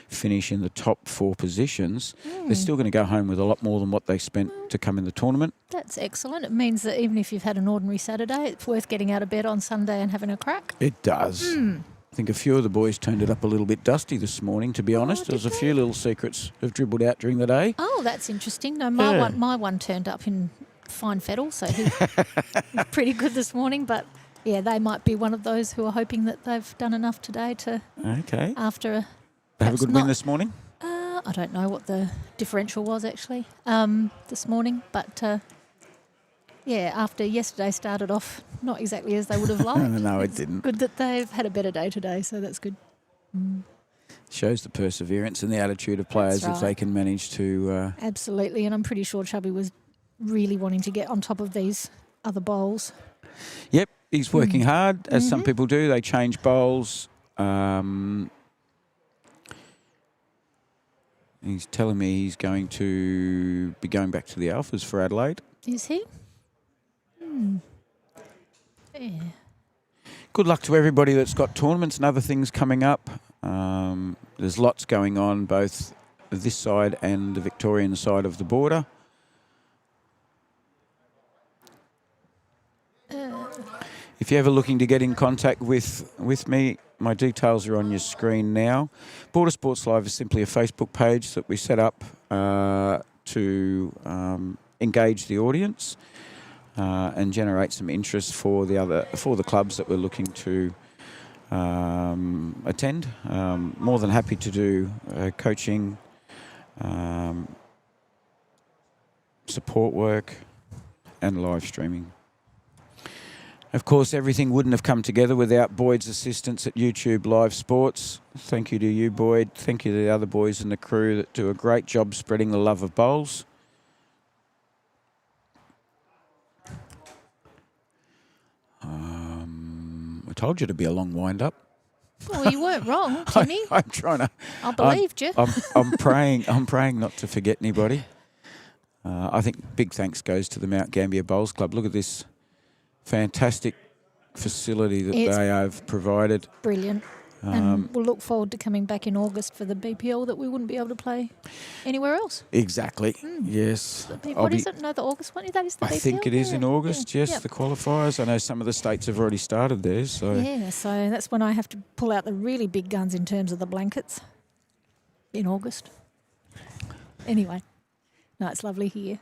finish in the top 4 positions, they're still going to go home with a lot more than what they spent to come in the tournament. That's excellent. It means that even if you've had an ordinary Saturday, it's worth getting out of bed on Sunday and having a crack. It does. I think a few of the boys turned it up a little bit dusty this morning, to be honest. There's a few little secrets have dribbled out during the day. Oh, that's interesting. No, my one turned up in fine fettle, so he was pretty good this morning. But yeah, they might be one of those who are hoping that they've done enough today to after a Have a good win this morning? I don't know what the differential was actually this morning, but yeah, after yesterday started off not exactly as they would have liked. No, it didn't. Good that they've had a better day today, so that's good. Shows the perseverance and the attitude of players if they can manage to... Absolutely, and I'm pretty sure Chubby was really wanting to get on top of these other bowls. Yep, he's working hard, as some people do. They change bowls. He's telling me he's going to be going back to the Alphas for Adelaide. Is he? Yeah. Good luck to everybody that's got tournaments and other things coming up. There's lots going on, both this side and the Victorian side of the border. If you're ever looking to get in contact with me, my details are on your screen now. Border Sports Live is simply a Facebook page that we set up to engage the audience and generate some interest for the clubs that we're looking to attend. More than happy to do coaching, support work, and live streaming. Of course, everything wouldn't have come together without Boyd's assistance at Youtubelivesports. Thank you to you, Boyd. Thank you to the other boys in the crew that do a great job spreading the love of bowls. I told you to be a long wind-up. Well, you weren't wrong, Timmy. I'm trying to... I believed you. I'm praying not to forget anybody. I think big thanks goes to the Mount Gambier Bowls Club. Look at this fantastic facility that they have provided. Brilliant. And we'll look forward to coming back in August for the BPL that we wouldn't be able to play anywhere else. Exactly. Yes. What is it? No, the August one? That is the BPL? I think it is in August, yes, the qualifiers. I know some of the states have already started theirs. So. Yeah, so that's when I have to pull out the really big guns in terms of the blankets in August. Anyway, no, it's lovely here.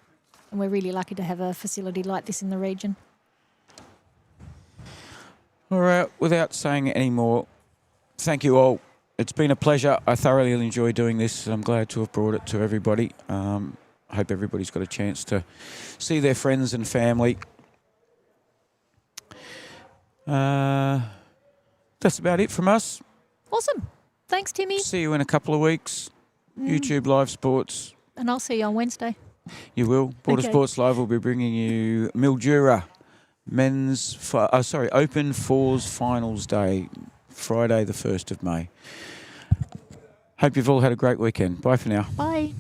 And we're really lucky to have a facility like this in the region. All right, without saying any more, thank you all. It's been a pleasure. I thoroughly enjoy doing this. I'm glad to have brought it to everybody. I hope everybody's got a chance to see their friends and family. That's about it from us. Awesome. Thanks, Timmy. See you in a couple of weeks. YouTube Live Sports. And I'll see you on Wednesday. You will. Border Sports Live will be bringing you Mildura Open Fours Finals Day, Friday the 1st of May. Hope you've all had a great weekend. Bye for now. Bye.